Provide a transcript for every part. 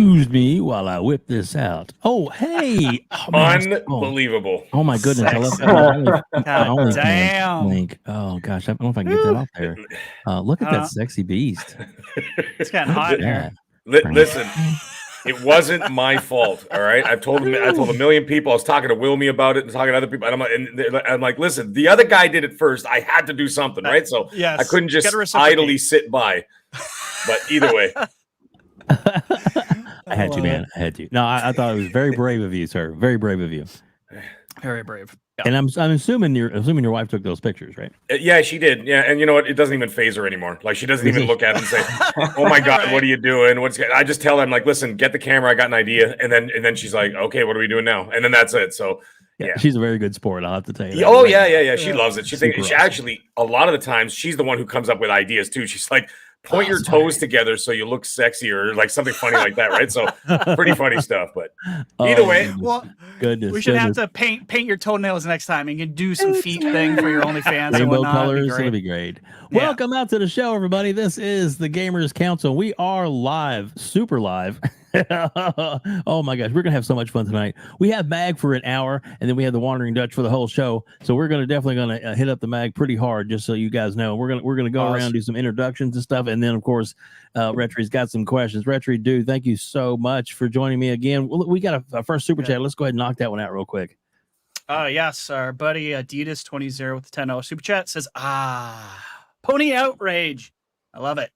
Excuse me while I whip this out. Oh, hey. Oh, man, unbelievable. Oh my goodness. I left my OnlyFans link. Oh gosh, I don't know if I can get that out there. Look at that sexy beast. It's kind of hot here. Listen, it wasn't my fault. All right. I told a million people. I was talking to Wilmy about it and talking to other people. And I'm like, listen, the other guy did it first. I had to do something, right? So I couldn't just idly sit by. But either way. I had to, man. I had to. No, I thought it was very brave of you, sir. Very brave of you. Very brave. Yeah. And I'm assuming your wife took those pictures, right? Yeah, she did. Yeah, and you know what? It doesn't even phase her anymore. Like she doesn't even look at it and say, "Oh my God, what are you doing?" I just tell her, I'm like, "Listen, get the camera. I got an idea." And then she's like, "Okay, what are we doing now?" And then that's it. So yeah, she's a very good sport. I'll have to tell you. Oh yeah. She loves it. She thinks actually a lot of the times she's the one who comes up with ideas too. She's like, point your toes together so you look sexy or like something funny like that, right? So pretty funny stuff. But either way, well, we should have to paint your toenails next time. You can do some feet thing for your OnlyFans. Rainbow colors, it'll be great. Yeah. Welcome out to the show, everybody. This is the Gamers Council. We are live, super live. Oh my gosh, we're gonna have so much fun tonight. We have MAGG for an hour, and then we have the Wandering Dutch for the whole show. So we're definitely gonna hit up the MAGG pretty hard, just so you guys know. We're gonna go around, do some introductions and stuff, and then of course, RHETRI's got some questions. RHETRI, dude, thank you so much for joining me again. We got a first super chat. Let's go ahead and knock that one out real quick. Yes, our buddy Adidas 20 with the $10 super chat says, Pony Outrage. I love it.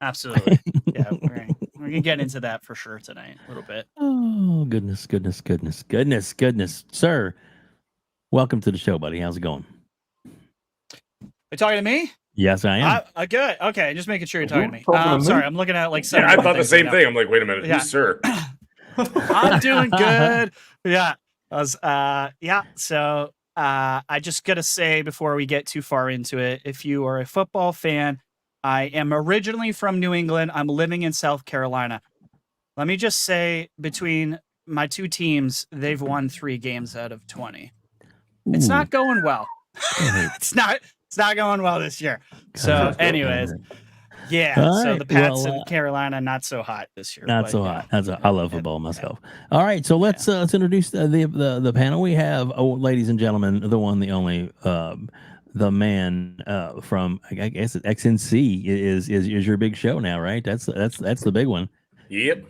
Absolutely. Yeah, we're gonna get into that for sure tonight a little bit. Oh goodness, sir. Welcome to the show, buddy. How's it going? You talking to me? Yes, I am. Good. Okay, just making sure you're talking to me. Sorry, I'm looking at like seven. I thought the same thing. I'm like, wait a minute, who's sir? I'm doing good. Yeah. So I just gotta say before we get too far into it, if you are a football fan, I am originally from New England. I'm living in South Carolina. Let me just say, between my two teams, they've won 3 games out of 20. Ooh. It's not going well. It's not going well this year. So, anyways, yeah. Right. So the Pats in Carolina, not so hot this year. Not so hot. I love football myself. All right, so let's introduce the panel. We have, ladies and gentlemen, the one, the only. The man from, I guess XNC is your big show now, right? That's the big one. Yep.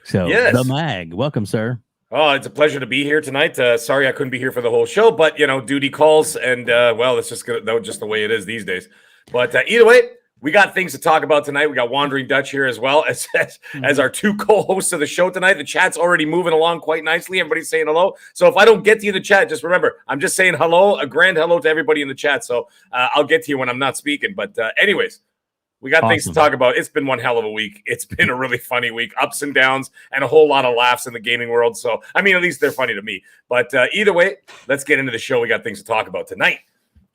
So the MAGG, welcome, sir. Oh, it's a pleasure to be here tonight. Sorry I couldn't be here for the whole show, but duty calls, and it's just the way it is these days. But either way, we got things to talk about tonight. We got Wandering Dutch here as well as our 2 co-hosts of the show tonight. The chat's already moving along quite nicely. Everybody's saying hello. So if I don't get to you in the chat, just remember, I'm just saying hello, a grand hello to everybody in the chat. So I'll get to you when I'm not speaking. But anyways, we got things to talk about. It's been one hell of a week. It's been a really funny week, ups and downs, and a whole lot of laughs in the gaming world. So, I mean, at least they're funny to me. But either way, let's get into the show. We got things to talk about tonight.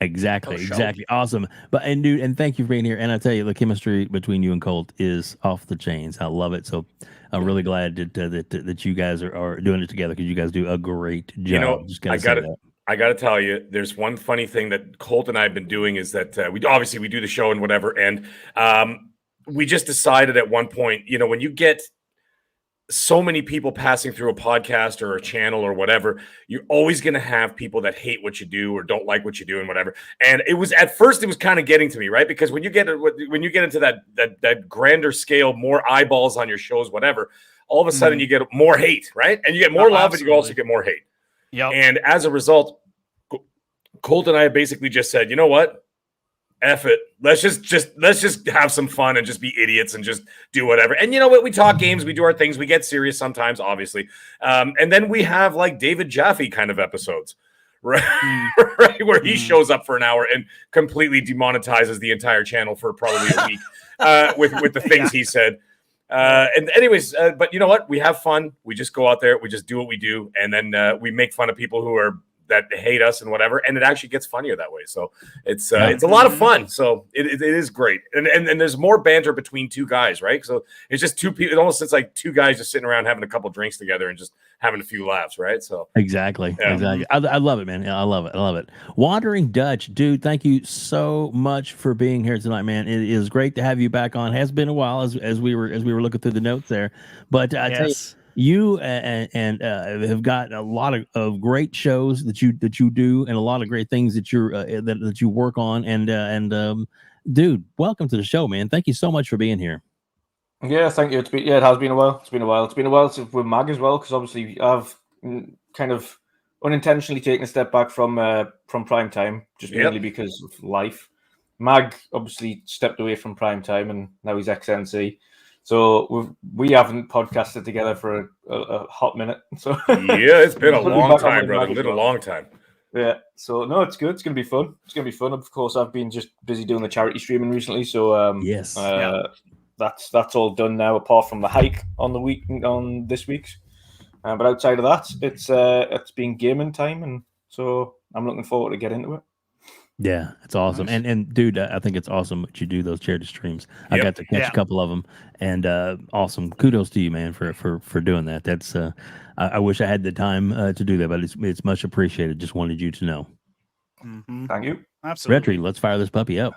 Exactly. Awesome. And thank you for being here. And I tell you, the chemistry between you and Colt is off the chains. I love it. So I'm really glad that you guys are doing it together, because you guys do a great job. I got to tell you, there's one funny thing that Colt and I have been doing is that we do the show and whatever. And we just decided at one point, when you get so many people passing through a podcast or a channel or whatever, you're always going to have people that hate what you do or don't like what you do and whatever. And it was kind of getting to me, right? Because when you get into that grander scale, more eyeballs on your shows, whatever, all of a sudden you get more hate, right? And you get more love, but you also get more hate. Yep. And as a result, Colt and I basically just said, you know what? F it. Let's just have some fun and just be idiots and just do whatever. And you know what? We talk games, we do our things, we get serious sometimes, obviously. And then we have like David Jaffe kind of episodes, right? Right, where he shows up for an hour and completely demonetizes the entire channel for probably a week with the things he said. And anyways, but you know what? We have fun. We just go out there, we just do what we do, and then we make fun of people who are that hate us and whatever, and it actually gets funnier that way. So it's a lot of fun. So it is great, and there's more banter between two guys, right? So it's just two people. It almost it's like two guys just sitting around having a couple drinks together and just having a few laughs, right? So exactly. I love it, man. Yeah, I love it. Wandering Dutch, dude, thank you so much for being here tonight, man. It is great to have you back on. It has been a while as we were looking through the notes there, but I tell you and have got a lot of great shows that you do, and a lot of great things that that you work on, and dude, welcome to the show, man. Thank you so much for being here. Yeah, thank you. It has been a while. It's been a while since with MAGG as well, because obviously I've kind of unintentionally taken a step back from prime time, just mainly because of life. MAGG obviously stepped away from prime time, and now he's XNC. So we haven't podcasted together for a hot minute. So yeah, it's been a long time, brother. It's been a long time. Yeah. So no, it's good. It's gonna be fun. Of course, I've been just busy doing the charity streaming recently. So that's all done now, apart from the hike on this week's. But outside of that, it's been gaming time, and so I'm looking forward to get into it. Yeah, it's awesome. Nice. And dude, I think it's awesome that you do those charity streams. I got to catch a couple of them, and awesome. Kudos to you, man, for doing that. That's I wish I had the time to do that, but it's much appreciated. Just wanted you to know. Mm-hmm. Thank you. Absolutely. RHETRI, let's fire this puppy up.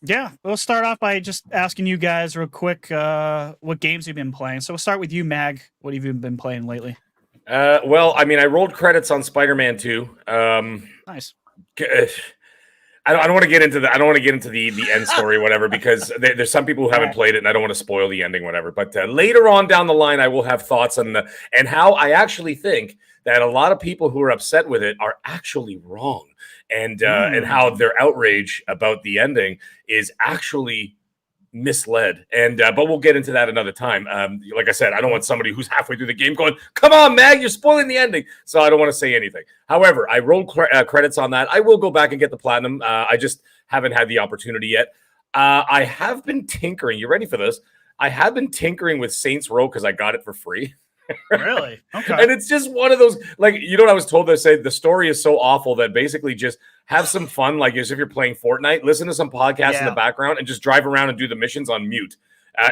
Yeah, we'll start off by just asking you guys real quick what games you've been playing. So we'll start with you, MAGG. What have you been playing lately? Well, I mean, I rolled credits on Spider-Man 2. Nice. I don't want to get into the end story or whatever, because there's some people who haven't played it, and I don't want to spoil the ending, whatever. But later on down the line, I will have thoughts on and how I actually think that a lot of people who are upset with it are actually wrong, and how their outrage about the ending is actually misled. And but we'll get into that another time. Like I said, I don't want somebody who's halfway through the game going, "Come on, MAGG, you're spoiling the ending." So I don't want to say anything. However, I rolled credits on that. I will go back and get the platinum. I just haven't had the opportunity yet. I have been tinkering. You ready for this? I have been tinkering with Saints Row because I got it for free. Really? Okay. And it's just one of those, like, you know what I was told to say? The story is so awful that basically just have some fun, like as if you're playing Fortnite, listen to some podcasts in the background and just drive around and do the missions on mute.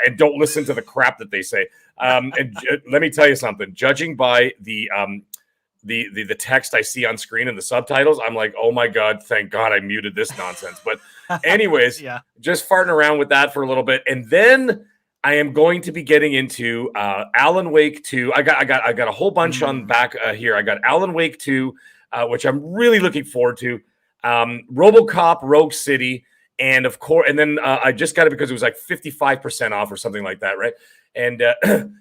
And don't listen to the crap that they say. And let me tell you something, judging by the text I see on screen and the subtitles, I'm like, oh my God, thank God I muted this nonsense. But anyways, just farting around with that for a little bit. And then I am going to be getting into Alan Wake 2. I got a whole bunch on back here. I got Alan Wake 2, which I'm really looking forward to. RoboCop Rogue City, and of course, and then I just got it because it was like 55% off or something like that, right? And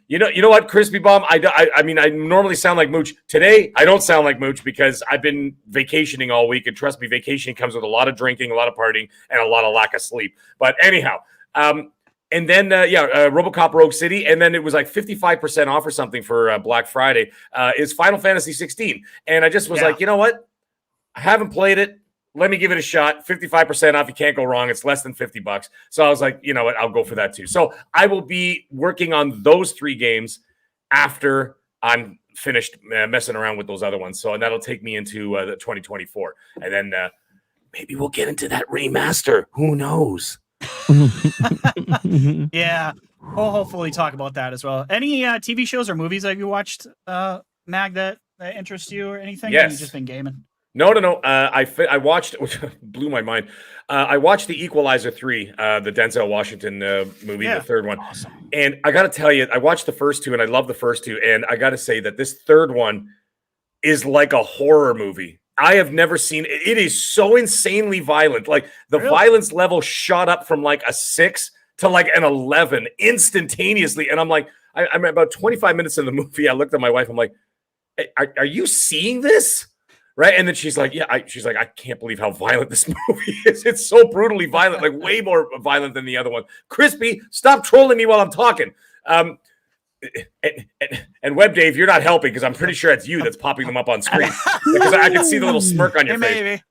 you know what, Crispy Bomb? I mean, I normally sound like Mooch. Today, I don't sound like Mooch because I've been vacationing all week, and trust me, vacationing comes with a lot of drinking, a lot of partying, and a lot of lack of sleep. But anyhow. And then, RoboCop Rogue City, and then it was like 55% off or something for Black Friday, is Final Fantasy 16. And I just was like, you know what? I haven't played it. Let me give it a shot. 55% off. You can't go wrong. It's less than $50. So I was like, you know what? I'll go for that too. So I will be working on those 3 games after I'm finished messing around with those other ones. So, and that'll take me into the 2024. And then maybe we'll get into that remaster. Who knows? Yeah, we'll hopefully talk about that as well. Any TV shows or movies have you watched, MAGG, that interest you or anything? Yes. Or you just been gaming? No. I watched, which blew my mind. I watched The Equalizer 3, the Denzel Washington movie, the third one. Awesome. And I got to tell you, I watched the first 2, and I love the first 2. And I got to say that this third one is like a horror movie. I have never seen it. It is so insanely violent. Like the violence level shot up from like a 6 to like an 11 instantaneously. And I'm like, I'm about 25 minutes in the movie. I looked at my wife. I'm like, are you seeing this? Right. And then she's like, I can't believe how violent this movie is. It's so brutally violent, like way more violent than the other one. Crispy, stop trolling me while I'm talking. And WebDave, you're not helping because I'm pretty sure it's you that's popping them up on screen because I can see the little smirk on your face. Maybe.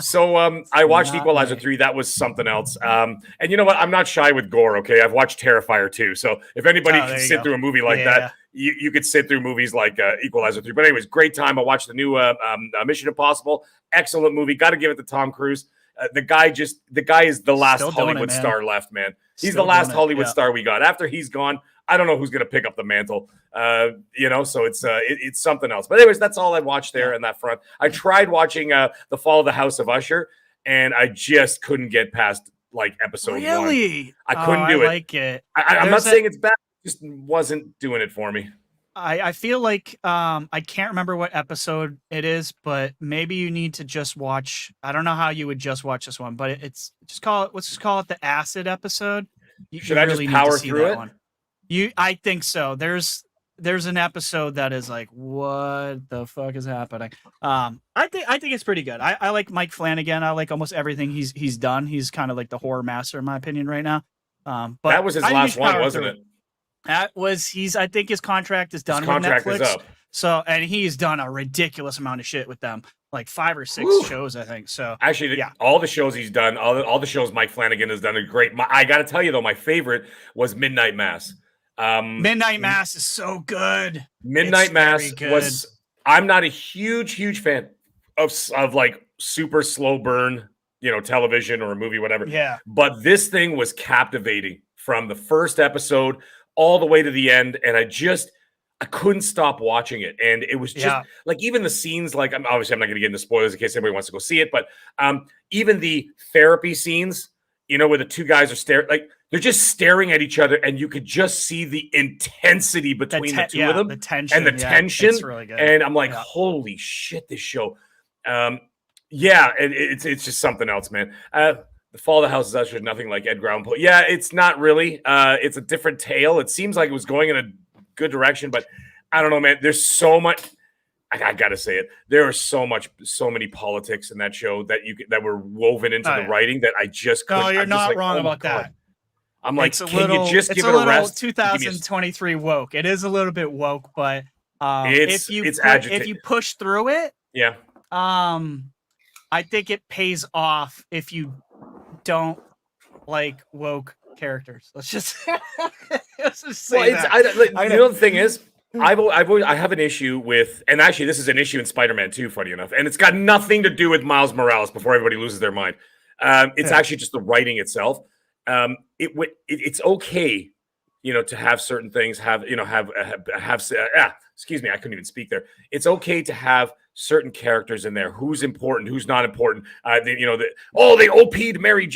So I watched Equalizer 3. That was something else. And you know what? I'm not shy with gore. Okay, I've watched Terrifier 2. So if anybody can sit through a movie like that, you could sit through movies like Equalizer 3. But anyways, great time. I watched the new Mission Impossible. Excellent movie. Got to give it to Tom Cruise. The guy is the last Hollywood star left, man. He's the last Hollywood star we got. After he's gone, I don't know who's going to pick up the mantle. So it's something else. But anyways, that's all I watched there in that front. I tried watching The Fall of the House of Usher, and I just couldn't get past like episode 1. I couldn't do it. Like it. I'm not saying it's bad. It just wasn't doing it for me. I feel like I can't remember what episode it is, but maybe you need to just watch. I don't know how you would just watch this one, but let's just call it the acid episode. Should I just power through it? I think so. There's an episode that is like, what the fuck is happening? I think it's pretty good. I like Mike Flanagan. I like almost everything he's done. He's kind of like the horror master in my opinion right now. But that was his last one, wasn't it? That was I think his contract is done with Netflix. Is up. So, and he's done a ridiculous amount of shit with them, like 5 or 6 shows, I think. So actually, all the shows he's done, all the shows Mike Flanagan has done are great. I got to tell you though, my favorite was Midnight Mass. Midnight Mass is so good. Midnight Mass was. I'm not a huge fan of like super slow burn, television or a movie, whatever. Yeah. But this thing was captivating from the first episode all the way to the end, and I couldn't stop watching it. And it was just like, even the scenes, like, obviously I'm not going to get into spoilers in case anybody wants to go see it, but even the therapy scenes, where the two guys are staring, like they're just staring at each other, and you could just see the intensity between the two of them, the tension, and the tension. It's really good. And I'm like, holy shit, this show. It's just something else, man. The Fall of the House of Usher is nothing like Edgar Allan Poe. Yeah, it's not really. It's a different tale. It seems like it was going in a good direction, but I don't know, man. There's so much. I gotta say it. There are so many politics in that show that were woven into the writing that I just couldn't. No, you're not wrong about that. I'm like, can you just give it a rest? 2023 woke. It is a little bit woke, but if you push through it, I think it pays off if you don't like woke characters. Let's just say the thing is, I have an issue with, and actually this is an issue in Spider-Man 2, funny enough, and it's got nothing to do with Miles Morales before everybody loses their mind. It's actually just the writing itself. It's okay, to have certain things excuse me, I couldn't even speak there. It's okay to have certain characters in there. Who's important, who's not important. They OP'd Mary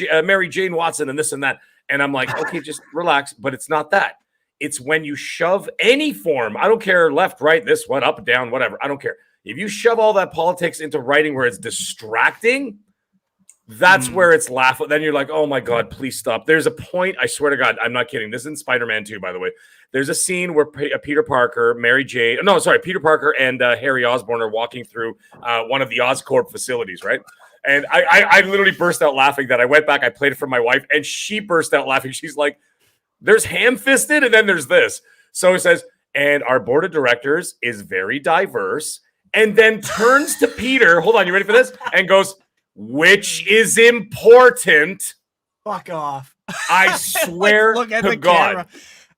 Jane Watson and this and that. And I'm like, okay, just relax. But it's not that. It's when you shove any form. I don't care left, right, this, what, up, down, whatever. I don't care. If you shove all that politics into writing where it's distracting, that's where it's laughable. Then you're like, oh my God, please stop. There's a point, I swear to God, I'm not kidding. This is in Spider-Man 2, by the way. There's a scene where Peter Parker and Harry Osborn are walking through one of the Oscorp facilities, right? And I literally burst out laughing that I went back, I played it for my wife, and she burst out laughing. She's like, there's ham-fisted, and then there's this. So it says, and our board of directors is very diverse, and then turns to Peter, hold on, you ready for this? And goes, which is important. Fuck off. I swear to God. Camera.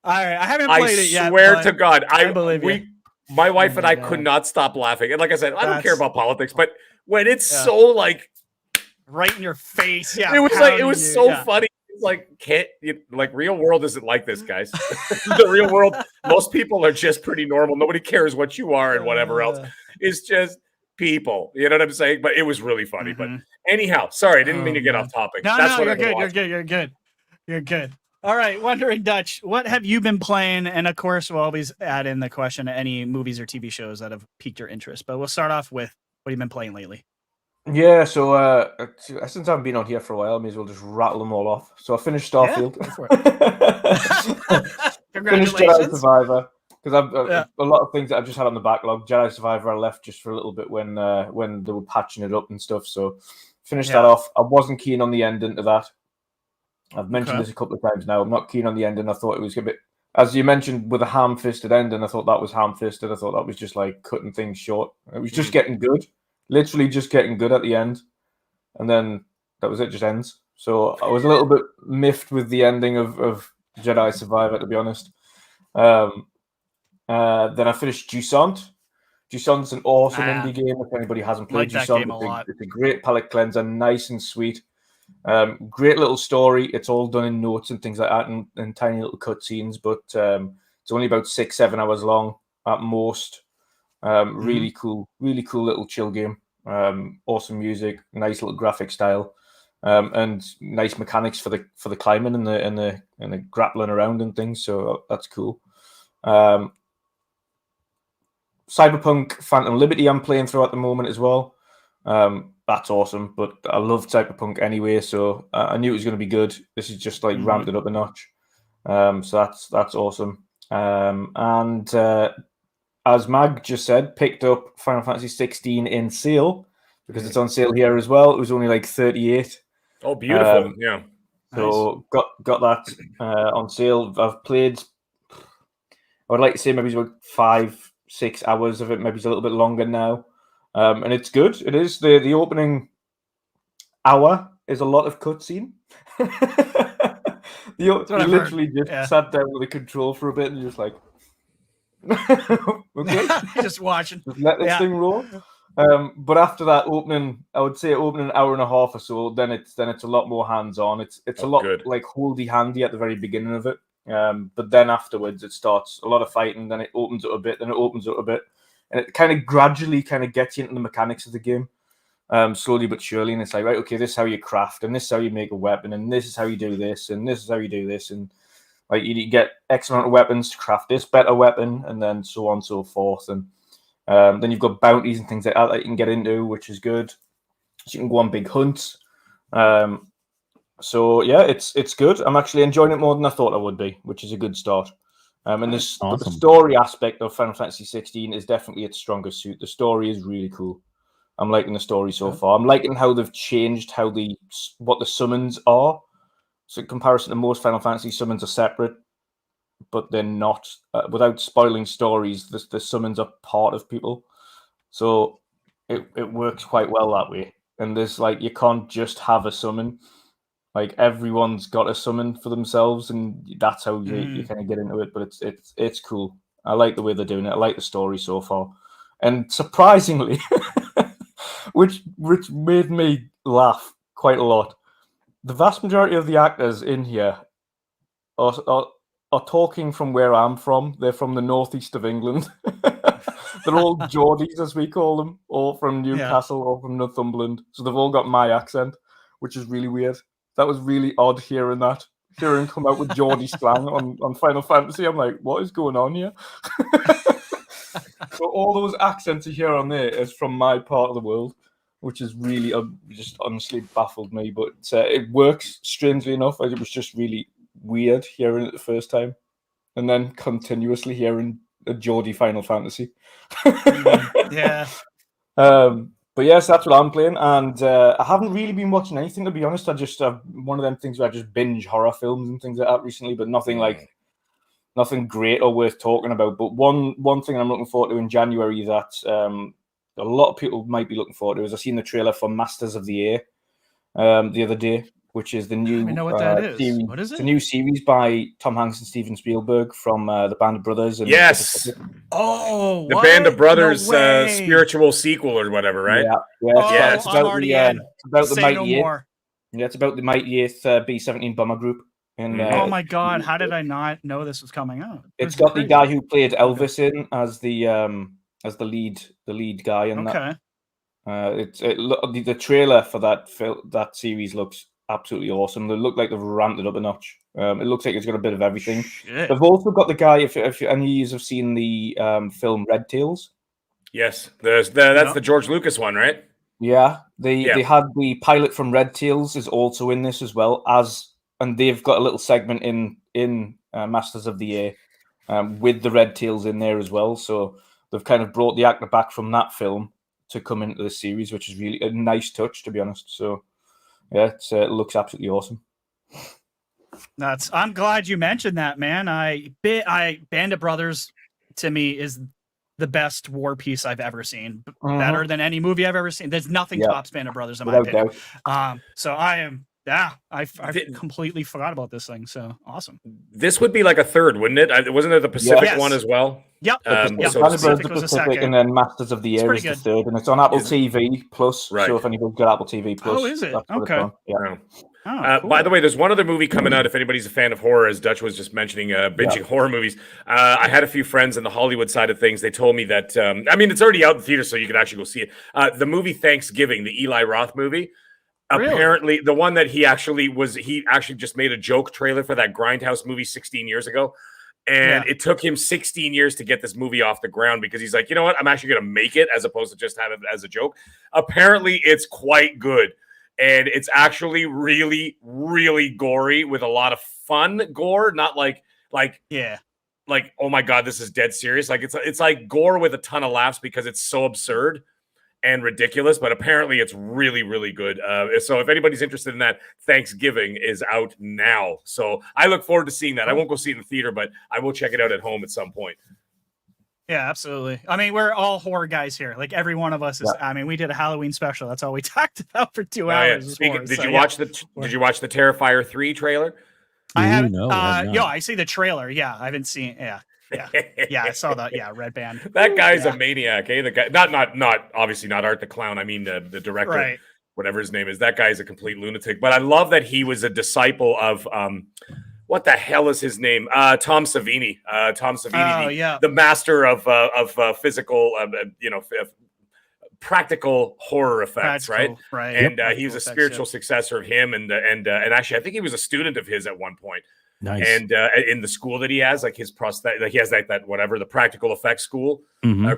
All right, I haven't played it yet. I swear to God. I believe you. My wife and I could not stop laughing. And like I said, I don't care about politics, but when it's so like right in your face, it was so funny. It's like, real world isn't like this, guys. The real world, most people are just pretty normal. Nobody cares what you are and whatever else. It's just people. You know what I'm saying? But it was really funny. But anyhow, sorry, I didn't mean to get off topic. No, you're good. All right, Wondering Dutch, what have you been playing? And of course, we'll always add in the question, any movies or TV shows that have piqued your interest. But we'll start off with, what have you been playing lately? Yeah, so since I've been on here for a while, I may as well just rattle them all off. So I finished Starfield. Congratulations. Finished Jedi Survivor. Because a lot of things that I've just had on the backlog. Jedi Survivor I left just for a little bit when they were patching it up and stuff. So finished that off. I wasn't keen on the ending to that. I've mentioned this a couple of times now. I'm not keen on the ending. I thought it was a bit, as you mentioned, with a ham-fisted ending. I thought that was ham-fisted. I thought that was just like cutting things short. It was just getting good. Literally just getting good at the end. And then that was it, just ends. So I was a little bit miffed with the ending of Jedi Survivor, to be honest. Then I finished Jusant. Jusant's an awesome indie game. If anybody hasn't played Like that Jusant, game a lot. it's a great palate cleanser, nice and sweet. Great little story. It's all done in notes and things like that, and tiny little cutscenes. But it's only about 6-7 hours long at most. Really cool little chill game. Awesome music, nice little graphic style, and nice mechanics for the climbing and the grappling around and things. So that's cool. Cyberpunk Phantom Liberty I'm playing through at the moment as well. That's awesome, but I loved Cyberpunk anyway, so I knew it was going to be good. This is just like ramped it up a notch. So that's awesome. And as Mag just said, picked up Final Fantasy 16 in sale because it's on sale here as well. It was only like 38. Oh, beautiful! Yeah. So got that on sale. I've played. I would like to say maybe it's about 5-6 hours of it. Maybe it's a little bit longer now, and it's good. It is the opening hour is a lot of cutscene. you literally just sat down with the control for a bit and you're just like, okay, just watching, just let this thing roll. But after that opening, I would say opening an hour and a half or so, then it's a lot more hands-on. It's a lot like holdy-handy at the very beginning of it. But then afterwards it starts a lot of fighting, then it opens up a bit, then it opens up a bit, and it kind of gradually kind of gets you into the mechanics of the game, slowly but surely. And it's like, right, okay, this is how you craft, and this is how you make a weapon, and this is how you do this, and this is how you do this, and like you get X amount of weapons to craft this better weapon, and then so on and so forth. And then you've got bounties and things like that you can get into, which is good. So you can go on big hunts. So yeah, it's good. I'm actually enjoying it more than I thought I would be, which is a good start. And the story aspect of Final Fantasy 16 is definitely its strongest suit. The story is really cool. I'm liking the story so far. I'm liking how they've changed what the summons are. So in comparison to most Final Fantasy, summons are separate, but they're not. Without spoiling stories, the summons are part of people. So it works quite well that way. And there's like, you can't just have a summon. Like everyone's got a summon for themselves, and that's how you kind of get into it. But it's cool. I like the way they're doing it. I like the story so far. And surprisingly, which made me laugh quite a lot, the vast majority of the actors in here are talking from where I'm from. They're from the northeast of England. They're all Geordies, as we call them, or from Newcastle or from Northumberland. So they've all got my accent, which is really weird. That was really odd hearing come out with Geordie slang on Final Fantasy. I'm like, what is going on here? So all those accents you hear on there is from my part of the world, which is really just honestly baffled me. But it works, strangely enough. It was just really weird hearing it the first time, and then continuously hearing a Geordie Final Fantasy. Yeah. But yes, that's what I'm playing, and I haven't really been watching anything, to be honest. I just have one of them things where I just binge horror films and things like that recently, but nothing great or worth talking about. But one thing I'm looking forward to in January that a lot of people might be looking forward to is I've seen the trailer for Masters of the Air the other day, which is the new I know what that is. series. What is it? It's a new series by Tom Hanks and Steven Spielberg from the Band of Brothers. And yes. Oh, the Band of Brothers spiritual sequel or whatever, right? Yeah. It's about the Mighty Eighth. More. Yeah, it's about the Mighty Eighth B-17 bomber group. And oh my God, how did I not know this was coming out? It's got the guy who played Elvis in as the lead guy in that. The trailer for that series looks absolutely awesome. They look like they've ramped it up a notch. It looks like it's got a bit of everything. Shit. They've also got the guy, if any of you have seen the film Red Tails. Yes, that's the George Lucas one, right? Yeah, they had the pilot from Red Tails is also in this as well, and they've got a little segment in Masters of the Air with the Red Tails in there as well. So they've kind of brought the actor back from that film to come into the series, which is really a nice touch, to be honest. So yeah, it looks absolutely awesome. I'm glad you mentioned that, man. Band of Brothers to me is the best war piece I've ever seen. Better than any movie I've ever seen. There's nothing tops Band of Brothers in my opinion. So I completely forgot about this thing. So awesome. This would be like a third, wouldn't it? Wasn't it the Pacific one as well? Yep. So Pacific Pacific was the Pacific, second. and then Masters of the Air pretty is the good. third, and it's on Apple Is TV Plus. Right. So if anybody's got Apple TV Plus, Oh, is it? that's what Okay. it's on. Yeah. no. Oh, cool. By the way, there's one other movie coming out. If anybody's a fan of horror, as Dutch was just mentioning, binging horror movies. I had a few friends in the Hollywood side of things. They told me that, I mean, it's already out in theaters, so you can actually go see it. The movie Thanksgiving, the Eli Roth movie. Really? Apparently, the one that he actually just made a joke trailer for that Grindhouse movie 16 years ago. And it took him 16 years to get this movie off the ground because he's like, you know what? I'm actually going to make it as opposed to just have it as a joke. Apparently, it's quite good. And it's actually really, really gory with a lot of fun gore, not like, oh my God, this is dead serious. Like it's like gore with a ton of laughs because it's so absurd and ridiculous, but apparently it's really, really good. So if anybody's interested in that, Thanksgiving is out now. So I look forward to seeing that. I won't go see it in the theater, but I will check it out at home at some point. Yeah, absolutely. I mean, we're all horror guys here. Like every one of us is. I mean, we did a Halloween special. That's all we talked about for 2 hours. Yeah. Did you watch the Terrifier 3 trailer? I haven't. No, I see the trailer. Yeah, I haven't seen. Yeah. I saw that. Yeah, Red Band. That guy's a maniac, eh? The guy, not obviously not Art the Clown. I mean the director, right. Whatever his name is. That guy is a complete lunatic. But I love that he was a disciple of what the hell is his name? Tom Savini. Tom Savini, the master of physical, practical horror effects, right? And he was a spiritual successor of him, and actually, I think he was a student of his at one point. Nice. And in the school that he has, like his prosthetic, like he has that whatever, the practical effects school,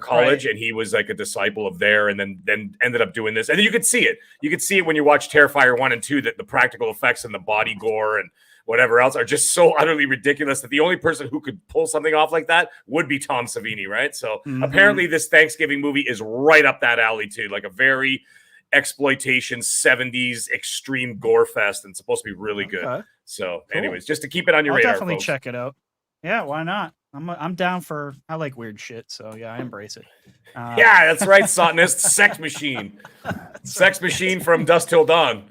college, and he was like a disciple of there, and then ended up doing this. And then you could see it. You could see it when you watch Terrifier 1 and 2 that the practical effects and the body gore and whatever else are just so utterly ridiculous that the only person who could pull something off like that would be Tom Savini, right? So apparently this Thanksgiving movie is right up that alley too, like a very exploitation 70s extreme gore fest, and it's supposed to be really good. So anyways, just to keep it on your radar, definitely folks. check it out. Yeah, why not? I'm down for, I like weird shit, so yeah, I embrace it. Yeah, that's right, Satanist. Sex machine. Sex machine from Dusk Till Dawn.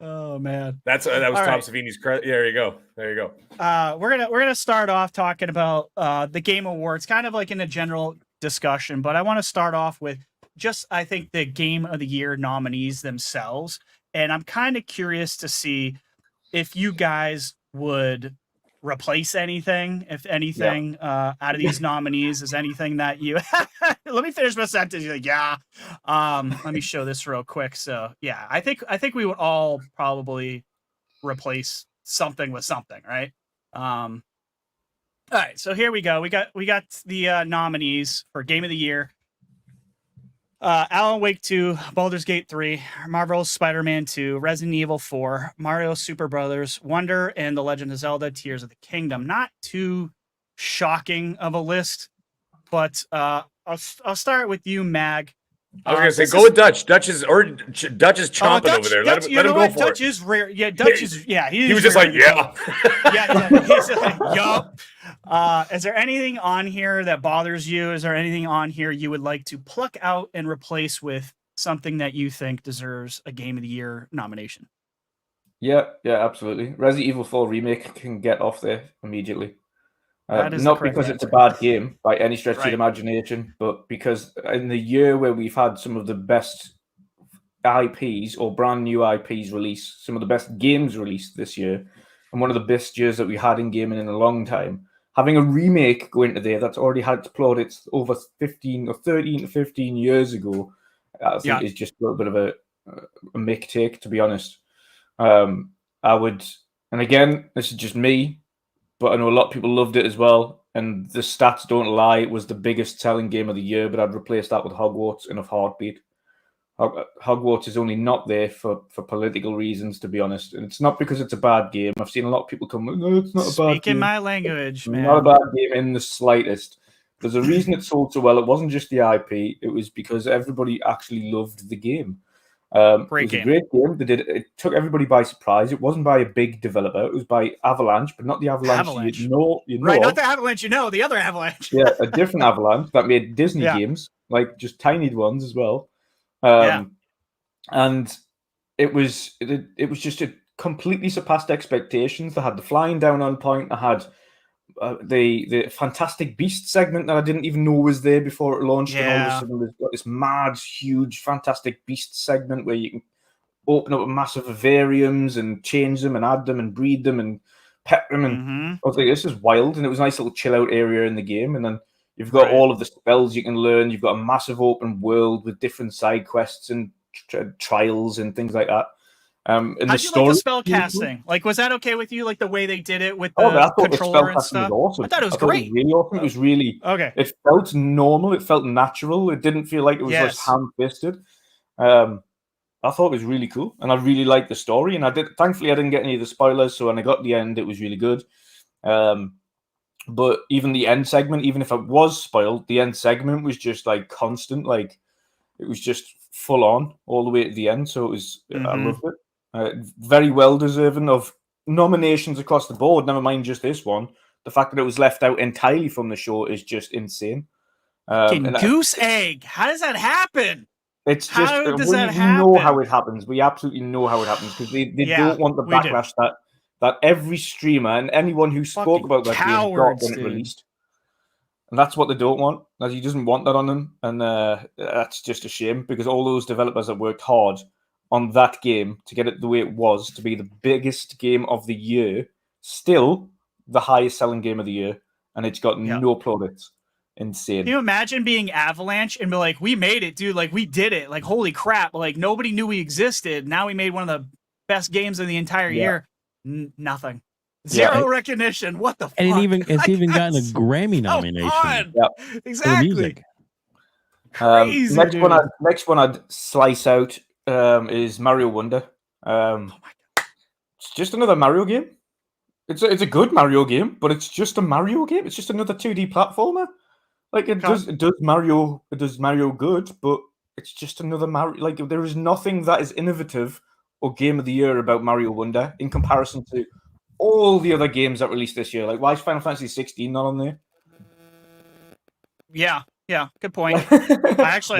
Oh man, that was Tom Savini's credit. There you go. We're gonna start off talking about the Game Awards, kind of like in a general discussion, but I want to start off with just, I think, the Game of the Year nominees themselves, and I'm kind of curious to see if you guys would replace anything, if anything, out of these nominees is anything that you let me finish my sentence. You're like, yeah. Let me show this real quick. So yeah, I think we would all probably replace something with something, right? All right, so here we go. We got the nominees for Game of the Year. Alan Wake 2, Baldur's Gate 3, Marvel's Spider-Man 2, Resident Evil 4, Mario Super Brothers, Wonder, and The Legend of Zelda: Tears of the Kingdom. Not too shocking of a list, but I'll start with you, Mag. I was gonna say go with Dutch. Dutch is chomping over there. Let him go for Dutch it. is rare. Yeah, Dutch is. Yeah, he was just like, yeah. He's just like, yup. Is there anything on here that bothers you? Is there anything on here you would like to pluck out and replace with something that you think deserves a Game of the Year nomination? Yeah, absolutely. Resident Evil 4 Remake can get off there immediately. Not because it's a bad game by any stretch of the imagination, but because in the year where we've had some of the best IPs or brand new IPs released, some of the best games released this year, and one of the best years that we had in gaming in a long time, having a remake go into there that's already had its plaudits over 13 to 15 years ago, I think is just a little bit of a mick take, to be honest. I would, and again, this is just me, but I know a lot of people loved it as well, and the stats don't lie. It was the biggest selling game of the year, but I'd replace that with Hogwarts in a heartbeat. Hogwarts is only not there for political reasons, to be honest, and it's not because it's a bad game. I've seen a lot of people come, no, it's not a bad game. Speaking my language, man. Not a bad game in the slightest. There's a reason it sold so well. It wasn't just the IP. It was because everybody actually loved the game. It was a great game. It took everybody by surprise. It wasn't by a big developer. It was by Avalanche, but not the Avalanche. You know right, not the Avalanche. The other Avalanche. Yeah, a different Avalanche that made Disney games, like just tiny ones as well. And it was just a completely surpassed expectations. They had the flying down on point. They had the Fantastic Beast segment that I didn't even know was there before it launched, and all of a Yeah. sudden we've got this mad, huge Fantastic Beast segment where you can open up a massive vivariums and change them and add them and breed them and pet them, and Mhm. I was like, this is wild. And it was a nice little chill out area in the game, and then you've got Right. all of the spells you can learn. You've got a massive open world with different side quests and trials and things like that. And How'd the you story like the spell casting? Like, was that okay with you? Like the way they did it with the I thought the controller and spellcasting stuff? was awesome. I thought it was It was great. really awesome. It was really. Okay. It felt normal. It felt natural. It didn't feel like it was Yes. just ham-fisted. I thought it was really cool, and I really liked the story. And thankfully, I didn't get any of the spoilers. So when I got to the end, it was really good. But even the end segment, even if it was spoiled, the end segment was just like constant. Like it was just full on all the way to the end. So it was. I Mhm. loved it. Very well deserving of nominations across the board. Never mind just this one. The fact that it was left out entirely from the show is just insane. Fucking goose egg. How does that happen? It's just How does we that know how happen? it happens. We absolutely know how it happens because they Yeah, don't want the we do. backlash that every streamer and anyone who spoke Fucking about that game got cowards, when it dude. released. And that's what they don't want. That he doesn't want that on them, and that's just a shame because all those developers that worked hard on that game to get it the way it was, to be the biggest game of the year, still the highest selling game of the year, and it's got Yeah. no plaudits. Insane. Can you imagine being Avalanche and be like, we made it, dude. Like, we did it. Like, holy crap. Like, nobody knew we existed. Now we made one of the best games of the entire year. Nothing. Zero recognition. What the fuck? And it's even gotten a That's Grammy so nomination odd. Yep. for the Exactly. music. Crazy, next dude. one I'd slice out is Mario Wonder. Oh my God. It's just another Mario game. It's a good Mario game, but it's just a Mario game. It's just another 2D platformer. Like it does Mario good, but it's just another Mario. Like there is nothing that is innovative or game of the year about Mario Wonder in comparison to all the other games that released this year. Like why is Final Fantasy 16 not on there? Yeah, good point. I actually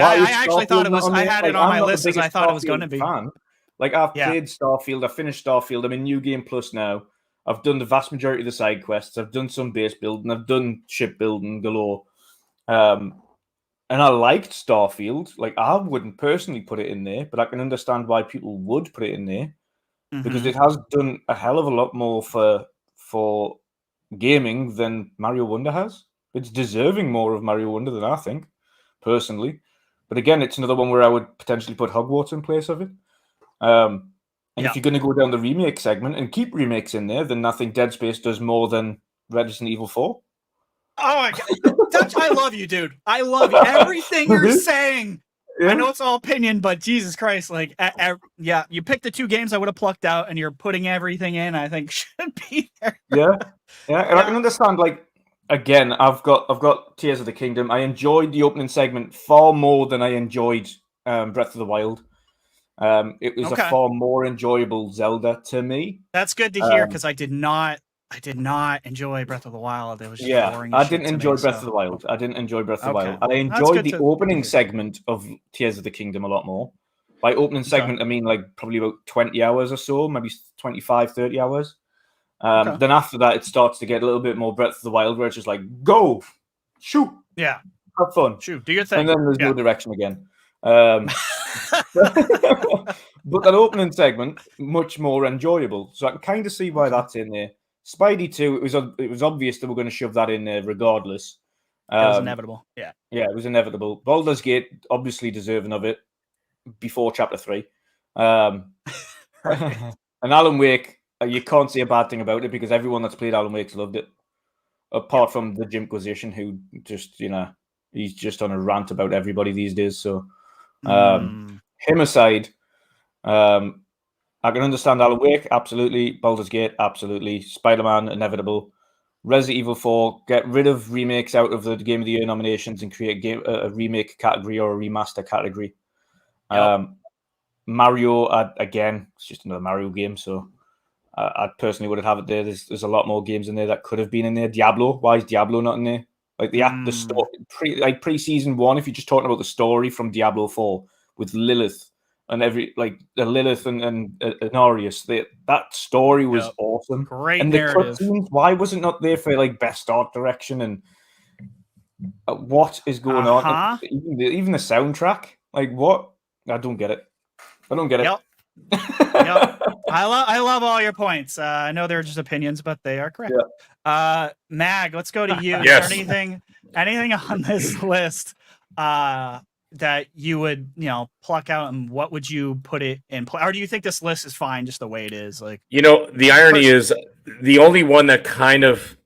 thought it was. I had it on my list as I thought it was going to be. Like I've played Starfield, I finished Starfield. I'm in New Game Plus now. I've done the vast majority of the side quests. I've done some base building. I've done ship building galore. And I liked Starfield. Like I wouldn't personally put it in there, but I can understand why people would put it in there because it has done a hell of a lot more for gaming than Mario Wonder has. It's deserving more of Mario Wonder than I think, personally. But again, it's another one where I would potentially put Hogwarts in place of it. And if you're going to go down the remake segment and keep remakes in there, then I think Dead Space does more than Resident Evil 4. Oh my God. I love you, dude. I love you. Everything you're saying. Yeah. I know it's all opinion, but Jesus Christ, like, you picked the two games I would have plucked out, and you're putting everything in. I think should be there. Yeah, and I can understand. Like, again, I've got Tears of the Kingdom. I enjoyed the opening segment far more than I enjoyed Breath of the Wild. It was a far more enjoyable Zelda to me. That's good to hear because I did not enjoy Breath of the Wild. It was just boring. I didn't enjoy Breath of the Wild. I didn't enjoy Breath of the Wild. I enjoyed the opening segment of Tears of the Kingdom a lot more. By opening segment, I mean like probably about 20 hours or so, maybe 25, 30 hours. Then after that, it starts to get a little bit more Breath of the Wild, where it's just like, go, shoot, have fun. Shoot, do your thing. And then there's no direction again. But that opening segment, much more enjoyable. So I can kind of see why that's in there. Spidey 2, it was obvious that we're going to shove that in there regardless. It was inevitable. Yeah, it was inevitable. Baldur's Gate, obviously deserving of it before Chapter 3. And Alan Wake, you can't say a bad thing about it because everyone that's played Alan Wake's loved it. Apart from the Jimquisition, who just, he's just on a rant about everybody these days. So him aside, I can understand Alan Wake, absolutely. Baldur's Gate, absolutely. Spider-Man, inevitable. Resident Evil 4, get rid of remakes out of the Game of the Year nominations and create a remake category or a remaster category. Mario, again, it's just another Mario game, so I personally wouldn't have it there. There's a lot more games in there that could have been in there. Diablo, why is Diablo not in there? Like the story, pre-season 1, if you're just talking about the story from Diablo 4 with Lilith and the Lilith and Arius. That story was awesome. Great and the narrative. cutscenes, why was it not there for like best art direction and what is going on? Even the soundtrack, like what? I don't get it. I don't get it. Yep. I love all your points. I know they're just opinions, but they are correct. Mag, let's go to you. Yes. Is there anything on this list that you would pluck out, and what would you put it in play? Or do you think this list is fine just the way it is? Like, the irony is the only one that kind of,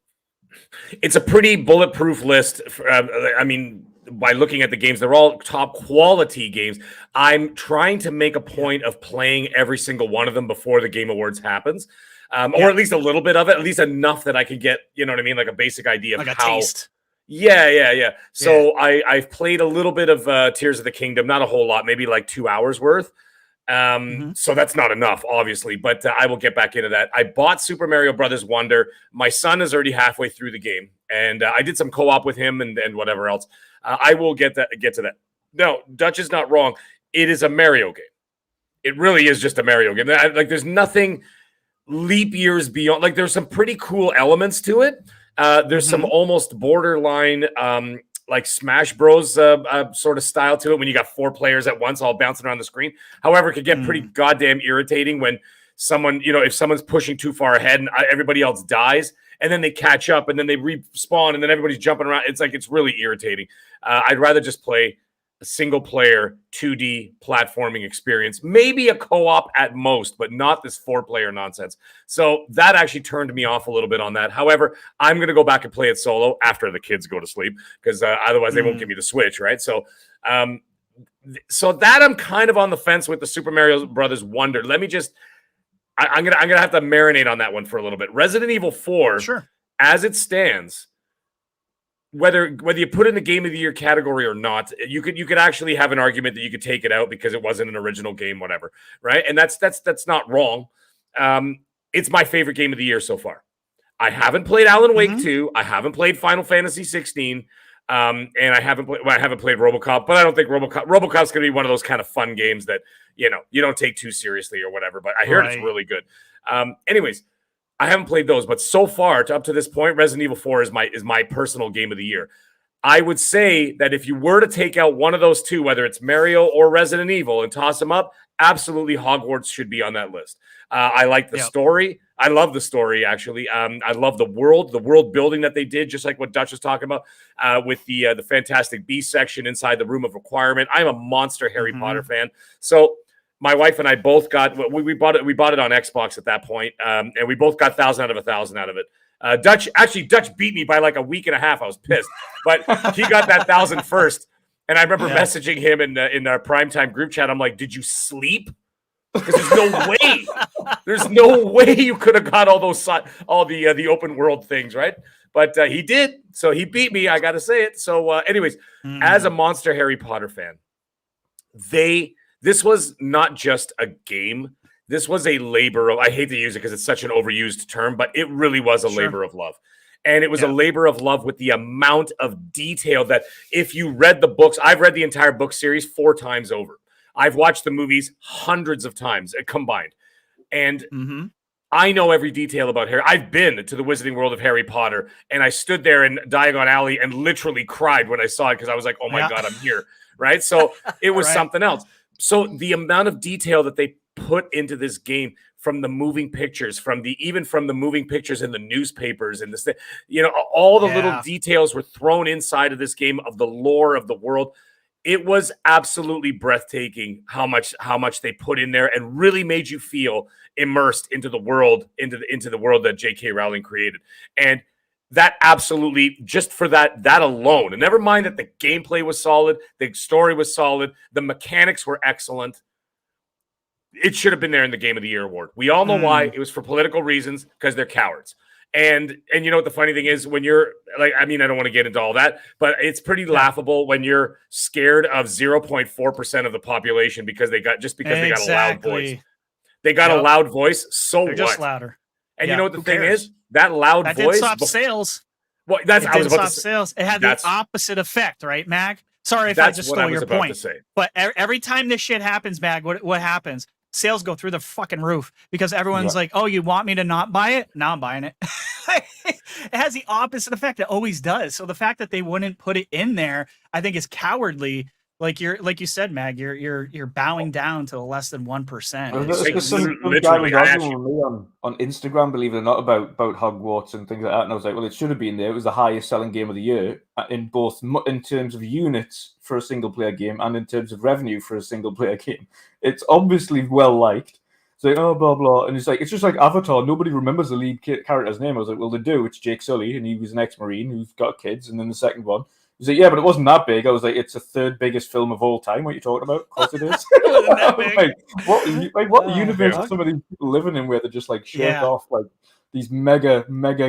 it's a pretty bulletproof list. I mean, by looking at the games, they're all top quality games. I'm trying to make a point of playing every single one of them before the Game Awards happens, or at least a little bit of it, at least enough that I could get, you know what I mean, like a basic idea of like how. A taste. Yeah. So I've played a little bit of Tears of the Kingdom, not a whole lot, maybe like 2 hours worth. So that's not enough, obviously, but I will get back into that. I bought Super Mario Brothers Wonder. My son is already halfway through the game, and I did some co-op with him and whatever else. I will get to that. No, Dutch is not wrong. It is a Mario game. It really is just a Mario game. Like, there's nothing leap years beyond. Like, there's some pretty cool elements to it. There's some almost borderline like Smash Bros. Sort of style to it when you got 4 players at once all bouncing around the screen. However, it could get pretty goddamn irritating when someone, if someone's pushing too far ahead and everybody else dies, and then they catch up and then they respawn and then everybody's jumping around. It's really irritating. I'd rather just play a single player 2D platforming experience, maybe a co-op at most, but not this 4-player nonsense. So that actually turned me off a little bit on that. However, I'm going to go back and play it solo after the kids go to sleep, because otherwise they won't give me the Switch, right? So so that I'm kind of on the fence with the Super Mario Brothers Wonder. Let me just, I'm gonna have to marinate on that one for a little bit. Resident Evil 4, as it stands, whether you put it in the Game of the Year category or not, you could actually have an argument that you could take it out because it wasn't an original game, whatever, right? And that's not wrong. It's my favorite game of the year so far. I haven't played Alan Wake 2. I haven't played Final Fantasy 16. And I haven't played RoboCop, but I don't think RoboCop's going to be one of those kind of fun games that, you don't take too seriously or whatever, but I hear it's really good. Anyways, I haven't played those, but so far up to this point, Resident Evil 4 is my personal game of the year. I would say that if you were to take out one of those two, whether it's Mario or Resident Evil, and toss them up, absolutely Hogwarts should be on that list. I like the story. I love the story, actually. I love the world building that they did, just like what Dutch was talking about with the Fantastic Beasts section inside the Room of Requirement. I'm a monster Harry Potter fan. So my wife and I both got, we bought it on Xbox at that point, and we both got 1,000 out of 1,000 out of it. Dutch beat me by like a week and a half. I was pissed, but he got that 1,000 first. And I remember messaging him in our primetime group chat. I'm like, did you sleep? Because there's no way you could have got all the open world things, right? But he did, so he beat me. I got to say it. So, anyways, as a monster Harry Potter fan, this was not just a game. This was a labor of. I hate to use it because it's such an overused term, but it really was a labor of love. And it was a labor of love with the amount of detail that if you read the books, I've read the entire book series 4 times over. I've watched the movies hundreds of times combined. And I know every detail about Harry. I've been to the Wizarding World of Harry Potter, and I stood there in Diagon Alley and literally cried when I saw it because I was like, oh my God, I'm here, right? So it was something else. So the amount of detail that they put into this game, from the moving pictures, from the moving pictures in the newspapers and this, all the little details were thrown inside of this game of the lore of the world. It was absolutely breathtaking how much they put in there and really made you feel immersed into the world, into the world that J.K. Rowling created. And that absolutely, just for that alone, and never mind that the gameplay was solid, the story was solid, the mechanics were excellent. It should have been there in the Game of the Year award. We all know why. It was for political reasons, because they're cowards. And you know what the funny thing is, when you're like, I mean, I don't want to get into all that, but it's pretty laughable when you're scared of 0.4% of the population because they got a loud voice. They got a loud voice. So they're just louder. And you know what the thing is? That loud voice did stop sales. Well, I was about to say sales. It had the opposite effect, right, Mag? Sorry if I That's just what stole I was your about point. to say. But every time this shit happens, Mag, what happens? Sales go through the fucking roof because everyone's like, "Oh, you want me to not buy it? Now I'm buying it." It has the opposite effect. It always does. So the fact that they wouldn't put it in there, I think, is cowardly. Like you said, Mag, you're bowing down to less than 1%. Some guy was arguing with me on Instagram, believe it or not, about Hogwarts and things like that, and I was like, well, it should have been there. It was the highest selling game of the year in both in terms of units for a single player game and in terms of revenue for a single player game. It's obviously well liked. It's like, oh, blah blah, and it's like, it's just like Avatar. Nobody remembers the lead character's name. I was like, well, they do. It's Jake Sully, and he was an ex-Marine who's got kids. And then the second one. He's like, yeah, but it wasn't that big. I was like, it's the third biggest film of all time. What are you talking about? Of course it is. It wasn't that big. What universe are some of these people living in where they just like shake off like these mega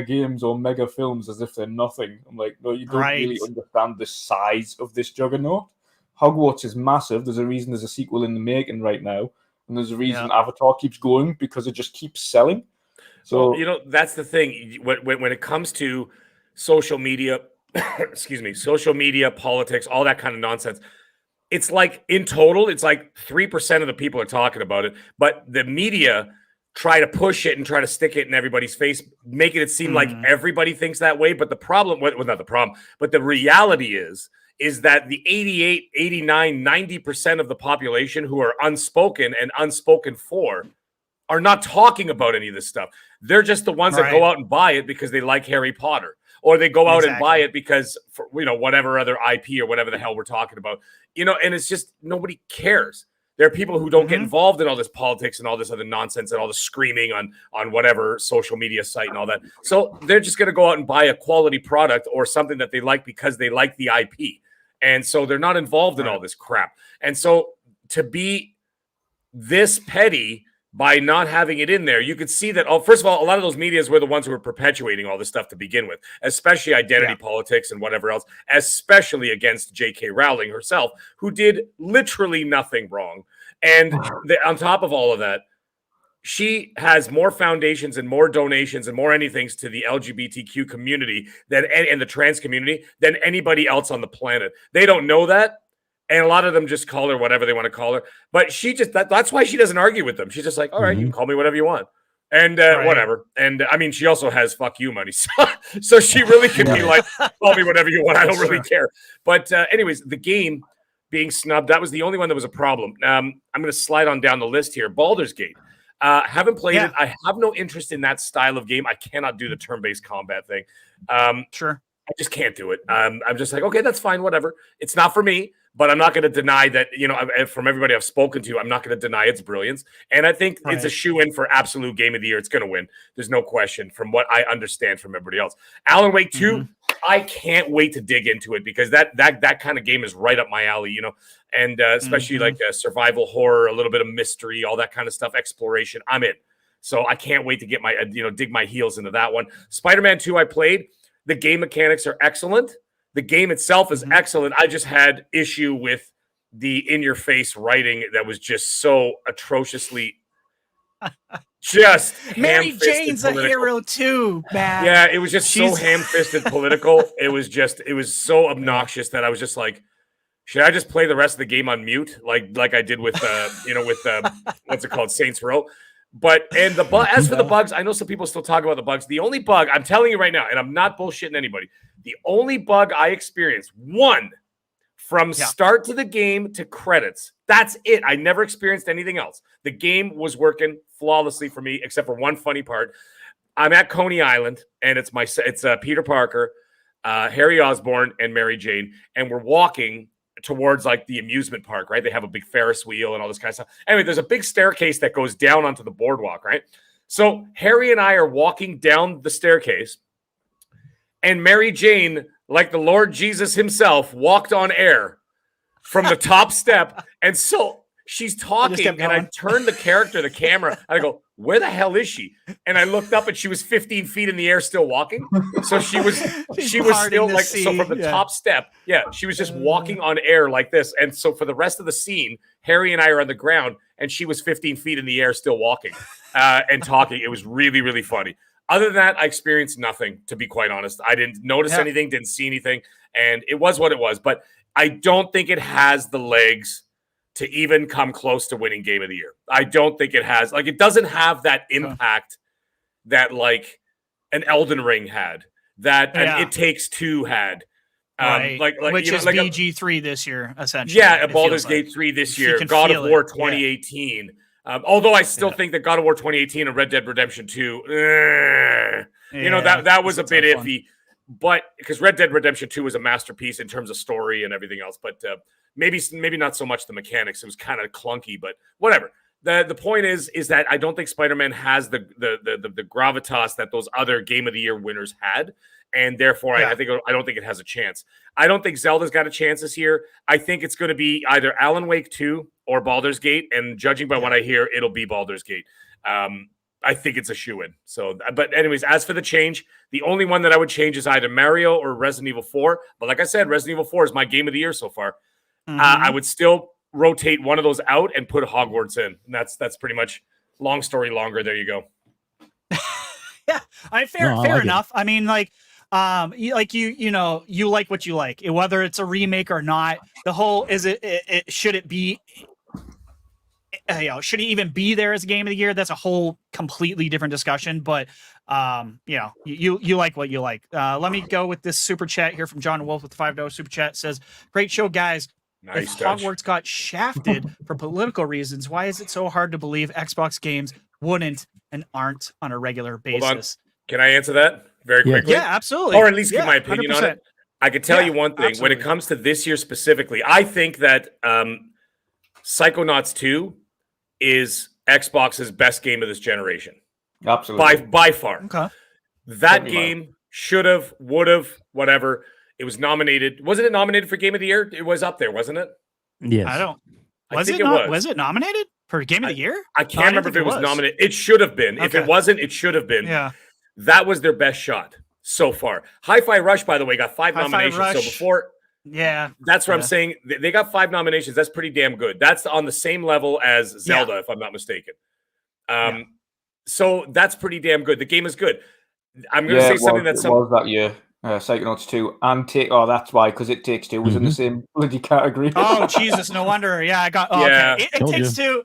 games or mega films as if they're nothing? I'm like, no, you don't really understand the size of this juggernaut. Hogwarts is massive. There's a reason there's a sequel in the making right now. And there's a reason Avatar keeps going, because it just keeps selling. So, well, that's the thing. When it comes to social media, excuse me, social media, politics, all that kind of nonsense, it's like in total, it's like 3% of the people are talking about it, but the media try to push it and try to stick it in everybody's face, making it seem like everybody thinks that way. But the problem, well, not the problem, but the reality is that the 88, 89, 90% of the population who are unspoken and unspoken for are not talking about any of this stuff. They're just the ones that go out and buy it because they like Harry Potter. Or they go out and buy it because, for, whatever other IP or whatever the hell we're talking about, and it's just nobody cares. There are people who don't get involved in all this politics and all this other nonsense and all the screaming on whatever social media site and all that. So they're just going to go out and buy a quality product or something that they like because they like the IP. And so they're not involved in all this crap. And so to be this petty by not having it in there, you could see that, first of all, a lot of those medias were the ones who were perpetuating all this stuff to begin with, especially identity politics and whatever else, especially against J.K. Rowling herself, who did literally nothing wrong. And on top of all of that, she has more foundations and more donations and more anything to the LGBTQ community and the trans community than anybody else on the planet. They don't know that. And a lot of them just call her whatever they want to call her. But she just, that's why she doesn't argue with them. She's just like, all right, you can call me whatever you want. And whatever. And I mean, she also has fuck you money. So she really can be like, call me whatever you want. I don't really care. But anyways, the game being snubbed, that was the only one that was a problem. I'm going to slide on down the list here. Baldur's Gate. Haven't played it. I have no interest in that style of game. I cannot do the turn-based combat thing. Sure. I just can't do it. I'm just like, okay, that's fine, whatever. It's not for me. But I'm not going to deny that, from everybody I've spoken to, I'm not going to deny its brilliance. And I think it's a shoe-in for absolute game of the year. It's going to win. There's no question from what I understand from everybody else. Alan Wake 2, I can't wait to dig into it because that kind of game is right up my alley, and especially like survival horror, a little bit of mystery, all that kind of stuff, exploration. I'm in. So I can't wait to get my, dig my heels into that one. Spider-Man 2 I played. The game mechanics are excellent. The game itself is excellent. I just had issue with the in-your-face writing that was just so atrociously just Mary Jane's a hero too, man. Yeah, it was just so ham-fisted political. It was so obnoxious that I was just like, should I just play the rest of the game on mute like I did with what's it called, Saints Row? But as for the bugs, I know some people still talk about the bugs. The only bug, I'm telling you right now, and I'm not bullshitting anybody, the only bug I experienced, one, from start to the game to credits. That's it. I never experienced anything else. The game was working flawlessly for me, except for one funny part. I'm at Coney Island, and it's Peter Parker, Harry Osborn, and Mary Jane, and we're walking towards like the amusement park, right? They have a big Ferris wheel and all this kind of stuff. Anyway, there's a big staircase that goes down onto the boardwalk, right? So Harry and I are walking down the staircase, and Mary Jane, like the Lord Jesus himself, walked on air from the top step. And so she's talking, and I turned the camera, and I go, where the hell is she? And I looked up, and she was 15 feet in the air still walking. So she was still like, so from the top step, she was just walking on air like this. And so for the rest of the scene, Harry and I are on the ground, and she was 15 feet in the air still walking and talking. It was really, really funny. Other than that, I experienced nothing, to be quite honest. I didn't notice anything, didn't see anything, and it was what it was. But I don't think it has the legs to even come close to winning Game of the Year. I don't think it has. Like, it doesn't have that impact that, like, an Elden Ring had, that an It Takes Two had. Right. Like Which is like BG3 this year, essentially. Yeah, Baldur's Gate 3 this year, God of War 2018. Although I still think that God of War 2018 and Red Dead Redemption 2, you know, that was a bit iffy. But because Red Dead Redemption 2 was a masterpiece in terms of story and everything else, but maybe not so much the mechanics. It was kind of clunky, but whatever. The point is that I don't think Spider-Man has the gravitas that those other Game of the Year winners had, and therefore I don't think it has a chance. I don't think Zelda's got a chance this year. I think it's going to be either Alan Wake 2 or Baldur's Gate, and judging by what I hear, it'll be Baldur's Gate. I think it's a shoo-in. So, but anyways, as for the change, the only one that I would change is either Mario or Resident Evil 4. But like I said, Resident Evil 4 is my Game of the Year so far. I would still rotate one of those out and put Hogwarts in. And that's pretty much long story longer. There you go. Yeah, fair enough. I mean, like, you like what you like, whether it's a remake or not. The whole should it be? Should it even be there as a Game of the Year? That's a whole completely different discussion. But you like what you like. Let me go with this super chat here from John Wolf with the $5 super chat. It says, "Great show, guys. Nice if touch. Hogwarts got shafted for political reasons, why is it so hard to believe Xbox games wouldn't and aren't on a regular basis?" Can I answer that very quickly? Yeah, absolutely. Or at least give my opinion 100%. on it. I can tell you one thing. Absolutely. When it comes to this year specifically, I think that Psychonauts 2 is Xbox's best game of this generation. Absolutely. By far. Okay. That game should have, would have, whatever. It was nominated. Wasn't it nominated for Game of the Year? It was up there, wasn't it? Yes. I don't. I think it was. Was it nominated for Game of the Year? I can't remember if it was nominated. It should have been. If it wasn't, it should have been. Yeah. That was their best shot so far. Hi-Fi Rush, by the way, got 5 nominations. So before, that's what I'm saying. They got 5 nominations. That's pretty damn good. That's on the same level as Zelda, if I'm not mistaken. So that's pretty damn good. The game is good. I'm going to say something that's was that year. Psychonauts 2 and that's why, because It Takes Two was in the same bloody category. Oh Jesus, no wonder. Yeah, I got. Okay. It Takes Two.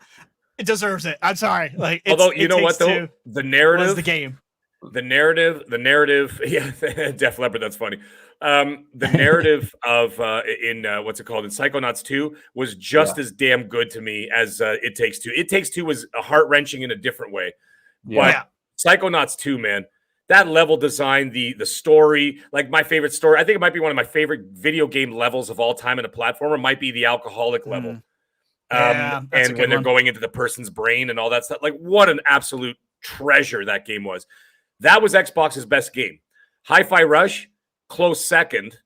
It deserves it. I'm sorry. Like, although you know what though, the narrative was the game. The narrative. Yeah, Def Leppard. That's funny. The narrative of what's it called in Psychonauts 2 was just as damn good to me as It Takes Two. It Takes Two was heart wrenching in a different way, but Psychonauts 2, man. That level design, the story, like my favorite story. I think it might be one of my favorite video game levels of all time in a platformer. Might be the alcoholic level. And when they're going into the person's brain and all that stuff. Like, what an absolute treasure that game was. That was Xbox's best game. Hi-Fi Rush, close second.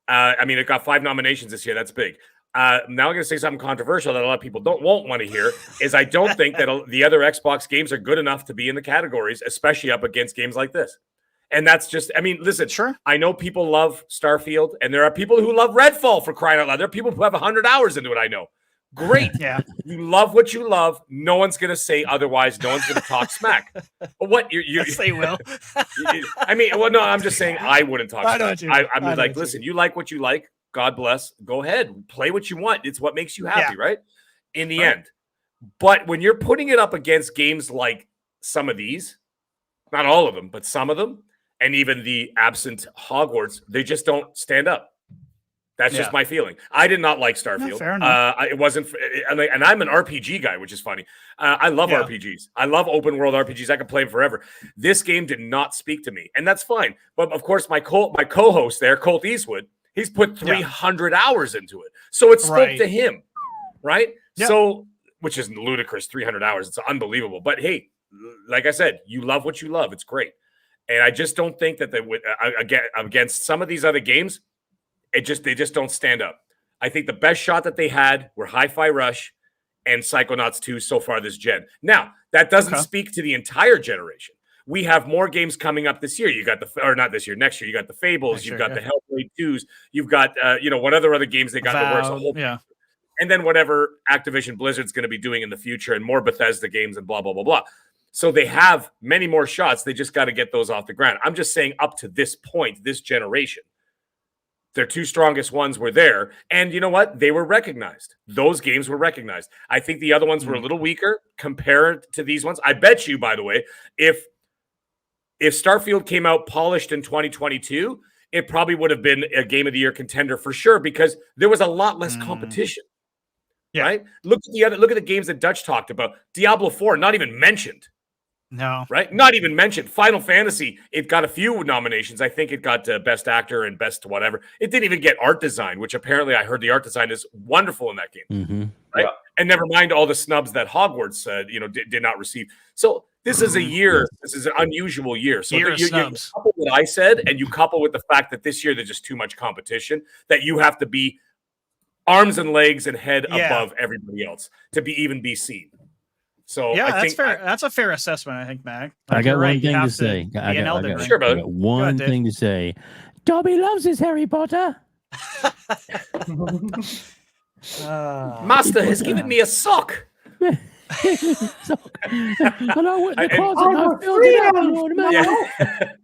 I mean, it got 5 nominations this year. That's big. Now I'm going to say something controversial that a lot of people won't want to hear, is I don't think that the other Xbox games are good enough to be in the categories, especially up against games like this. And that's just, I mean, listen, sure. I know people love Starfield, and there are people who love Redfall, for crying out loud. There are people who have 100 hours into it, I know. Great. Yeah. You love what you love. No one's going to say otherwise. No one's going to talk smack. But what? Yes, they will. I mean, well, no, I'm just saying I wouldn't talk smack. I'm like, listen, you like what you like. God bless. Go ahead. Play what you want. It's what makes you happy, right? In the end. But when you're putting it up against games like some of these, not all of them, but some of them, and even the absent Hogwarts, they just don't stand up. That's just my feeling. I did not like Starfield. Fair enough. It wasn't, and I'm an RPG guy, which is funny. I love RPGs. I love open world RPGs. I can play them forever. This game did not speak to me, and that's fine. But of course, my co-host there, Colt Eastwood, he's put 300 hours into it, so it spoke to him, right? Yeah. So, which is ludicrous, 300 hours. It's unbelievable. But hey, like I said, you love what you love. It's great, and I just don't think that they would against some of these other games. They just don't stand up. I think the best shot that they had were Hi-Fi Rush and Psychonauts 2 so far this gen. Now, that doesn't speak to the entire generation. We have more games coming up this year. You got not this year, next year. You got the Fables, you've got the Hellblade 2s, you've got what other games they got in the works. A whole and then whatever Activision Blizzard's going to be doing in the future, and more Bethesda games and blah, blah, blah, blah. So they have many more shots. They just got to get those off the ground. I'm just saying, up to this point, this generation, Their two strongest ones were there. And you know what? They were recognized. Those games were recognized. I think the other ones were a little weaker compared to these ones. I bet you, by the way, if Starfield came out polished in 2022, it probably would have been a Game of the Year contender for sure because there was a lot less competition. Yeah. Right? Look at the games that Dutch talked about. Diablo 4, not even mentioned. No. Right? Not even mentioned. Final Fantasy, it got a few nominations. I think it got Best Actor and Best whatever. It didn't even get art design, which apparently I heard the art design is wonderful in that game. Right? Yeah. And never mind all the snubs that Hogwarts did not receive. So this is a year. This is an unusual year. So you couple what I said, and you couple with the fact that this year there's just too much competition that you have to be arms and legs and head above everybody else to even be seen. So yeah, I that's think fair. That's a fair assessment, I think, Mag. Like, I got one thing to say. I got one thing to say. Dobby loves his Harry Potter. Master has given me a sock. And I went in the closet and I filled it up.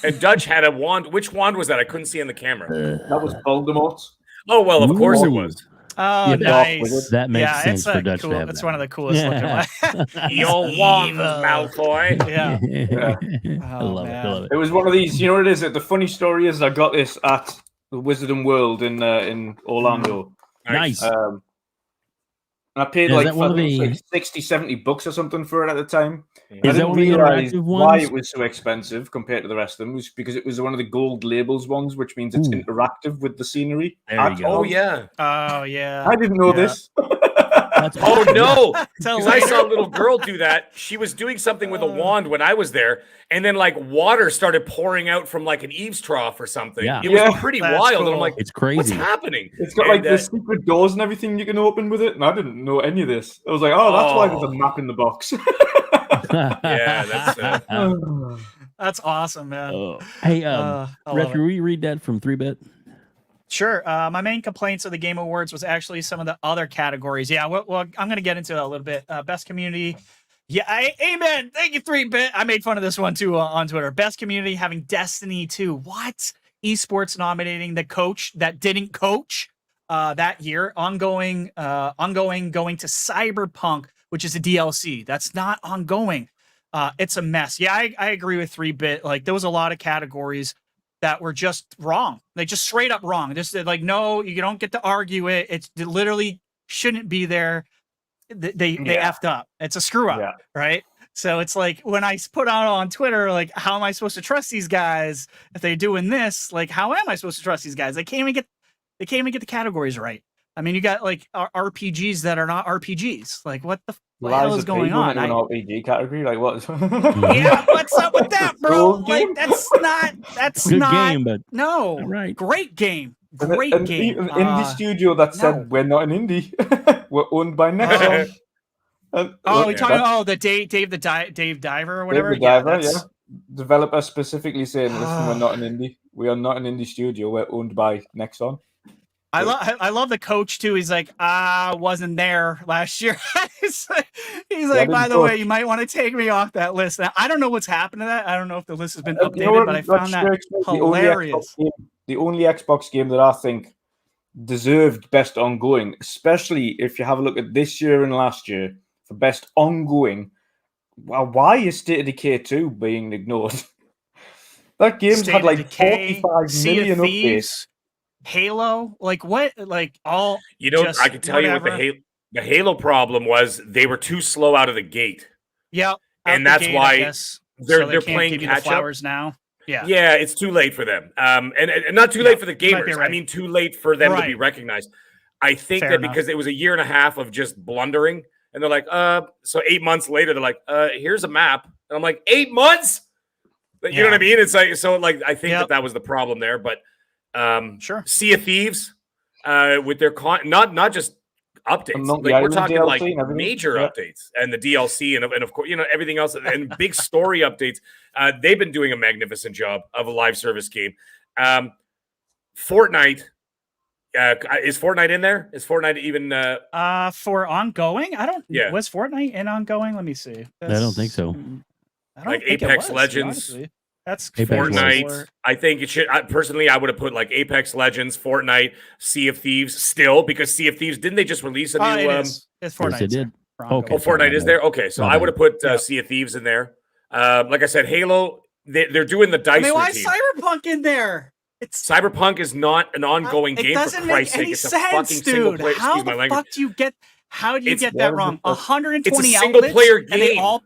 And Dutch had a wand. Which wand was that? I couldn't see on the camera. That was Voldemort's. Oh, well, of course it was. Oh, yeah, nice. That makes sense for Dutch to have It's that. one of the coolest looking ones. Your wand, Malfoy. Yeah. I love it. It was one of these, you know what it is? The funny story is I got this at the Wizarding World in Orlando. Nice. And I paid like 60, 70 bucks or something for it at the time. I didn't realize why it was so expensive compared to the rest of them. Was because it was one of the gold labels ones, which means it's interactive with the scenery. There you go. Oh, yeah. Oh, yeah. I didn't know this. Oh, no. Because I saw a little girl do that. She was doing something with a wand when I was there. And then, like, water started pouring out from, like, an eaves trough or something. Yeah. It was pretty wild. Cool. And I'm like, it's crazy. What's happening? It's got, like, the secret doors and everything you can open with it. And I didn't know any of this. I was like, oh, that's why there's a map in the box. Yeah, that's awesome, man. Hey, RHETRI, will you read that from 3-Bit? Sure. My main complaints of the Game Awards was actually some of the other categories. Yeah, well I'm going to get into that a little bit. Best community. Yeah, amen. Thank you, 3-Bit. I made fun of this one, too, on Twitter. Best community having Destiny 2. What? Esports nominating the coach that didn't coach that year. Ongoing going to Cyberpunk, which is a DLC. That's not ongoing. It's a mess. Yeah, I agree with 3-Bit. Like, there was a lot of categories that were just wrong. Like, just straight up wrong. Just like, no, you don't get to argue it. It literally shouldn't be there. They effed up. It's a screw up, right? So it's like when I put out on Twitter, like, how am I supposed to trust these guys if they're doing this? Like, how am I supposed to trust these guys? They can't even get the categories right. I mean, you got like RPGs that are not RPGs. Like, what the hell is going on? An RPG category, like what? Yeah, what's up with that, bro? Like, that's good not game, but no, right. Great game. Great game. An indie studio that said we're not an indie. We're owned by Nexon. We talking the Dave Diver or whatever. Dave the Diver, Developer specifically saying, listen, we're not an indie. We are not an indie studio. We're owned by Nexon. I love the coach too. He's like, wasn't there last year. he's like, by the way, you might want to take me off that list. Now, I don't know what's happened to that. I don't know if the list has been updated, but I found that hilarious. The only Xbox game that I think deserved best ongoing, especially if you have a look at this year and last year for best ongoing. Well, why is State of Decay 2 being ignored? That game's had like 45 million updates. Halo, like what? Like all I can tell you what the Halo problem was. They were too slow out of the gate. Yeah, and that's why they're playing catch up now. Yeah, it's too late for them. And not too late for the gamers. Right. I mean, too late for them to be recognized. I think that because it was a year and a half of just blundering, and they're like, so 8 months later, they're like, here's a map, and I'm like, 8 months. You know what I mean? It's like I think that was the problem there, but. Sure. Sea of Thieves, with their not just updates. Like we're talking DLC like major updates and the DLC and of course everything else and big story updates. They've been doing a magnificent job of a live service game. Fortnite. Is Fortnite in there? Is Fortnite even for ongoing? I don't. Yeah. Was Fortnite in ongoing? Let me see. I don't think so. I don't like think Apex it was, Legends. That's Fortnite. I think it should. Personally, I would have put like Apex Legends, Fortnite, Sea of Thieves still, because Sea of Thieves, didn't they just release a new? It's Fortnite. Yes, they did. Okay, Fortnite is there. Okay, so I would have put Sea of Thieves in there. Like I said, Halo. They're doing the dice. Why is Cyberpunk in there? Cyberpunk is not an ongoing game. Doesn't for Christ's make any sake. It's sense, a fucking single player. How the fuck do you get? How do you get that wrong? 120 it's a single player game.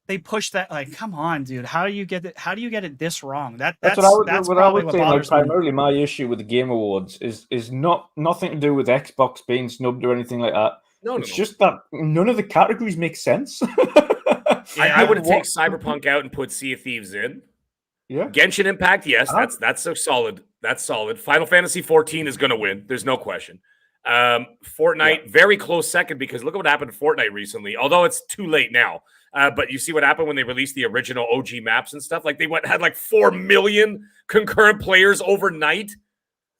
They push that, like, come on, dude. How do you get it? How do you get it this wrong? That's what I would say. Like, primarily, my issue with the Game Awards is nothing to do with Xbox being snubbed or anything like that. It's just that none of the categories make sense. I would have taken Cyberpunk out and put Sea of Thieves in. Yeah. Genshin Impact, yes, that's so solid. That's solid. Final Fantasy 14 is going to win. There's no question. Fortnite, very close second, because look at what happened to Fortnite recently. Although it's too late now. But you see what happened when they released the original OG maps and stuff. Like they had like 4 million concurrent players overnight.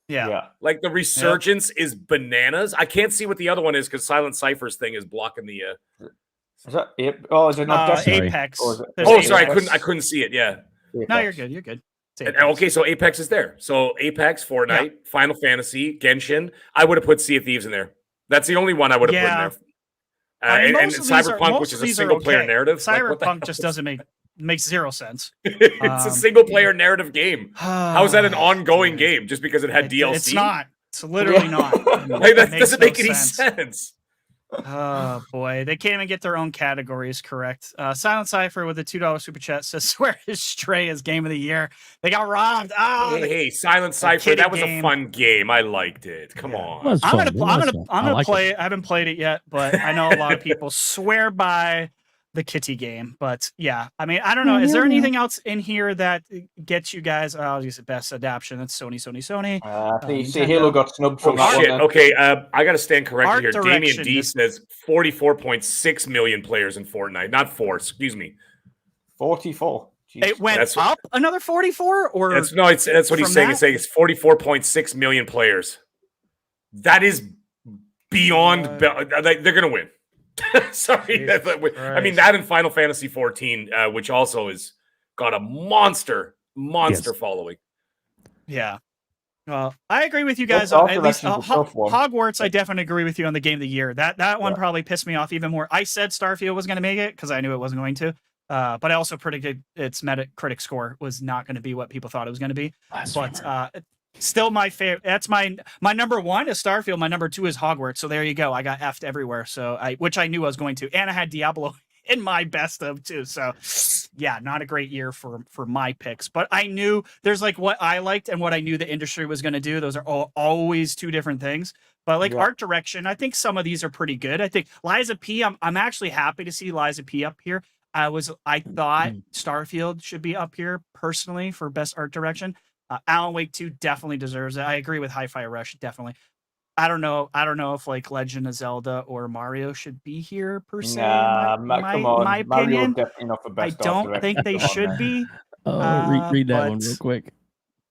Yeah. Like the resurgence is bananas. I can't see what the other one is because Silent Cypher's thing is blocking the. Is that it? Oh, is it not Apex? Sorry, I couldn't see it. Yeah. Apex. No, you're good. You're good. Okay, so Apex is there. So Apex, Fortnite, Final Fantasy, Genshin. I would have put Sea of Thieves in there. That's the only one I would have put in there. And Cyberpunk, which is a single player narrative. Cyberpunk just doesn't makes zero sense. It's a single player narrative game. How is that an ongoing game just because it had DLC? It's not. It's literally not. Like, that doesn't make any sense. Oh boy, they can't even get their own categories correct. Silent Cypher with a $2 super chat says, "Swear is Stray is game of the year." They got robbed. Oh, hey, Silent Cypher, that was a fun game. I liked it. Come on. I'm gonna play it. I haven't played it yet, but I know a lot of people swear by the kitty game. But yeah, I mean, I don't know. Is there anything else in here that gets you guys? I'll use the best adaptation. That's Sony. See, Halo got snubbed from that shit. one. Okay, I got to stand corrected here. Damien D says 44.6 million players in Fortnite, not 4. Excuse me. 44. Jeez. It went up another 44, or that's what he's saying. He's saying it's 44.6 million players. That is beyond. They're gonna win. Sorry, I mean that in Final Fantasy 14, which also is got a monster following. Yeah, well, I agree with you guys. At least Hogwarts, I definitely agree with you on the game of the year. That one probably pissed me off even more. I said Starfield was going to make it because I knew it wasn't going to, but I also predicted its Metacritic score was not going to be what people thought it was going to be. Still my favorite. That's my number one is Starfield. My number 2 is Hogwarts. So there you go. I got effed everywhere. So which I knew I was going to, and I had Diablo in my best of too. So yeah, not a great year for my picks, but I knew there's like what I liked and what I knew the industry was going to do. Those are always two different things. But like art direction, I think some of these are pretty good. I think Liza P. I'm actually happy to see Liza P. up here. I thought Starfield should be up here personally for best art direction. Alan Wake 2 definitely deserves it. I agree with Hi-Fi Rush, definitely. I don't know if like Legend of Zelda or Mario should be here per se. My opinion. Definitely not for best I don't think they should be. Read that one real quick.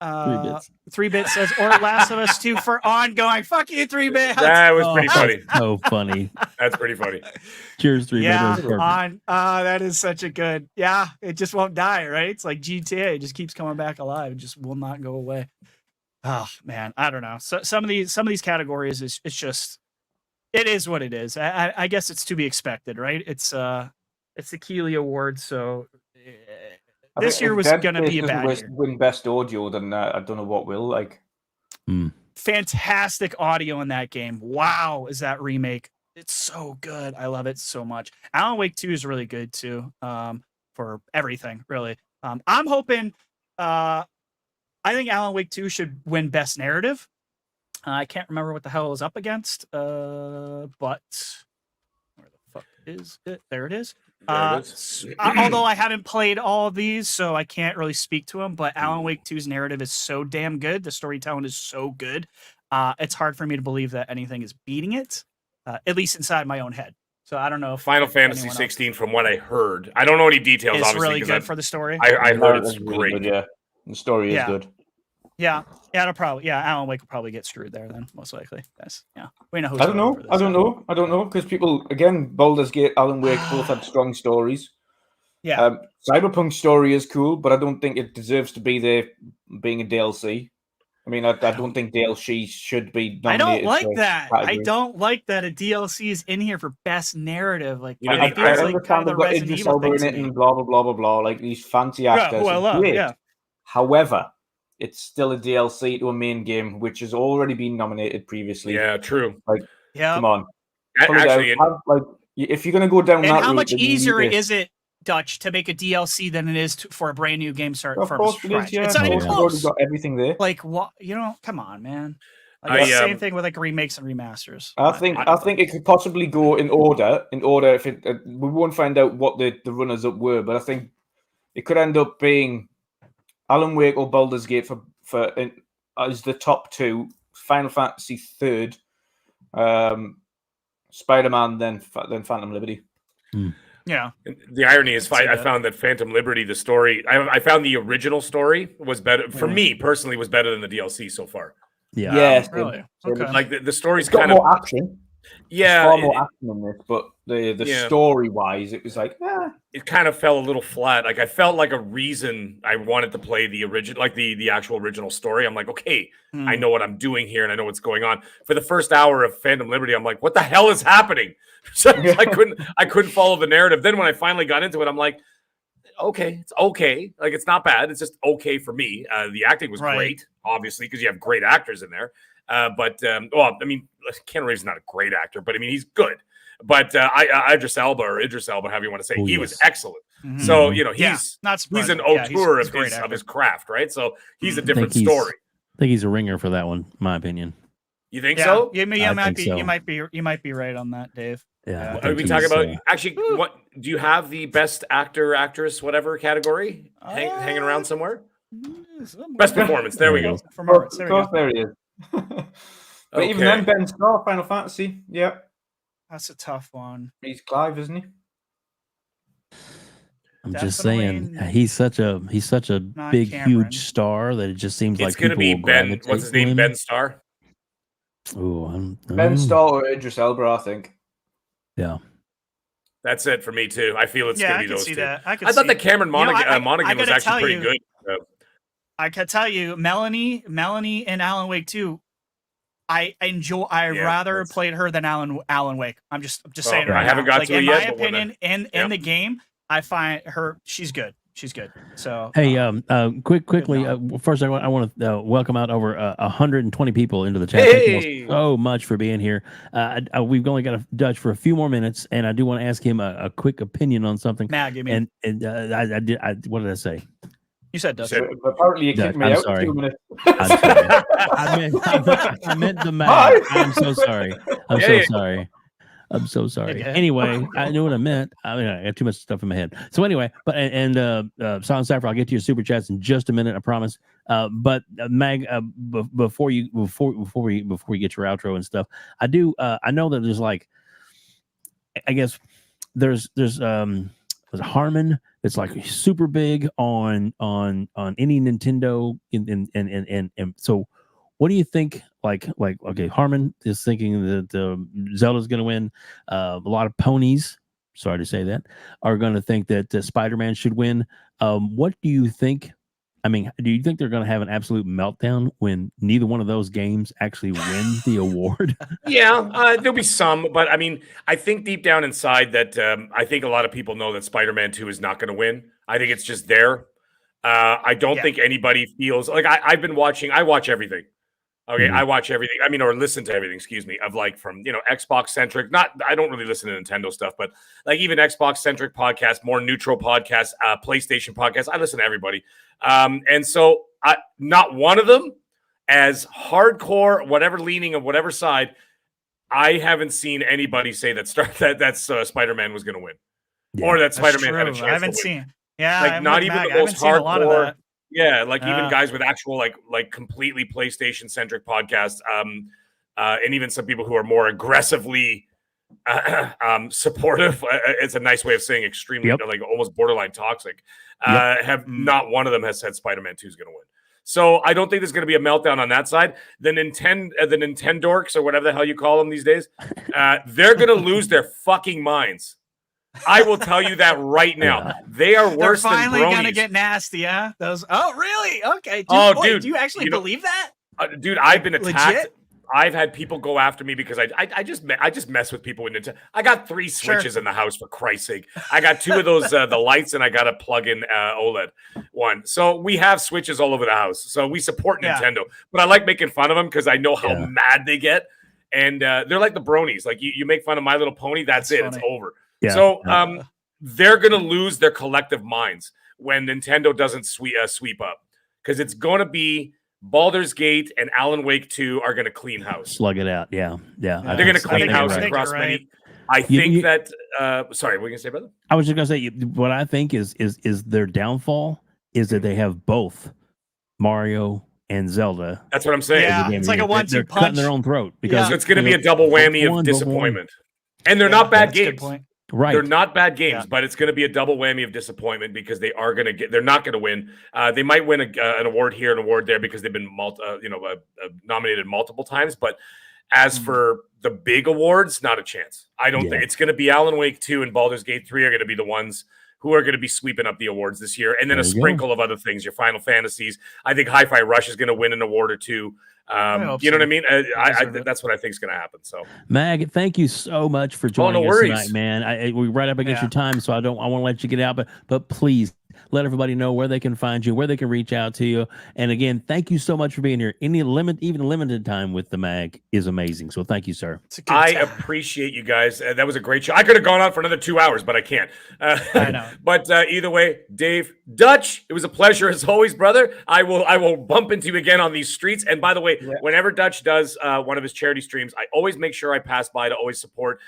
3-Bit says, or Last of Us 2 for ongoing. Fuck you, 3-Bit. That was pretty funny. So funny. That's pretty funny. Cheers, 3-Bit. Yeah, that is such a good. Yeah, it just won't die, right? It's like GTA. It just keeps coming back alive. It just will not go away. Oh man, I don't know. So some of these categories it's just it is what it is. I guess it's to be expected, right? It's the Keeley Award, so. This year was going to be a bad year. Win best audio, then I don't know what will. Like, fantastic audio in that game. Wow, is that remake? It's so good. I love it so much. Alan Wake 2 is really good too. For everything, really. I'm hoping. I think Alan Wake 2 should win best narrative. I can't remember what the hell it was up against. But where the fuck is it? There it is. Although I haven't played all of these, so I can't really speak to them, but Alan Wake 2's narrative is so damn good. The storytelling is so good. It's hard for me to believe that anything is beating it, at least inside my own head. So I don't know. Final Fantasy 16, from what I heard, I don't know any details. It's obviously, really good for the story. I heard it's great. Good, yeah, the story is good. Yeah, Alan Wake will probably get screwed there then, most likely. We know who's I don't know, because people, again, Baldur's Gate, Alan Wake both had strong stories. Yeah. Cyberpunk's story is cool, but I don't think it deserves to be there being a DLC. I mean, I don't think DLC should be nominated. I don't like for that. category. I don't like that a DLC is in here for best narrative. Like, You know, it feels like kind of the Resident Idris Evil Elba thing in to it me. and blah blah blah blah blah. Like these fancy actors. who I love. Great. Yeah. However, it's still a DLC to a main game, which has already been nominated previously. Yeah, true. Yeah. Come on. Actually, If you're going to go down And that how route, much then you need easier to- is it, Dutch, to make a DLC than it is for a brand new game start Of from course it scratch? is, yeah. It's not even Yeah. You've already close. got everything there. Like, what? Come on, man. Like, I, it's the same thing with like remakes and remasters. I think it could possibly go in order. If it, we won't find out what the runners up were, but I think it could end up being Alan Wake or Baldur's Gate as the top two. Final Fantasy third, Spider-Man, then Phantom Liberty. Yeah. the irony is, I I found that Phantom Liberty, the story, I found the original story was better for me personally. Was better than the DLC so far. Yeah. Yes, Really? Okay. Like the story's it's got kind of more action. yeah. Far more action in this, but the story wise, it was like, It kind of fell a little flat. Like I felt like a reason I wanted to play the original, like the actual original story. I'm like, okay, I know what I'm doing here and I know what's going on. For the first hour of Phantom Liberty, I'm like, what the hell is happening? So I couldn't follow the narrative. Then when I finally got into it, I'm like, okay, it's okay. Like it's not bad. It's just okay for me. The acting was great, obviously, because you have great actors in there. But I mean, Keanu Reeves is not a great actor, but I mean, he's good. But Idris Elba, however you want to say, he was excellent. Mhm. So you know, he's he's an auteur of his craft, right? So he's a different story. I think he's a ringer for that one, in my opinion. You think so? Yeah, I might think be. so. You might be right on that, Dave. Yeah. Are we talking about actually? What do you have the best actor, actress, whatever category hanging around somewhere? Best performance. There we go. Performance. There we of course, go. there he is. But even then, Ben Starr, Final Fantasy, yeah, That's a tough one. he's Clive, isn't he? I'm just saying, he's such a big, Cameron. huge star that it just seems like It's going to be Ben. What's his name? Ben Starr. Oh, Ben Starr or Idris Elba, I think. Yeah. That's it for me too. I feel it's going to be those two. I thought that Cameron Monaghan was actually pretty good. I can tell you, Melanie, and Alan Wake too. I rather played her than Alan Wake. I'm just saying. I haven't got to it yet. In my opinion, in the game, I find she's good. She's good. So hey, quickly, first I want to welcome out over 120 people into the chat. Thank you so much for being here. We've only got Dutch for a few more minutes, and I do want to ask him a quick opinion on something. Mag, you mean? And what did I say? You said Dutch. Apparently, you kicked me out. Sorry. 2 minutes. I'm sorry. I meant the Mag. I'm so sorry. I'm so sorry. Anyway, I knew what I meant. I mean, I got too much stuff in my head. So anyway, but Silent Cypher, I'll get to your super chats in just a minute, I promise. But Mag, before we get your outro and stuff, I know that there's like, I guess there's Harmon that's like super big on any Nintendo and so what do you think? Like okay, Harmon is thinking that Zelda's going to win. A lot of ponies, sorry to say that, are going to think that Spider-Man should win. What do you think? I mean, do you think they're going to have an absolute meltdown when neither one of those games actually win the award? Yeah, there'll be some, but I mean, I think deep down inside that I think a lot of people know that Spider-Man 2 is not going to win. I think it's just there. I don't think anybody feels like I watch everything. Okay, I watch everything. I mean, or listen to everything, excuse me, of like from, Xbox centric. I don't really listen to Nintendo stuff, but like even Xbox centric podcasts, more neutral podcasts, PlayStation podcasts. I listen to everybody. And so not one of them as hardcore, whatever leaning of whatever side, I haven't seen anybody say that Spider-Man was going to win or that Spider-Man had a chance. I haven't seen. Yeah. Like not even the most hardcore. A lot of that. Yeah, like even guys with actual like completely PlayStation centric podcasts, and even some people who are more aggressively supportive. It's a nice way of saying extremely like almost borderline toxic. Have not one of them has said Spider-Man 2 is going to win. So I don't think there's going to be a meltdown on that side. The Nintendorks or whatever the hell you call them these days, they're going to lose their fucking minds I will tell you that right now. Yeah. They are worse They're than finally bronies. gonna get nasty, huh? Those. Oh, really? Okay. Dude, do you actually believe that? Dude, I've been attacked. Legit? I've had people go after me because I just mess with people with Nintendo. I got 3 switches in the house, for Christ's sake. I got 2 of those the lights, and I got a plug-in OLED one. So we have switches all over the house. So we support Nintendo, but I like making fun of them because I know how mad they get. And they're like the bronies. Like you make fun of My Little Pony, that's it. Funny. It's over. Yeah. So they're gonna lose their collective minds when Nintendo doesn't sweep up, because it's gonna be Baldur's Gate and Alan Wake 2 are going to clean house. Slug it out. Yeah. They're going to clean house across many. I think that. Sorry, what were you going to say, brother? I was just going to say what I think is their downfall is that they have both Mario and Zelda. That's what I'm saying. Yeah, it's like a 1-2 punch. They're cutting their own throat because it's going to be a double whammy of disappointment. And they're not bad games. Right. They're not bad games, but it's going to be a double whammy of disappointment because they're not going to win. They might win an award here, an award there, because they've been nominated multiple times. But as for the big awards, not a chance. I don't think it's going to be Alan Wake 2 and Baldur's Gate 3 are going to be the ones who are going to be sweeping up the awards this year. And then a sprinkle of other things, your Final Fantasies. I think Hi-Fi Rush is going to win an award or two. You know what I mean? That's what I think is going to happen. So, Mag, thank you so much for joining us tonight, man. We right up against your time, so I want to let you get out, but please let everybody know where they can find you, where they can reach out to you. And again, thank you so much for being here. Even limited time with the Mag is amazing. So thank you, sir. I appreciate you guys. That was a great show. I could have gone on for another 2 hours, but I can't. I know. But either way, Dave, Dutch, it was a pleasure as always, brother. I will bump into you again on these streets. And by the way, whenever Dutch does one of his charity streams, I always make sure I pass by to always support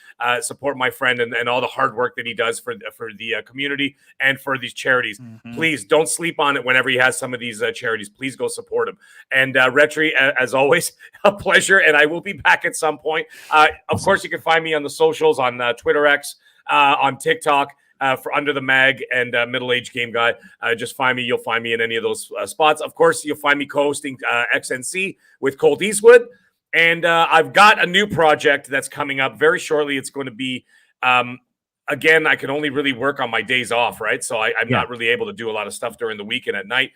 my friend and all the hard work that he does for the community and for these charities. Please don't sleep on it whenever he has some of these charities. Please go support him. And RHETRI, as always, a pleasure. And I will be back at some point. Of course, you can find me on the socials, on Twitter X, on TikTok, for Under the Mag and Middle-Aged Game Guy. Just find me. You'll find me in any of those spots. Of course, you'll find me co-hosting XNC with Colt Eastwood. And I've got a new project that's coming up very shortly. It's going to be... again, I can only really work on my days off, right? So I'm not really able to do a lot of stuff during the week and at night.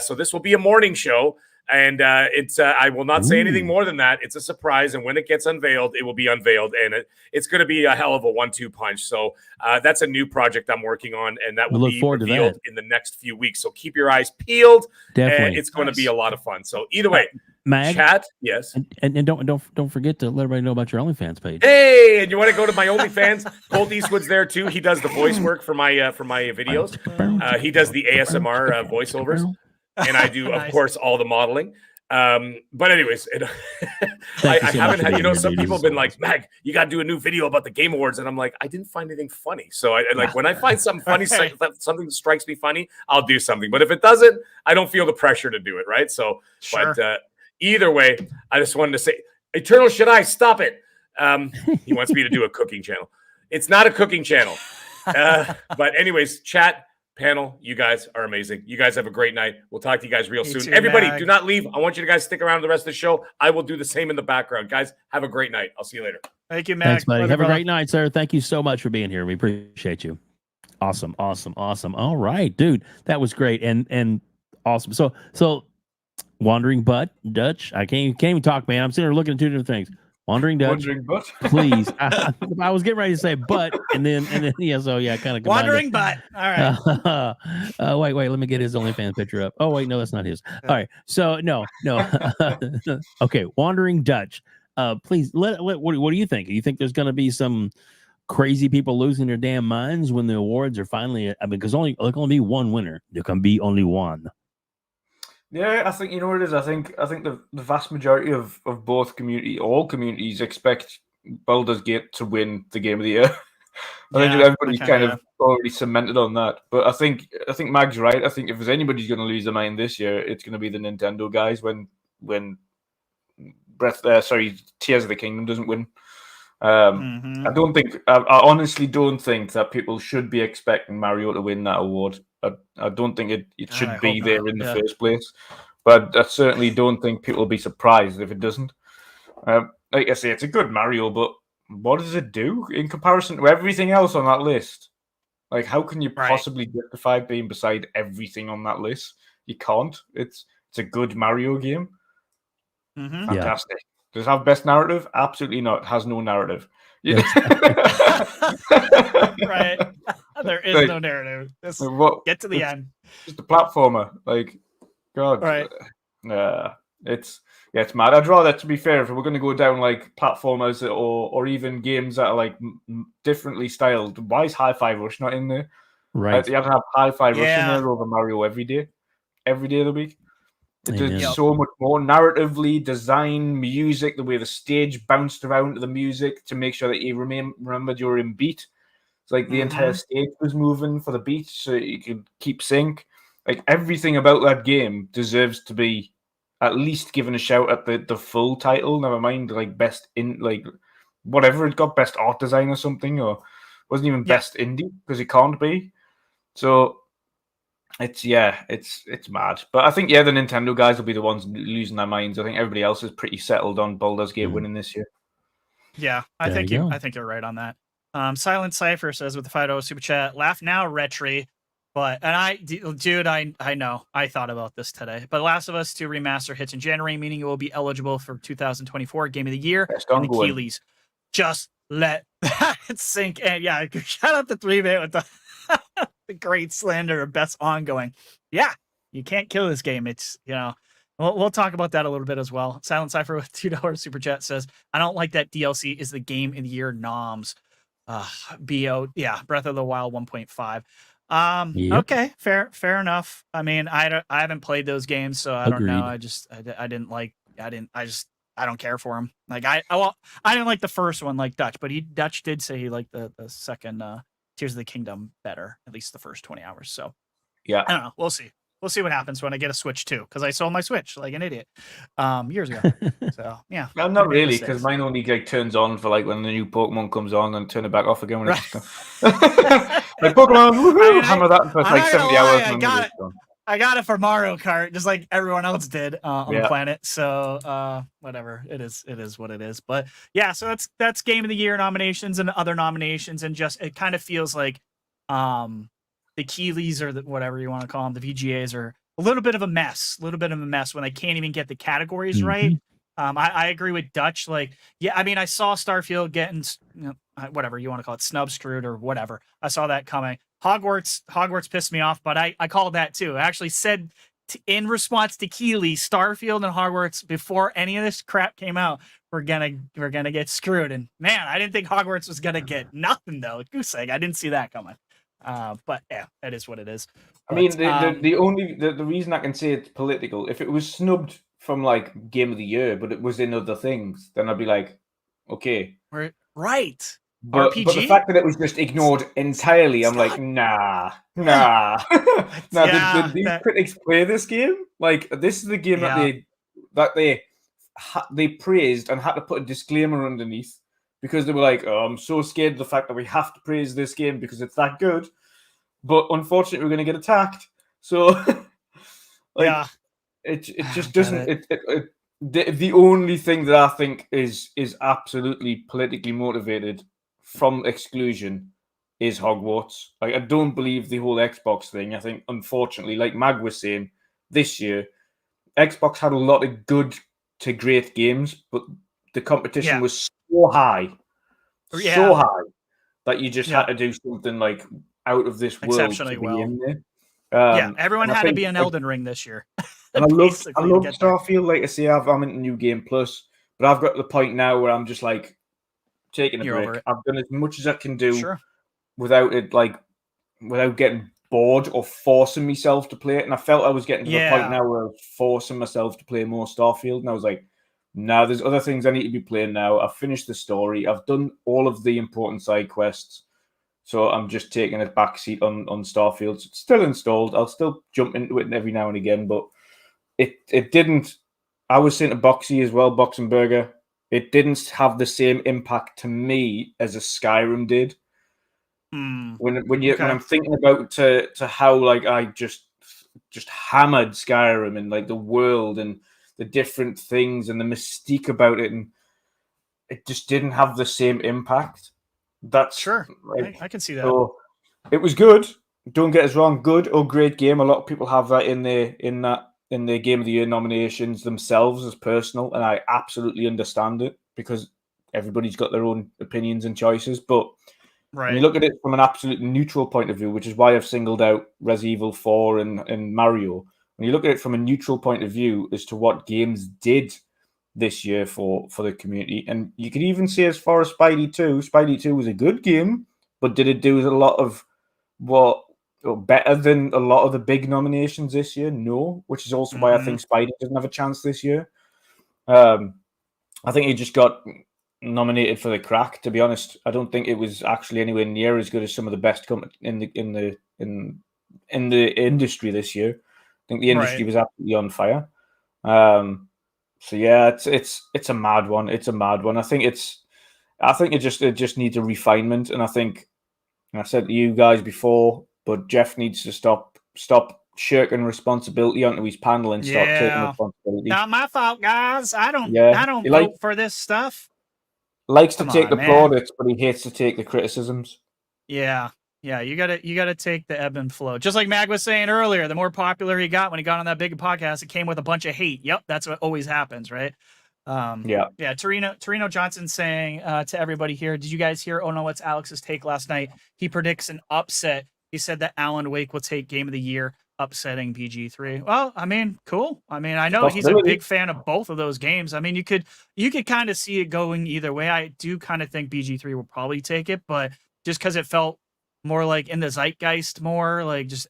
So this will be a morning show, and I will not say anything more than that. It's a surprise, and when it gets unveiled, it will be unveiled, and it's going to be a hell of a 1-2 punch. So that's a new project I'm working on, and that will be revealed in the next few weeks. So keep your eyes peeled. Definitely, it's going to be a lot of fun. So either way. Mag, chat, yes, and don't forget to let everybody know about your OnlyFans page. Hey, and you want to go to my OnlyFans? Colt Eastwood's there too. He does the voice work for my videos. He does the ASMR voiceovers, and I do, of course, all the modeling. But anyways, I haven't had. Some people have been like, Mag, you got to do a new video about the Game Awards, and I'm like, I didn't find anything funny. So I like when I find something funny, something that strikes me funny, I'll do something. But if it doesn't, I don't feel the pressure to do it. Right. So, but. Either way, I just wanted to say, Eternal Shaddai, stop it. He wants me to do a cooking channel. It's not a cooking channel. But anyways, chat, panel, you guys are amazing. You guys have a great night. We'll talk to you guys real soon. Too, everybody, do not leave. I want you to guys stick around the rest of the show. I will do the same in the background. Guys, have a great night. I'll see you later. Thank you, Mag. Thanks, buddy. Have a great night, sir. Thank you so much for being here. We appreciate you. Awesome. All right, dude. That was great and awesome. So Wandering Butt, Dutch. I can't even talk, man. I'm sitting here looking at two different things. Wandering Dutch. Wandering Butt. Please. I was getting ready to say butt, and then yeah. So yeah, kind of Wandering Butt. All right. Wait. Let me get his OnlyFans picture up. Oh wait, no, that's not his. All right. So no. Okay. Wandering Dutch. Please. What do you think? Do you think there's going to be some crazy people losing their damn minds when the awards are finally? I mean, because there can only be one winner. There can be only one. Yeah, I think you know what it is. I think the vast majority of all communities expect Baldur's Gate to win the Game of the Year. I think everybody's kind of already cemented on that. But I think Mag's right. I think if there's anybody's going to lose their mind this year, it's going to be the Nintendo guys when Tears of the Kingdom doesn't win. I honestly don't think that people should be expecting Mario to win that award. I don't think it should be there in the first place, but I certainly don't think people will be surprised if it doesn't. Like I say, it's a good Mario, but what does it do in comparison to everything else on that list? Like, how can you Right. possibly justify being beside everything on that list? You can't. It's a good Mario game. Mhm. Fantastic. Does it have best narrative? Absolutely not. It has no narrative. Right. There is Like, no narrative. Just what? get to the It's end. just a platformer. Like, God. Right. It's mad. I'd rather, to be fair, if we're going to go down like platformers or even games that are like differently styled, why is Hi-Fi Rush not in there? Right. You have to have Hi-Fi Rush in Yeah. there over Mario every day of the week. It Amen. did Yep. so much more narratively, design, music, the way the stage bounced around to the music to make sure that you remembered you were in beat. It's like the entire stage was moving for the beat so you could keep sync. Like everything about that game deserves to be at least given a shout at the full title. Never mind like best in like whatever it got, best art design or something, or wasn't even best indie because it can't be. So it's mad. But I think the Nintendo guys will be the ones losing their minds. I think everybody else is pretty settled on Baldur's Gate winning this year. Yeah, I There think you go. I think you're right on that. Silent Cipher says with the $5 super chat, laugh now, RHETRI. But dude, I know I thought about this today. But Last of Us 2 remaster hits in January, meaning it will be eligible for 2024 Game of the Year Best and ongoing. Achilles. Just let that sink in. Yeah, shout out to 3-Bit with the great slander of best ongoing. Yeah, you can't kill this game. It's we'll talk about that a little bit as well. Silent Cipher with $2 super chat says, I don't like that DLC is the game of the year noms. BO, yeah, Breath of the Wild 1.5. Yep. Okay, fair enough. I mean, I haven't played those games, so I don't know. Agreed. I don't care for them. Like I didn't like the first one like Dutch, but Dutch did say he liked the second Tears of the Kingdom better, at least the first 20 hours. So Yeah. I don't know. We'll see. We'll see what happens when I get a Switch too, because I sold my Switch like an idiot years ago. So yeah, Well, not maybe really, because mistakes. mine only like turns on for like when the new Pokemon comes on and turn it back off again when it's done. Right. Like Pokemon, woohoo, I hammer that for I'm like not 70 gonna lie, hours. I And got then it. it's done. I got it for Mario Kart, just like everyone else did on the Yeah. planet. So whatever. It is what it is. But yeah, so that's Game of the Year nominations and other nominations, and just it kind of feels like the Keeleys or whatever you want to call them, the VGAs are a little bit of a mess when they can't even get the categories right. I agree with Dutch. Like, yeah, I mean, I saw Starfield getting, whatever you want to call it, snub screwed or whatever. I saw that coming. Hogwarts pissed me off, but I called that too. I actually said in response to Keeley, Starfield and Hogwarts before any of this crap came out, we're gonna get screwed. And man, I didn't think Hogwarts was gonna get nothing though. Goose egg. I didn't see that coming. But yeah, it is what it is. I mean, the reason I can say it's political, if it was snubbed from like Game of the Year, but it was in other things, then I'd be like, okay. Right. But the fact that it was just ignored entirely, I'm like, nah. Now, did these critics play this game? Like, this is the game that they praised and had to put a disclaimer underneath because they were like, oh, I'm so scared of the fact that we have to praise this game because it's that good. But unfortunately, we're going to get attacked. So, it just doesn't. The only thing that I think is absolutely politically motivated from exclusion is Hogwarts. Like, I don't believe the whole Xbox thing. I think, unfortunately, like Mag was saying, this year, Xbox had a lot of good to great games, but the competition was so high, that you just had to do something like out of this world to be in there. Everyone had to be an Elden Ring this year. And I love Starfield. Like I say, I'm into New Game Plus, but I've got to the point now where I'm just like taking a break. I've done as much as I can do without getting bored or forcing myself to play it. And I felt I was getting to the point now where I was forcing myself to play more Starfield. And I was like, no, there's other things I need to be playing now. I've finished the story. I've done all of the important side quests. So I'm just taking a backseat on Starfield. It's still installed. I'll still jump into it every now and again, but it didn't. I was saying to Boxy as well, Boxenberger, it didn't have the same impact to me as a Skyrim did. When I'm thinking about to how like I just hammered Skyrim and like the world and the different things and the mystique about it, and it just didn't have the same impact. That's Sure, like, I can see that. So it was good. Don't get us wrong, good or great game. A lot of people have that in the Game of the Year nominations themselves as personal, and I absolutely understand it because everybody's got their own opinions and choices. But when you look at it from an absolute neutral point of view, which is why I've singled out Res Evil 4 and Mario, when you look at it from a neutral point of view as to what games did this year for the community, and you could even say as far as Spidey 2, Spidey 2 was a good game, but did it do a lot of better than a lot of the big nominations this year? No, which is also why I think Spidey doesn't have a chance this year. I think he just got nominated for the crack. To be honest, I don't think it was actually anywhere near as good as some of the best in the industry this year. I think the industry was absolutely on fire. So yeah, it's a mad one. It's a mad one. I think it just needs a refinement, and I think, and I said to you guys before, but Jeff needs to stop shirking responsibility onto his panel and start taking responsibility. Not my fault, guys. I don't vote for this stuff. Likes to take the plaudits, but he hates to take the criticisms. Yeah. You gotta take the ebb and flow. Just like Mag was saying earlier, the more popular he got when he got on that big podcast, it came with a bunch of hate. Yep, that's what always happens, right? Torino Johnson saying to everybody here, did you guys hear what's Alex's take last night? He predicts an upset. He said that Alan Wake will take Game of the Year, upsetting BG3. Well, I mean, cool. I mean, I know he's a big fan of both of those games. I mean, you could kind of see it going either way. I do kind of think BG3 will probably take it, but just because it felt more like in the zeitgeist, more like just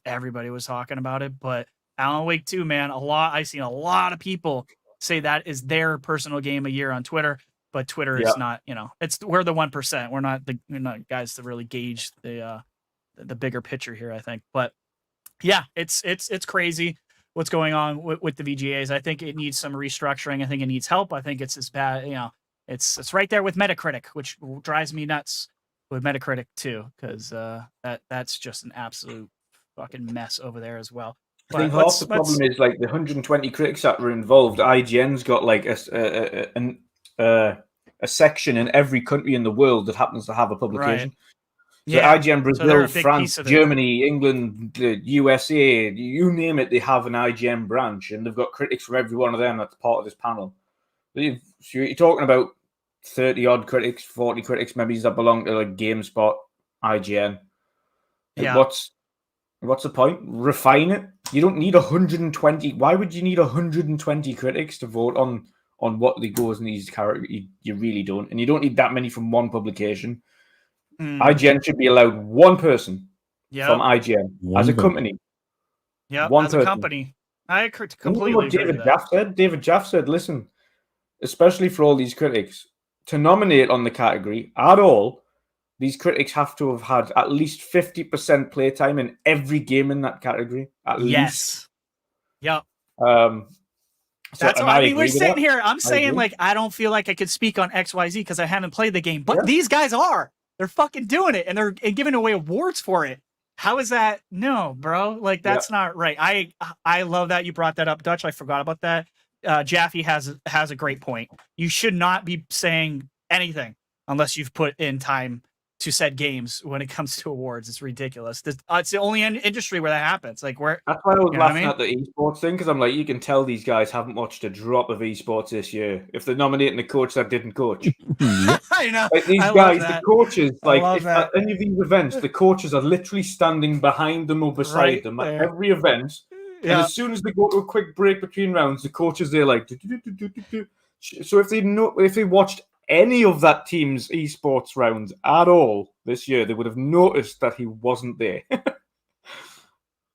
everybody was talking about it. But Alan Wake 2, man, I've seen a lot of people say that is their personal game of year on Twitter, but Twitter is not, we're the 1%. We're not guys to really gauge the bigger picture here, I think. But yeah, it's crazy what's going on with the VGAs. I think it needs some restructuring. I think it needs help. I think it's as bad, it's right there with Metacritic, which drives me nuts with Metacritic too, because that's just an absolute fucking mess over there as well. I think half the problem is like the 120 critics that were involved. IGN's got like a section in every country in the world that happens to have a publication. Right. So IGN Brazil, France, Germany, England, the USA, you name it, they have an IGN branch, and they've got critics from every one of them that's part of this panel. So you're talking about 30 odd critics, 40 critics, maybe that belong to like GameSpot, IGN. Yeah. What's the point? Refine it. You don't need 120. Why would you need 120 critics to vote on what the goes in these characters? You really don't, and you don't need that many from one publication. IGN should be allowed one person from IGN as a company. Yeah, as a company. I completely agree with that. David Jaff said, listen, especially for all these critics, to nominate on the category at all, these critics have to have had at least 50% playtime in every game in that category. At least. Yep. That's what I mean. We're sitting here. I'm saying, like, I don't feel like I could speak on XYZ because I haven't played the game, but these guys are. They're fucking doing it, and they're giving away awards for it. How is that? No, bro. Like, that's not right. I love that you brought that up, Dutch. I forgot about that. Jaffe has a great point. You should not be saying anything unless you've put in time to said games when it comes to awards. It's ridiculous. It's the only industry where that happens. Like, that's why I was laughing at the esports thing, because I'm like, you can tell these guys haven't watched a drop of esports this year if they're nominating a coach that didn't coach. I know. Like these guys, the coaches, like if at any of these events, the coaches are literally standing behind them or beside them at every event. And as soon as they go to a quick break between rounds, the coaches, they're like, so if they watched any of that team's esports rounds at all this year, they would have noticed that he wasn't there.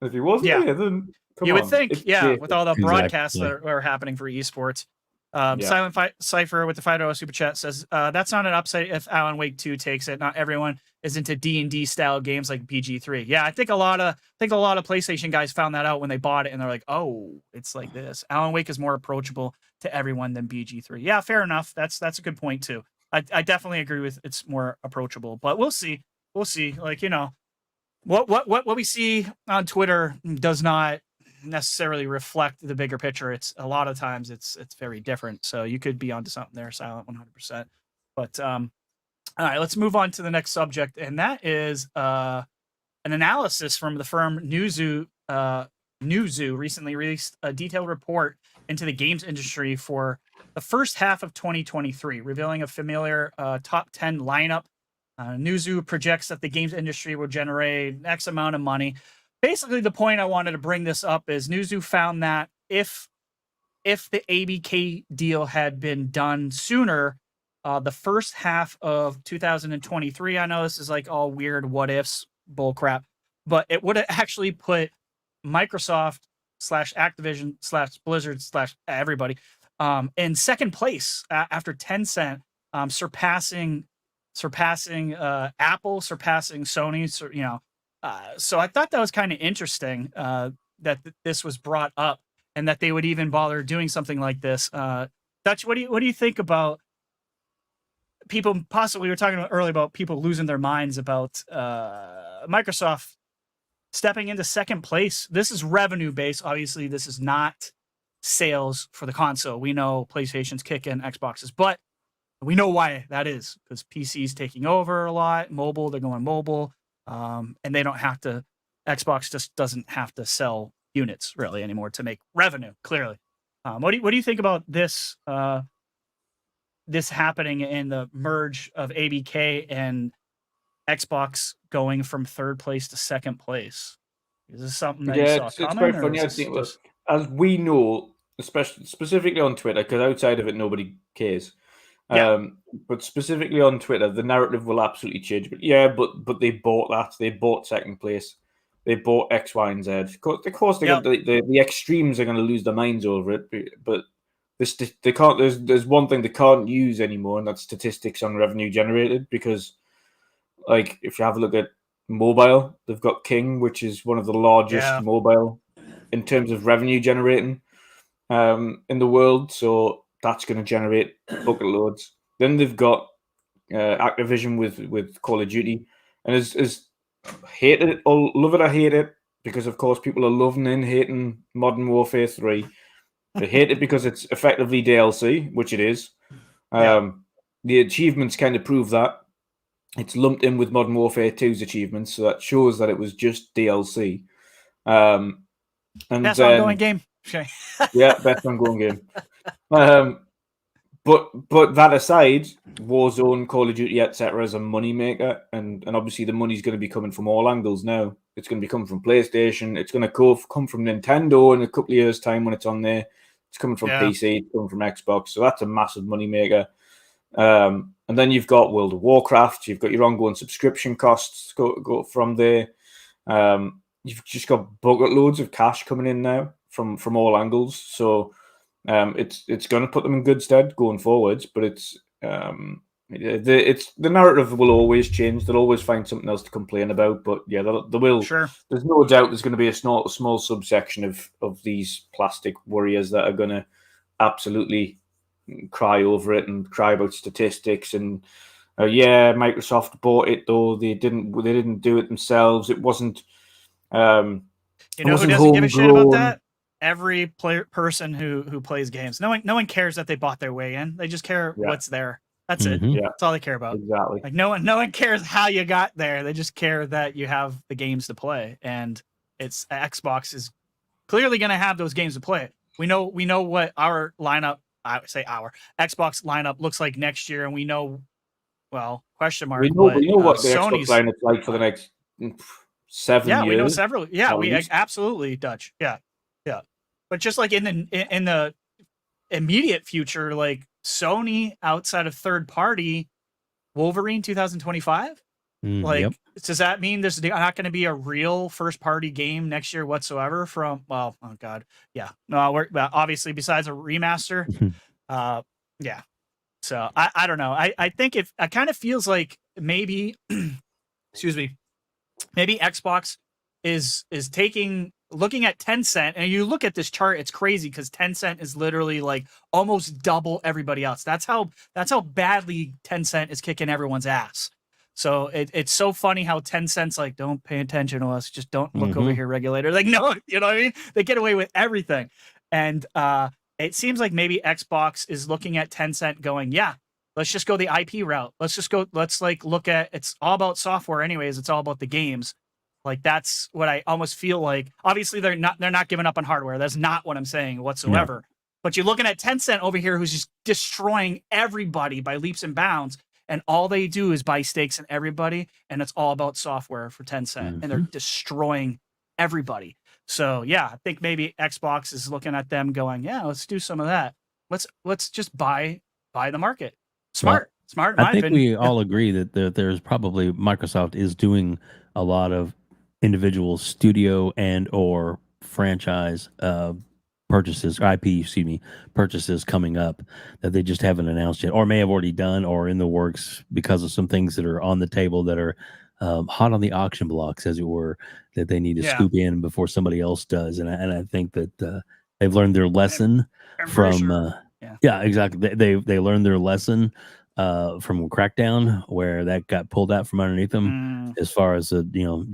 If he wasn't there, then you would think, with all the broadcasts that are happening for esports. Silent Cypher with the $5 super chat says, that's not an upset if Alan Wake 2 takes it. Not everyone is into D&D style games like BG3. Yeah, I think a lot of PlayStation guys found that out when they bought it, and they're like, oh, it's like this. Alan Wake is more approachable to everyone than BG3. Yeah, fair enough. That's a good point too. I definitely agree with it's more approachable, but we'll see. Like, what we see on Twitter does not necessarily reflect the bigger picture. It's a lot of times it's very different. So you could be onto something there, Silent, 100%. But all right, let's move on to the next subject, and that is an analysis from the firm Newzoo. Newzoo recently released a detailed report into the games industry for the first half of 2023, revealing a familiar top 10 lineup. Newzoo projects that the games industry will generate X amount of money. Basically, the point I wanted to bring this up is Newzoo found that if the ABK deal had been done sooner, the first half of 2023, I know this is like all weird what ifs bullcrap, but it would have actually put Microsoft / Activision / Blizzard / everybody in second place after Tencent, surpassing Apple, surpassing Sony. So I thought that was kind of interesting that this was brought up and that they would even bother doing something like this. Dutch, what do you think about people? Possibly, we were talking about earlier about people losing their minds about Microsoft stepping into second place. This is revenue based. Obviously, this is not sales for the console. We know PlayStation's kicking Xboxes, but we know why that is, because PC's taking over a lot. Mobile, they're going mobile, and they don't have to. Xbox just doesn't have to sell units really anymore to make revenue. Clearly, what do you think about this? This happening in the merge of ABK and Xbox going from third place to second place. Is this something that you saw coming? It's quite funny. I think, as we know, especially specifically on Twitter, because outside of it, nobody cares. Yeah. But specifically on Twitter, the narrative will absolutely change. But they bought that. They bought second place. They bought X, Y, and Z. Of course, the extremes are going to lose their minds over it. But they can't. There's one thing they can't use anymore, and that's statistics on revenue generated. Because, like, if you have a look at mobile, they've got King, which is one of the largest mobile in terms of revenue generating in the world. So that's going to generate bucket loads. Then they've got Activision with Call of Duty, and is hate it or love it or hate it, because of course people are loving and hating Modern Warfare 3. They hate it because it's effectively DLC, which it is. The achievements kind of prove that. It's lumped in with Modern Warfare 2's achievements, so that shows that it was just DLC. And best ongoing game. Yeah, best ongoing game. But that aside, Warzone, Call of Duty, etc., is a money maker, and obviously the money's going to be coming from all angles now. It's going to be coming from PlayStation. It's going to come from Nintendo in a couple of years' time when it's on there. It's coming from PC. It's coming from Xbox. So that's a massive money maker. And then you've got World of Warcraft. You've got your ongoing subscription costs go from there. You've just got bucket loads of cash coming in now from all angles. So it's going to put them in good stead going forwards. But it's the narrative will always change. They'll always find something else to complain about. But yeah, they will. Sure. There's no doubt there's going to be a small subsection of these plastic warriors that are going to absolutely cry over it and cry about statistics and Microsoft bought it, though they didn't do it themselves. It wasn't who doesn't give a shit about that? Every person who plays games. No one cares that they bought their way in. They just care what's there. That's it. Yeah. That's all they care about. Exactly. Like no one cares how you got there. They just care that you have the games to play, and it's Xbox is clearly going to have those games to play. We know what our lineup. I would say our Xbox lineup looks like next year, and we know, question mark. We know what the Sony's Xbox lineup's like for the next 7 years. Yeah, we know several. Yeah, we absolutely, Dutch. Yeah. But just like in the immediate future, like Sony outside of third party, Wolverine 2025. Does that mean there's not going to be a real first party game next year whatsoever from, oh God. Yeah. No, we're obviously besides a remaster. So I don't know. I think it kind of feels like maybe, excuse me, maybe Xbox is looking at Tencent, and you look at this chart, it's crazy because Tencent is literally like almost double everybody else. That's how badly Tencent is kicking everyone's ass. So it's so funny how Tencent's like, don't pay attention to us, just don't look over here, regulator. Like, no, you know what I mean? They get away with everything. And it seems like maybe Xbox is looking at Tencent going, yeah, let's just go the IP route. Let's like look at, it's all about software anyways. It's all about the games. Like, that's what I almost feel like. Obviously, they're not giving up on hardware. That's not what I'm saying whatsoever. No. But you're looking at Tencent over here, who's just destroying everybody by leaps and bounds. And all they do is buy stakes in everybody. And it's all about software for Tencent. And they're destroying everybody. So, yeah, I think maybe Xbox is looking at them going, yeah, let's do some of that. Let's just buy the market. Smart. Smart, in my opinion. We all agree that there's probably Microsoft is doing a lot of individual studio and or franchise purchases, purchases coming up that they just haven't announced yet, or may have already done, or in the works because of some things that are on the table that are hot on the auction blocks, as it were, that they need to scoop in before somebody else does. And I think that they've learned their lesson from. Yeah, exactly. They learned their lesson from Crackdown, where that got pulled out from underneath them, as far as the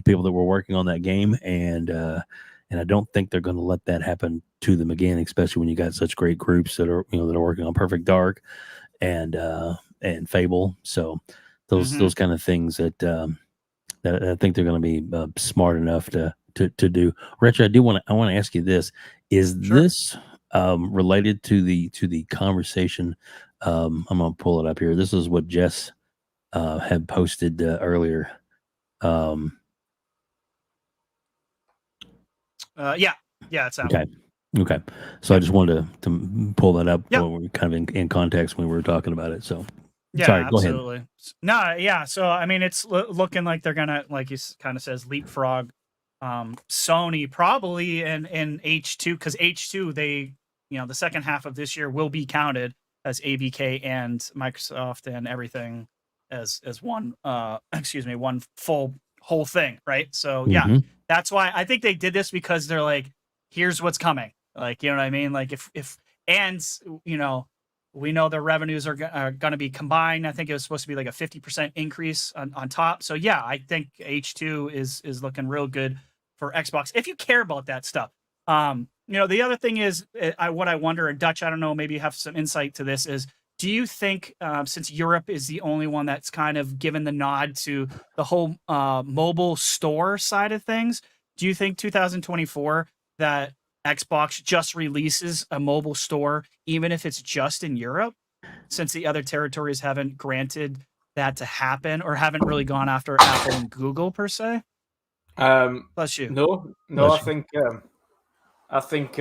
people that were working on that game, and I don't think they're going to let that happen to them again, especially when you got such great groups that are that are working on Perfect Dark and Fable. So those kind of things that that I think they're going to be smart enough to do. Retri, I want to ask you this: is this related to the conversation? I'm gonna pull it up here. This is what Jess had posted earlier. It's out. Okay. So I just wanted to pull that up. When we're kind of in context when we were talking about it. So sorry, absolutely. Go ahead. No, yeah. So I mean, it's looking like they're gonna, like he kind of says, leapfrog Sony probably in H2, because H2 they the second half of this year will be counted as ABK and Microsoft and everything as one one whole thing, right? So that's why I think they did this, because they're like, here's what's coming. Like, you know what I mean? Like if we know their revenues are going to be combined. I think it was supposed to be like a 50% increase on top. So yeah, I think H2 is looking real good for Xbox, if you care about that stuff. The other thing is, what I wonder, and Dutch, I don't know, maybe you have some insight to this, is do you think, since Europe is the only one that's kind of given the nod to the whole mobile store side of things, do you think 2024 that Xbox just releases a mobile store, even if it's just in Europe, since the other territories haven't granted that to happen, or haven't really gone after Apple and Google per se? Bless you. No, Bless I think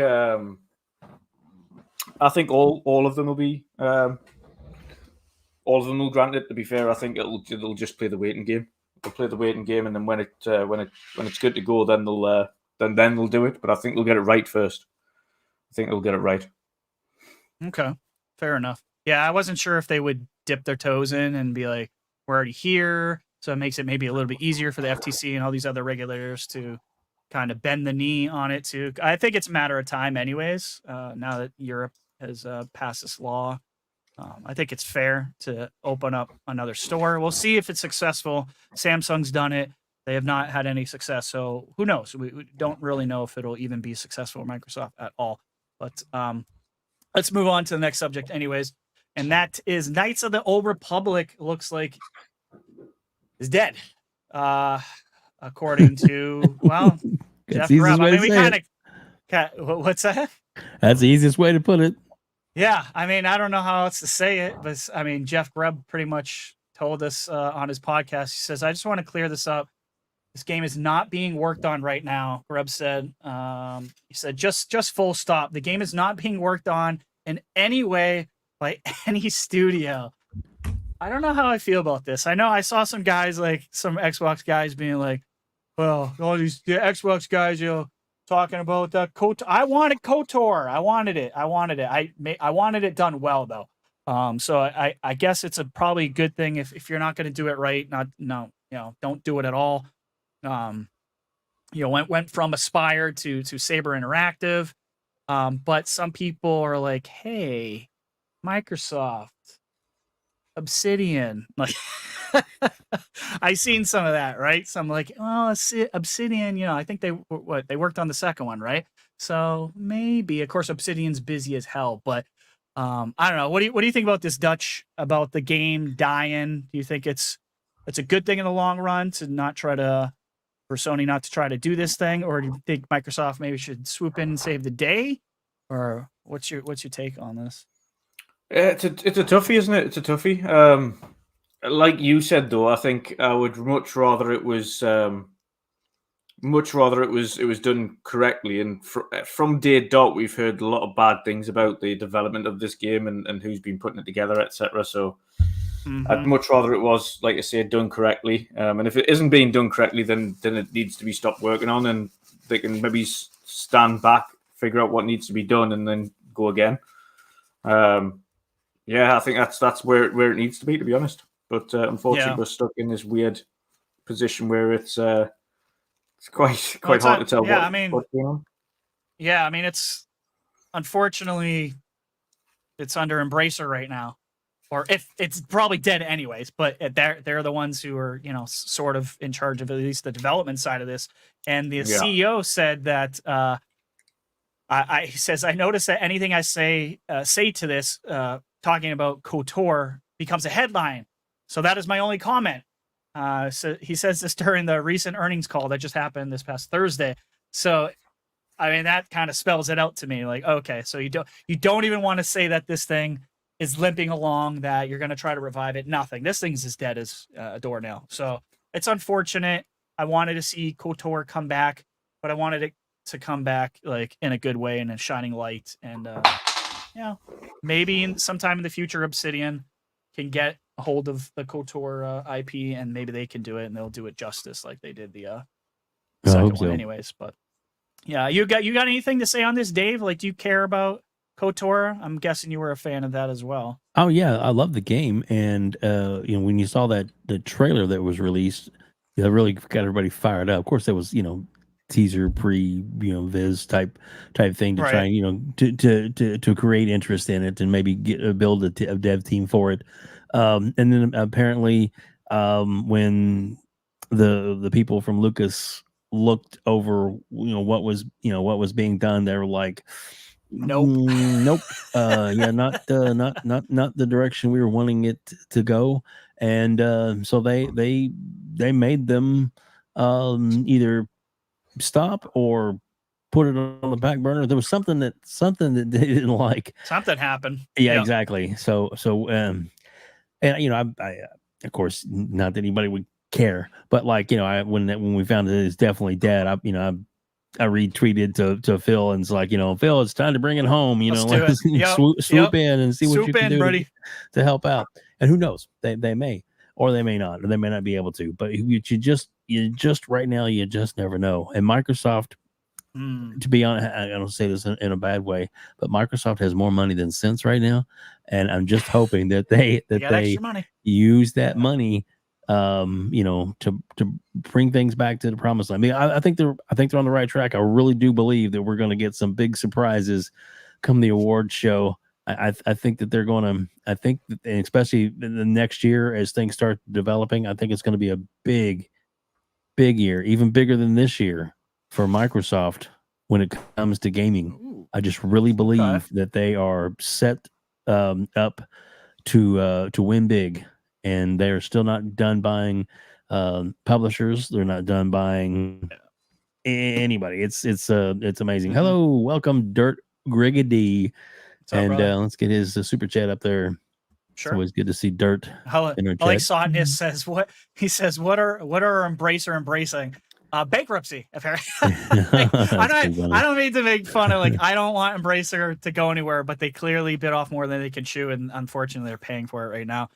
all of them will be all of them will grant it. To be fair, I think it'll just play the waiting game. They'll play the waiting game, and then when it's good to go, then they'll do it. But I think they'll get it right first. I think they'll get it right. Okay, fair enough. Yeah, I wasn't sure if they would dip their toes in and be like, we're already here, so it makes it maybe a little bit easier for the FTC and all these other regulators to kind of bend the knee on it too. I think it's a matter of time anyways, now that Europe has passed this law. I think it's fair to open up another store. We'll see if it's successful. Samsung's done it. They have not had any success, so who knows? We don't really know if it'll even be successful for Microsoft at all. But let's move on to the next subject anyways, and that is Knights of the Old Republic looks like is dead. According to, well, Jeff Grubb. I mean, we kind of, what's that? That's the easiest way to put it. Yeah, I mean, I don't know how else to say it, but I mean, Jeff Grubb pretty much told us on his podcast. He says, "I just want to clear this up. This game is not being worked on right now." Grubb said, "He said just full stop. The game is not being worked on in any way by any studio." I don't know how I feel about this. I know I saw some guys, like some Xbox guys, being like, "Well, all the Xbox guys, talking about that KOTOR. I wanted KOTOR. I wanted it. I wanted it done well, though. So I guess it's probably a good thing if you're not going to do it right. Don't do it at all. Went from Aspire to Saber Interactive, but some people are like, hey, Microsoft, Obsidian, like I seen some of that, right? So I'm like, oh, Obsidian, I think they worked on the second one, right? So maybe, of course, Obsidian's busy as hell, but I don't know. What do you think about this, Dutch? About the game dying? Do you think it's a good thing in the long run to not try to, for Sony not to try to do this thing, or do you think Microsoft maybe should swoop in and save the day? Or what's your take on this? It's a toughie, isn't it? It's a toughie. Like you said, though, I think I would much rather it was done correctly. And from day dot, we've heard a lot of bad things about the development of this game and who's been putting it together, etc. So I'd much rather it was, like I say, done correctly. And if it isn't being done correctly, then it needs to be stopped working on, and they can maybe stand back, figure out what needs to be done, and then go again. Yeah, I think that's where it needs to be honest. But unfortunately, we're stuck in this weird position where it's quite hard to tell what's going on. Yeah, I mean, it's unfortunately it's under Embracer right now, or if it's probably dead anyways. But they're the ones who are sort of in charge of at least the development side of this. And the CEO said that he says, I notice that anything I say to this talking about KOTOR becomes a headline. So that is my only comment. So he says this during the recent earnings call that just happened this past Thursday. So, I mean, that kind of spells it out to me. Like, okay, so you don't even want to say that this thing is limping along, that you're going to try to revive it. Nothing. This thing's as dead as a doornail. So it's unfortunate. I wanted to see KOTOR come back, but I wanted it to come back like in a good way and a shining light. And maybe sometime in the future, Obsidian can get a hold of the KOTOR IP, and maybe they can do it, and they'll do it justice like they did the second one, anyways. But yeah, you got anything to say on this, Dave? Like, do you care about KOTOR? I'm guessing you were a fan of that as well. Oh yeah, I love the game, and when you saw the trailer that was released, it really got everybody fired up. Of course, there was teaser viz type thing to try to create interest in it and maybe build a dev team for it. And then apparently when the people from Lucas looked over what was being done, they were like, nope. Not the direction we were wanting it to go. And so they made them either stop or put it on the back burner. There was something that they didn't like. Something happened. Yeah. Exactly. So and I of course, not that anybody would care, but like when we found that it's definitely dead, I retweeted to Phil, and it's like, Phil, it's time to bring it home. Swoop in and see what you can do buddy, to help out. And who knows, they may or they may not, or they may not be able to. But you just right now, you just never know. And Microsoft, to be honest, I don't say this in a bad way, but Microsoft has more money than sense right now, and I'm just hoping that they use that money, to bring things back to the promised land. I mean, I think they're on the right track. I really do believe that we're going to get some big surprises come the award show. I think that they're going to. I think that, and especially in the next year as things start developing, I think it's going to be a big year, even bigger than this year for Microsoft when it comes to gaming. Ooh. I just really believe that they are set up to win big, and they're still not done buying publishers. They're not done buying anybody. It's amazing. Mm-hmm. Hello, welcome, Dirt Griggedy. And let's get his super chat up there. Sure. It's always good to see Dirt. Like Sotness says, what are Embracer embracing? Bankruptcy, apparently. I don't mean to make fun of, like, I don't want Embracer to go anywhere, but they clearly bit off more than they can chew, and unfortunately they're paying for it right now.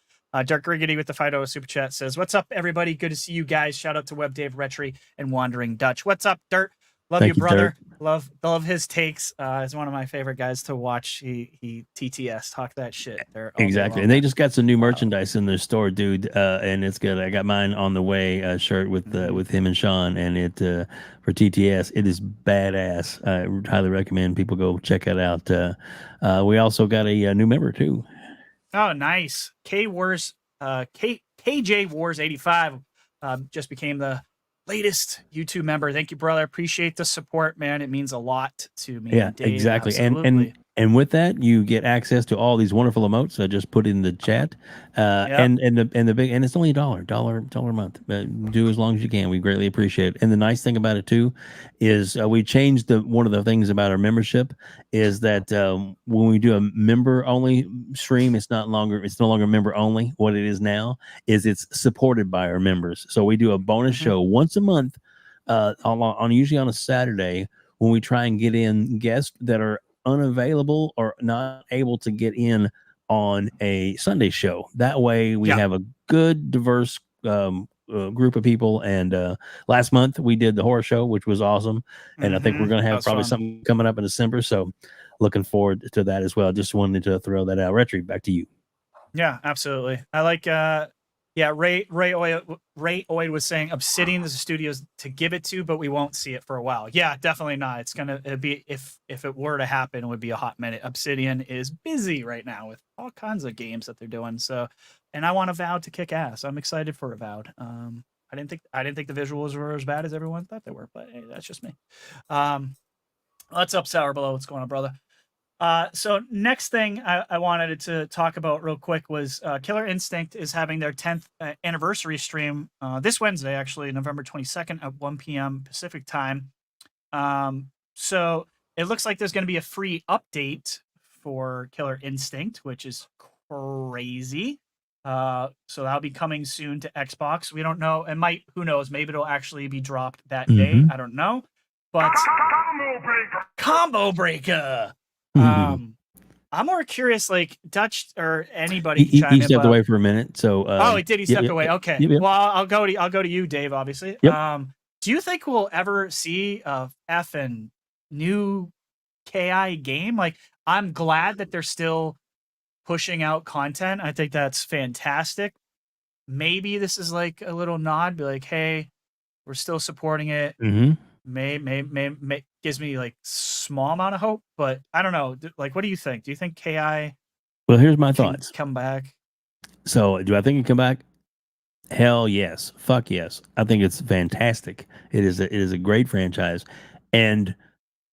Dark Riggedy with the $5 super chat says, "What's up, everybody? Good to see you guys. Shout out to WebDave, RHETRI, and Wandering Dutch. What's up, Dirt? Love you, brother. Dirt. Love his takes. He's one of my favorite guys to watch. He TTS, talk that shit. Exactly. And they just got some new merchandise in their store, dude. And it's good. I got mine on the way, shirt with him and Shaun, and it for TTS. It is badass. I highly recommend people go check it out. We also got a new member too. Oh, nice. K Wars KJ Wars 85 just became the latest YouTube member. Thank you, brother. Appreciate the support, man. It means a lot to me. Yeah, and Dave. exactly. Absolutely. And with that, you get access to all these wonderful emotes I just put in the chat. And the big, and it's only $1 a month. Do as long as you can. We greatly appreciate it. And the nice thing about it too is we changed one of the things about our membership is that when we do a member only stream, it's no longer member only. What it is now is it's supported by our members. So we do a bonus show once a month, usually on a Saturday, when we try and get in guests that are unavailable or not able to get in on a Sunday show. That way we have a good diverse group of people. And last month we did the horror show, which was awesome. And I think we're going to have probably something coming up in December. So looking forward to that as well. Just wanted to throw that out. RHETRI, back to you. Yeah, absolutely. I like Ray Oid was saying Obsidian is the studios to give it to, but we won't see it for a while. Yeah, definitely not. It'd be if it were to happen, it would be a hot minute. Obsidian is busy right now with all kinds of games that they're doing. So, and I want Avowed to kick ass. I'm excited for Avowed. I didn't think the visuals were as bad as everyone thought they were, but hey, that's just me. What's up, Sour Below? What's going on, brother? So next thing I wanted to talk about real quick was Killer Instinct is having their 10th anniversary stream this Wednesday, actually, November 22nd at 1 p.m. Pacific time. So it looks like there's going to be a free update for Killer Instinct, which is crazy. So that'll be coming soon to Xbox. We don't know. Who knows? Maybe it'll actually be dropped that day. I don't know. But Combo Breaker. I'm more curious, like Dutch or anybody. He stepped away for a minute, so he did. He stepped away. Okay. Yep. Well, I'll go to you, Dave. Obviously. Yep. Do you think we'll ever see a effing new KI game? Like, I'm glad that they're still pushing out content. I think that's fantastic. Maybe this is like a little nod, be like, hey, we're still supporting it. May gives me like small amount of hope, but I don't know. Like, what do you think? Do you think KI? Well, here's my thoughts. Come back. So, do I think it come back? Hell yes, fuck yes. I think it's fantastic. It is a great franchise, and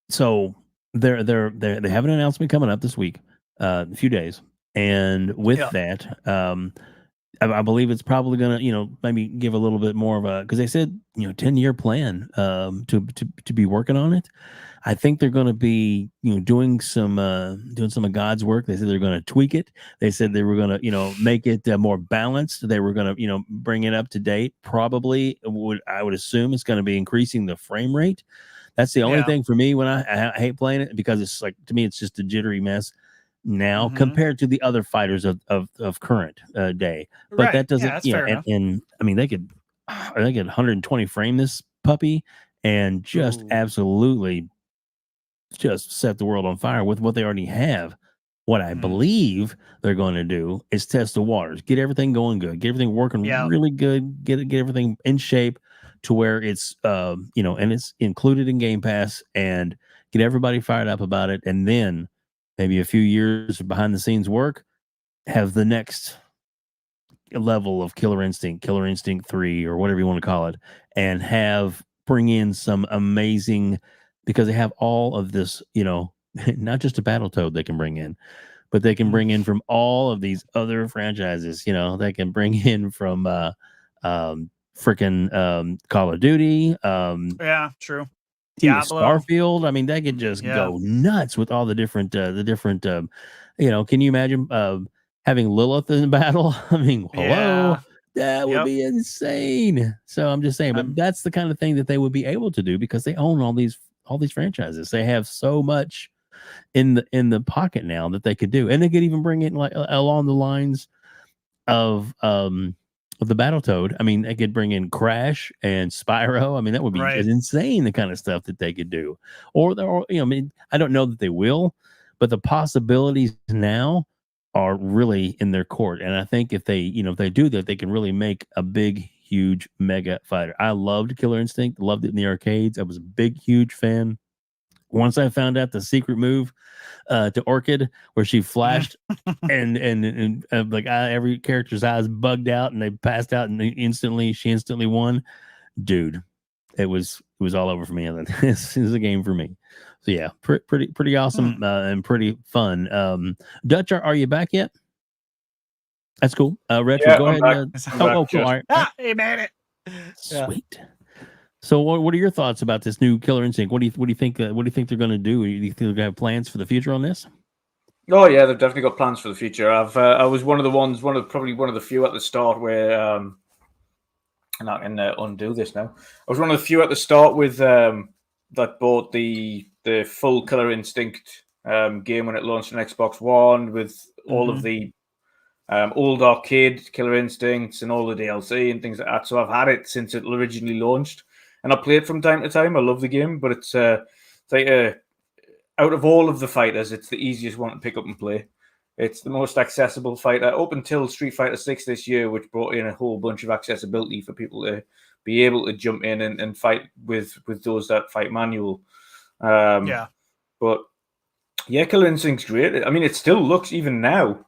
so they have an announcement coming up this week, a few days, and with that, I believe it's probably gonna, maybe give a little bit more of a, because they said 10-year plan to be working on it. I think they're going to be doing some of God's work. They said they're going to tweak it. They said they were going to make it more balanced. They were going to bring it up to date. Probably I would assume it's going to be increasing the frame rate. That's the only thing for me when I hate playing it, because it's like, to me, it's just a jittery mess now compared to the other fighters of current day. But that doesn't, and I mean, they could 120 frame this puppy and just absolutely just set the world on fire with what they already have. What I believe they're going to do is test the waters, get everything going good, get everything working really good, get everything in shape to where it's and it's included in Game Pass, and get everybody fired up about it. And then maybe a few years of behind the scenes work, have the next level of Killer Instinct 3, or whatever you want to call it, and bring in some amazing, because they have all of this, not just a Battletoad they can bring in, but they can bring in from all of these other franchises. They can bring in from freaking Call of Duty. True. Diablo. Starfield. I mean, they could just go nuts with all the different. Can you imagine having Lilith in battle? I mean, hello, that would be insane. So I'm just saying, but that's the kind of thing that they would be able to do, because they own all these franchises. They have so much in the pocket now that they could do, and they could even bring it like along the lines of the Battletoad. I mean, they could bring in Crash and Spyro. I mean, that would be insane, the kind of stuff that they could do. Or I mean, I don't know that they will, but the possibilities now are really in their court. And I think if they, if they do that, they can really make a big, huge mega fighter. I loved Killer Instinct, loved it in the arcades. I was a big, huge fan once I found out the secret move to Orchid, where she flashed and like every character's eyes bugged out and they passed out and she instantly won. Dude, it was all over for me. And this is a game for me. So yeah, pretty awesome and pretty fun. Dutch, are you back yet? That's cool. Retro, go ahead. Cool. All right. He made it. Sweet. Yeah. So, what are your thoughts about this new Killer Instinct? What do you think? What do you think they're going to do? Do you think they're going to have plans for the future on this? Oh yeah, they've definitely got plans for the future. I was one of the few at the start where and I can undo this now. I was one of the few at the start with that bought the full Killer Instinct game when it launched on Xbox One with all of the old arcade Killer Instincts and all the DLC and things like that. So I've had it since it originally launched, and I play it from time to time. I love the game, but it's like out of all of the fighters, it's the easiest one to pick up and play. It's the most accessible fighter up until Street Fighter 6 this year, which brought in a whole bunch of accessibility for people to be able to jump in and fight with those that fight manual. But yeah, Killer Instinct's great. I mean, it still looks, even now,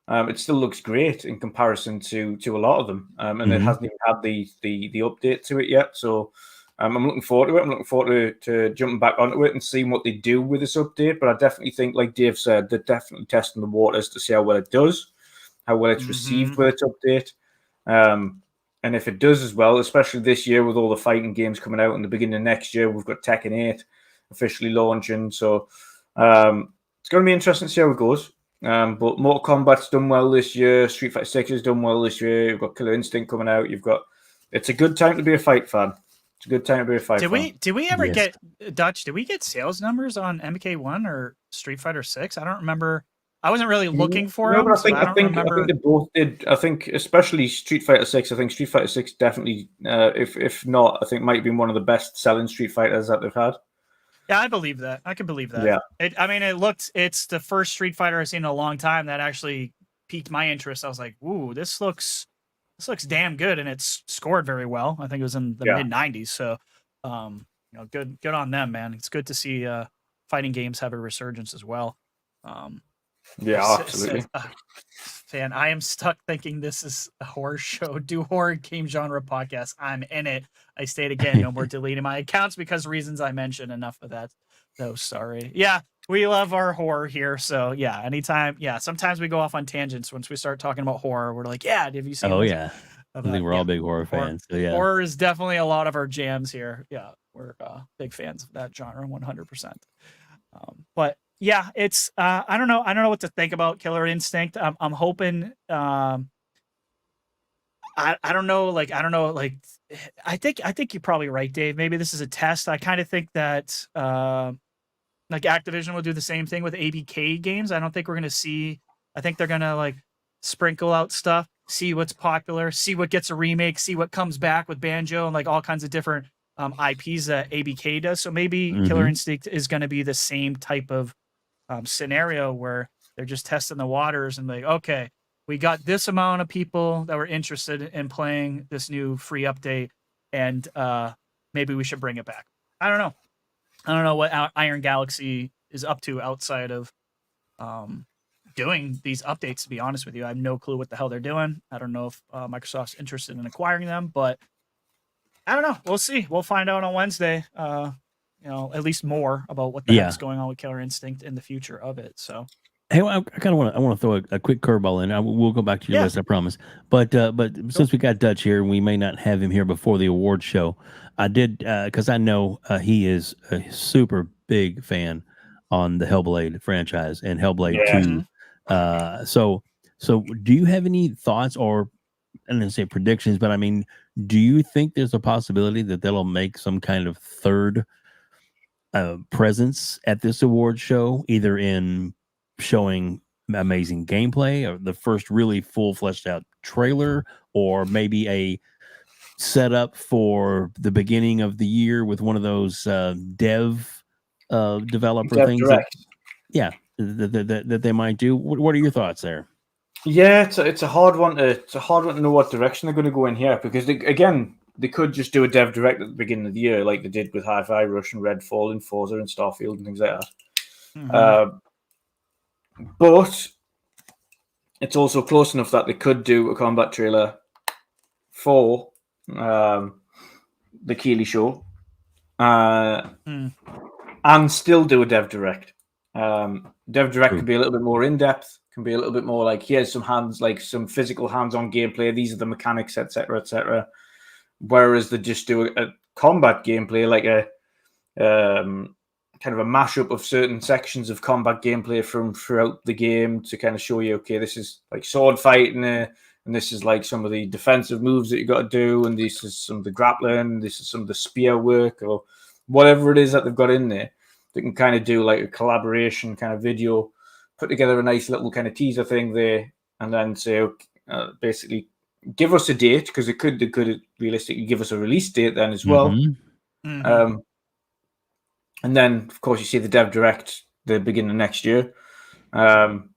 it still looks great in comparison to a lot of them. And it hasn't even had the update to it yet. So I'm looking forward to it. I'm looking forward to jumping back onto it and seeing what they do with this update. But I definitely think, like Dave said, they're definitely testing the waters to see how well it does, how well it's received with its update. And if it does as well, especially this year with all the fighting games coming out in the beginning of next year, we've got Tekken 8 officially launching. So it's going to be interesting to see how it goes. But Mortal Kombat's done well this year. Street Fighter 6 has done well this year. You've got Killer Instinct coming out. It's a good time to be a fight fan. It's a good time to be a fight fan. Did we ever get, Dutch, did we get sales numbers on MK1 or Street Fighter 6? I don't remember. I wasn't really looking for them. I think they both did. I think especially Street Fighter 6. I think Street Fighter 6 definitely, if not, I think might have been one of the best selling Street Fighters that they've had. Yeah, I believe that. I can believe that. Yeah. It's the first Street Fighter I've seen in a long time that actually piqued my interest. I was like, ooh, this looks damn good, and it's scored very well. I think it was in the mid 90s. So, good on them, man. It's good to see fighting games have a resurgence as well. Absolutely. Fan, I am stuck thinking this is a horror show. Do horror game genre podcast. I'm in it. I state again, no more deleting my accounts because reasons I mentioned. Enough of that. No, sorry. Yeah, we love our horror here. So yeah, anytime. Yeah, sometimes we go off on tangents once we start talking about horror. We're like, yeah, have you seen? Oh yeah, I think we're all big horror fans. So yeah, horror is definitely a lot of our jams here. Yeah, we're big fans of that genre, 100%. But yeah, it's I don't know what to think about Killer Instinct. I'm hoping I don't know, I think you're probably right, Dave. Maybe this is a test. I kind of think that like Activision will do the same thing with ABK games. I don't think we're gonna see. I think they're gonna like sprinkle out stuff, see what's popular, see what gets a remake, see what comes back with Banjo and like all kinds of different IPs that ABK does. So maybe Killer Instinct is going to be the same type of scenario where they're just testing the waters and like, okay, we got this amount of people that were interested in playing this new free update, and maybe we should bring it back. I don't know what Iron Galaxy is up to outside of doing these updates, to be honest with you. I have no clue what the hell they're doing. I don't know if Microsoft's interested in acquiring them, but I don't know. We'll see. We'll find out on Wednesday. At least more about what the heck's going on with Killer Instinct and the future of it. So, hey, I kind of want to throw a quick curveball in. We'll go back to your list, I promise. But since we got Dutch here, and we may not have him here before the award show, I did because I know he is a super big fan on the Hellblade franchise and Hellblade 2. So do you have any thoughts or I didn't say predictions, but I mean, do you think there's a possibility that they'll make some kind of third presence at this award show, either in showing amazing gameplay or the first really full fleshed out trailer, or maybe a setup for the beginning of the year with one of those developer things that they might do? What are your thoughts there? Yeah, it's a hard one to know what direction they're going to go in here, because again, they could just do a dev direct at the beginning of the year, like they did with Hi-Fi Rush and Redfall and Forza and Starfield and things like that. But it's also close enough that they could do a combat trailer for the Keighley show and still do a dev direct. Dev direct can be a little bit more in depth, can be a little bit more like, here's some some physical hands-on gameplay. These are the mechanics, etc., etc. Whereas they just do a combat gameplay, like a kind of a mashup of certain sections of combat gameplay from throughout the game to kind of show you, okay, this is like sword fighting, and this is like some of the defensive moves that you got to do, and this is some of the grappling, this is some of the spear work, or whatever it is that they've got in there. They can kind of do like a collaboration kind of video, put together a nice little kind of teaser thing there, and then say, basically, give us a date, because they could realistically give us a release date then as well. And then, of course, you see the dev direct the beginning of next year. I'm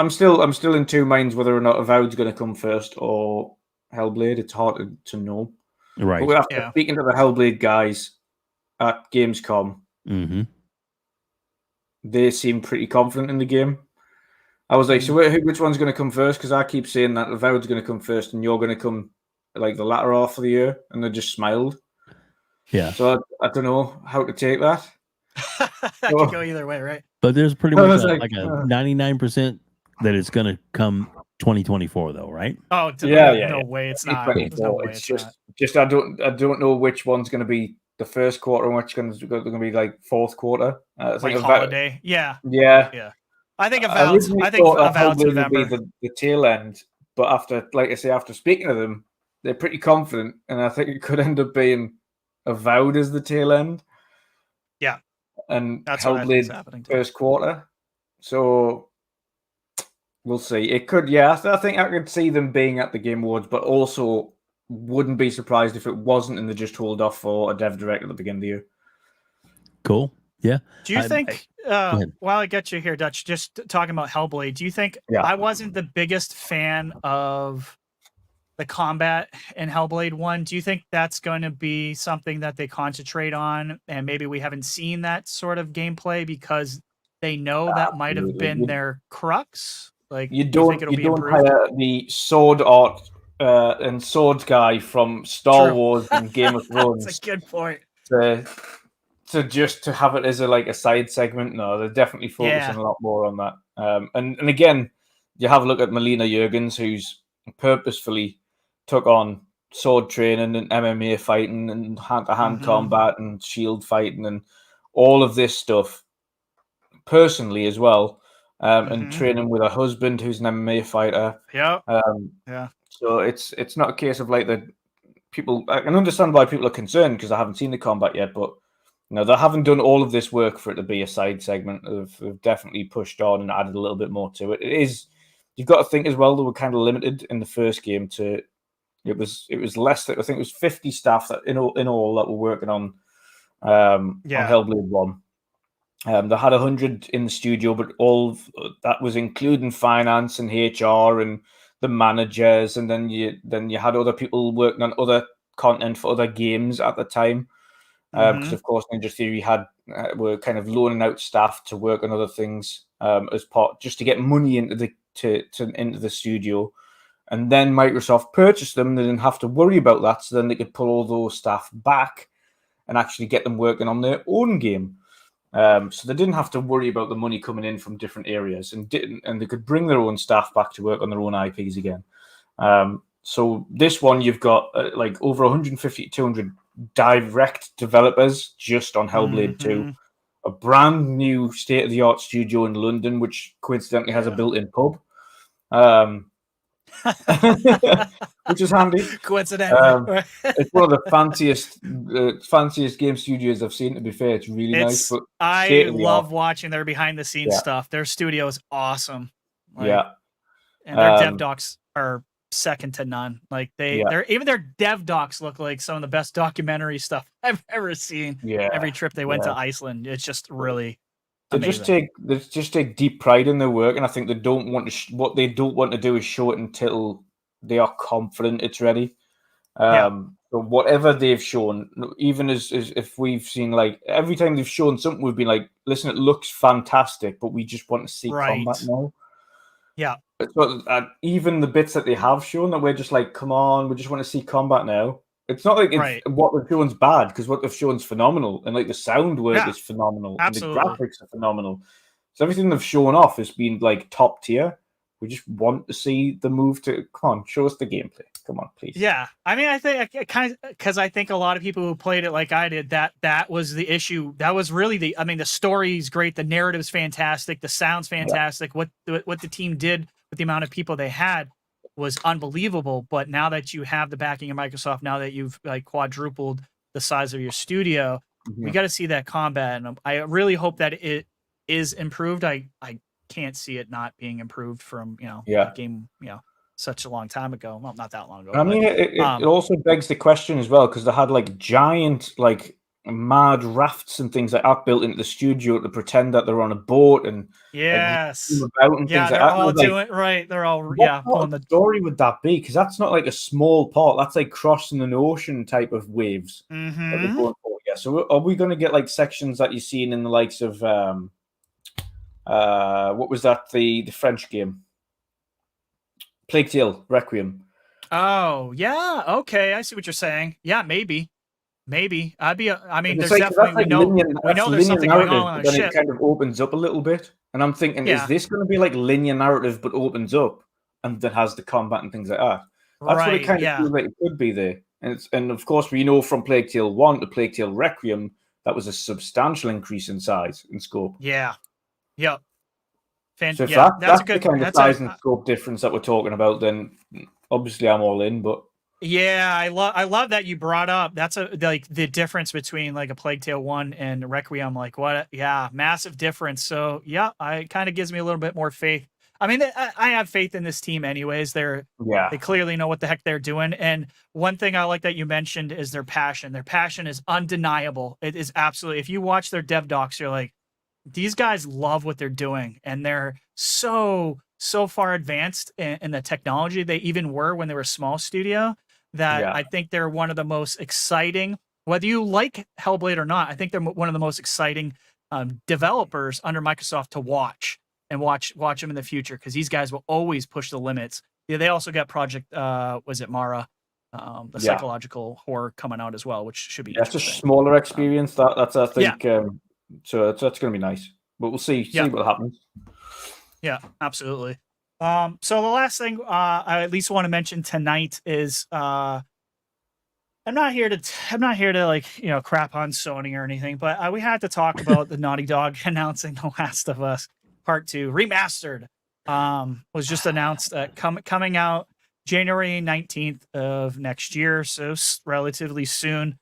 still in two minds whether or not Avowed's going to come first or Hellblade. It's hard to know. Right. But after speaking to the Hellblade guys at Gamescom, they seem pretty confident in the game. I was like, so which one's going to come first? Because I keep saying that Avowed's going to come first and you're going to come like the latter half of the year. And they just smiled. Yeah. So I don't know how to take that. That could go either way, right? But there's pretty much like a 99% that it's going to come 2024, though, right? Oh, no way it's not. There's no way it's just I don't know which one's going to be the first quarter and which one's going to be like fourth quarter. I think like holiday. Yeah. I think Avowed's November. Would be the tail end, but after speaking to them, they're pretty confident, and I think it could end up being Avowed as the tail end. Yeah. And that's Hellblade first quarter. So we'll see. It could, I think I could see them being at the Game Awards, but also wouldn't be surprised if it wasn't and they just hold off for a dev direct at the beginning of the year. Cool. Yeah. Do you think, while I get you here, Dutch, just talking about Hellblade, do you think I wasn't the biggest fan of the combat in Hellblade 1? Do you think that's going to be something that they concentrate on, and maybe we haven't seen that sort of gameplay because they know that might have been their crux? Like, you don't hire the sword art and sword guy from Star Wars and Game of Thrones. That's a good point. To have it as a side segment. No, they're definitely focusing a lot more on that. And again, you have a look at Melina Jurgens, who's purposefully took on sword training and MMA fighting and hand-to-hand combat and shield fighting and all of this stuff personally as well, and training with her husband who's an MMA fighter. So it's not a case of like the people. I can understand why people are concerned because I haven't seen the combat yet, but they haven't done all of this work for it to be a side segment. They've definitely pushed on and added a little bit more to it. It is. You've got to think as well. They were kind of limited in the first game to. It was less than, I think it was 50 staff that in all that were working on Hellblade 1. They had 100 in the studio, but all that was including finance and HR and the managers, and then you had other people working on other content for other games at the time. Because of course Ninja Theory were kind of loaning out staff to work on other things as part just to get money into the studio. And then Microsoft purchased them. They didn't have to worry about that. So then they could pull all those staff back and actually get them working on their own game. So they didn't have to worry about the money coming in from different areas and they could bring their own staff back to work on their own IPs again. So this one, you've got like over 150 to 200 direct developers just on Hellblade 2. A brand new state-of-the-art studio in London, which coincidentally has a built-in pub. Which is handy. Coincidentally, it's one of the fanciest game studios I've seen. To be fair, it's really nice. But I love watching their behind-the-scenes stuff. Their studio is awesome. And their dev docs are second to none. Like even their dev docs look like some of the best documentary stuff I've ever seen. Every trip they went to Iceland, it's just really. They just take deep pride in their work, and I think they don't want to. What they don't want to do is show it until they are confident it's ready. So whatever they've shown, even as if we've seen, like, every time they've shown something, we've been like, listen, it looks fantastic, but we just want to see combat now. Yeah. So, even the bits that they have shown that we're just like, come on, we just want to see combat now. It's not like what they've shown's bad, because what they've shown's phenomenal, and like the sound work is phenomenal, absolutely. And the graphics are phenomenal. So everything they've shown off has been like top tier. We just want to see the move to come on, show us the gameplay. Come on, please. Yeah, I mean, I think because I think a lot of people who played it like I did, that was the issue. That was really the story's great, the narrative's fantastic, the sound's fantastic. Yeah. What the team did with the amount of people they had was unbelievable. But now that you have the backing of Microsoft, now that you've like quadrupled the size of your studio, we got to see that combat, and I really hope that it is improved. I can't see it not being improved from a game such a long time ago. Well, not that long ago. I mean, it also begs the question as well, because they had like giant, like mad rafts and things like that built into the studio to pretend that they're on a boat and about and things they're like all that. doing right. They're all pulling the story would that be? Because that's not like a small part. That's like crossing an ocean type of waves. That they're going for. Yeah. So are we going to get like sections that you've seen in the likes of what was that? The French game. Plague Tale Requiem. Oh yeah, okay, I see what you're saying. Yeah, maybe. I mean, there's definitely we know there's something going on a ship. It kind of opens up a little bit, and I'm thinking, is this going to be like linear narrative but opens up and that has the combat and things like that? That's what it kind of feels like it could be there. And of course, we know from Plague Tale 1 to Plague Tale Requiem that was a substantial increase in size and scope. Yeah. Yep. So if that's a good the kind of size and scope difference that we're talking about, then obviously I'm all in. But yeah, I love that you brought up like the difference between like a Plague Tale 1 and Requiem. Like what? Yeah, massive difference. So yeah, it kind of gives me a little bit more faith. I mean, I have faith in this team anyways. They clearly know what the heck they're doing. And one thing I like that you mentioned is their passion. Their passion is undeniable. It is absolutely. If you watch their dev docs, you're like, these guys love what they're doing, and they're so far advanced in the technology. They even were when they were a small studio that I think they're one of the most exciting, whether you like Hellblade or not, I think they're one of the most exciting developers under Microsoft to watch them in the future, because these guys will always push the limits. Yeah, they also got Project, was it Mara? The psychological horror coming out as well, which should be that's a smaller experience. That's I think so that's going to be nice, but we'll see what happens. Yeah, absolutely. So the last thing I at least want to mention tonight is I'm not here to like crap on Sony or anything, but we had to talk about the Naughty Dog announcing The Last of Us Part 2 remastered. Was just announced coming out January 19th of next year, so relatively soon.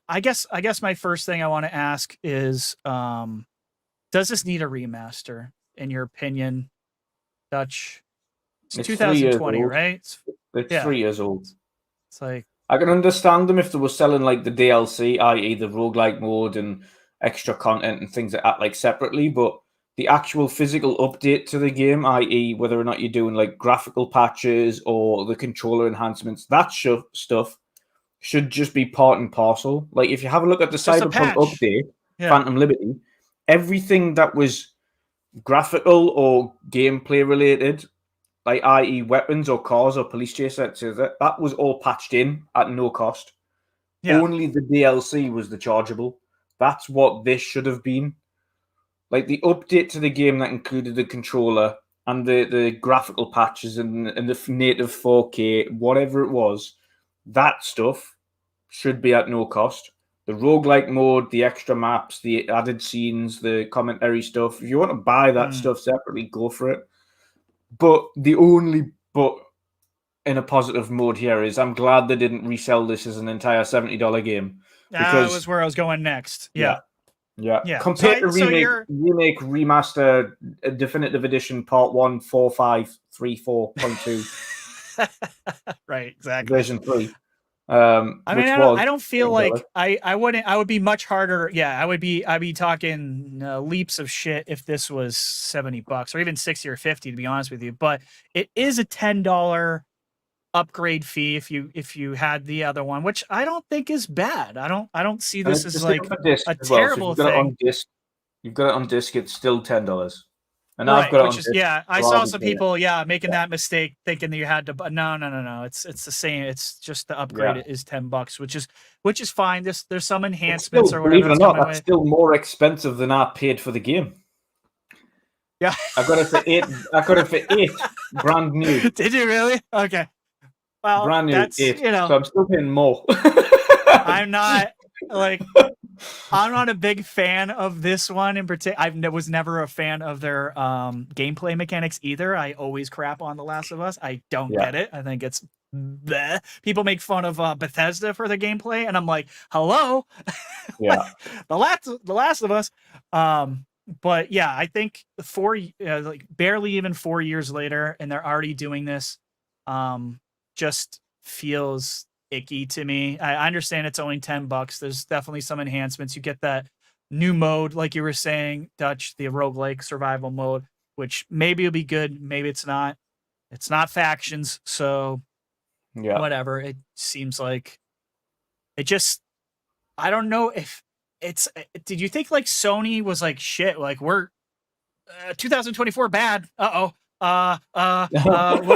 I guess my first thing I want to ask is, does this need a remaster in your opinion, Dutch? It's 2020, right? It's 3 years old. It's like, I can understand them if they were selling like the DLC, i.e. the roguelike mode and extra content and things like that, like separately, but the actual physical update to the game, i.e. whether or not you're doing like graphical patches or the controller enhancements, that stuff should just be part and parcel. Like if you have a look at the Cyberpunk update, Phantom Liberty, everything that was graphical or gameplay related, like i.e. weapons or cars or police chase, that was all patched in at no cost. Only the DLC was the chargeable. That's what this should have been. Like the update to the game that included the controller and the graphical patches and the native 4K, whatever it was, that stuff should be at no cost. The roguelike mode, the extra maps, the added scenes, the commentary stuff. If you want to buy that stuff separately, go for it. But the only in a positive mode here is I'm glad they didn't resell this as an entire $70 game. That was where I was going next. Yeah. Compared to remake, remaster, definitive edition, part 1, 4.5, 3, 4.2. Right, exactly. Version 3. I mean, I don't feel like I would be much harder. Yeah, I'd be talking leaps of shit if this was $70 or even 60 or 50, to be honest with you. But it is a $10 upgrade fee if you had the other one, which I don't think is bad. I don't see this as like a terrible thing. You've got it on disc. It's still $10. And right, I've got which is I saw some people making that mistake, thinking that you had to. But no. It's the same. It's just the upgrade is $10, which is fine. There's some enhancements or whatever. Believe it or not, that's still more expensive than I paid for the game. Yeah, I got it for eight, brand new. Did you really? Okay. Well, brand new that's 8. So I'm still paying more. I'm not a big fan of this one in particular. I was never a fan of their gameplay mechanics either. I always crap on The Last of Us. I don't get it. I think it's bleh. People make fun of Bethesda for their gameplay, and I'm like, hello, yeah, The Last of Us. But yeah, I think barely even 4 years later, and they're already doing this. Just feels icky to me. I understand it's only $10. There's definitely some enhancements. You get that new mode, like you were saying, Dutch, the roguelike survival mode, which maybe will be good, maybe it's not. It's not factions, so whatever. It seems like it just, I don't know if it's, did you think like Sony was like, shit, like we're 2024 bad? What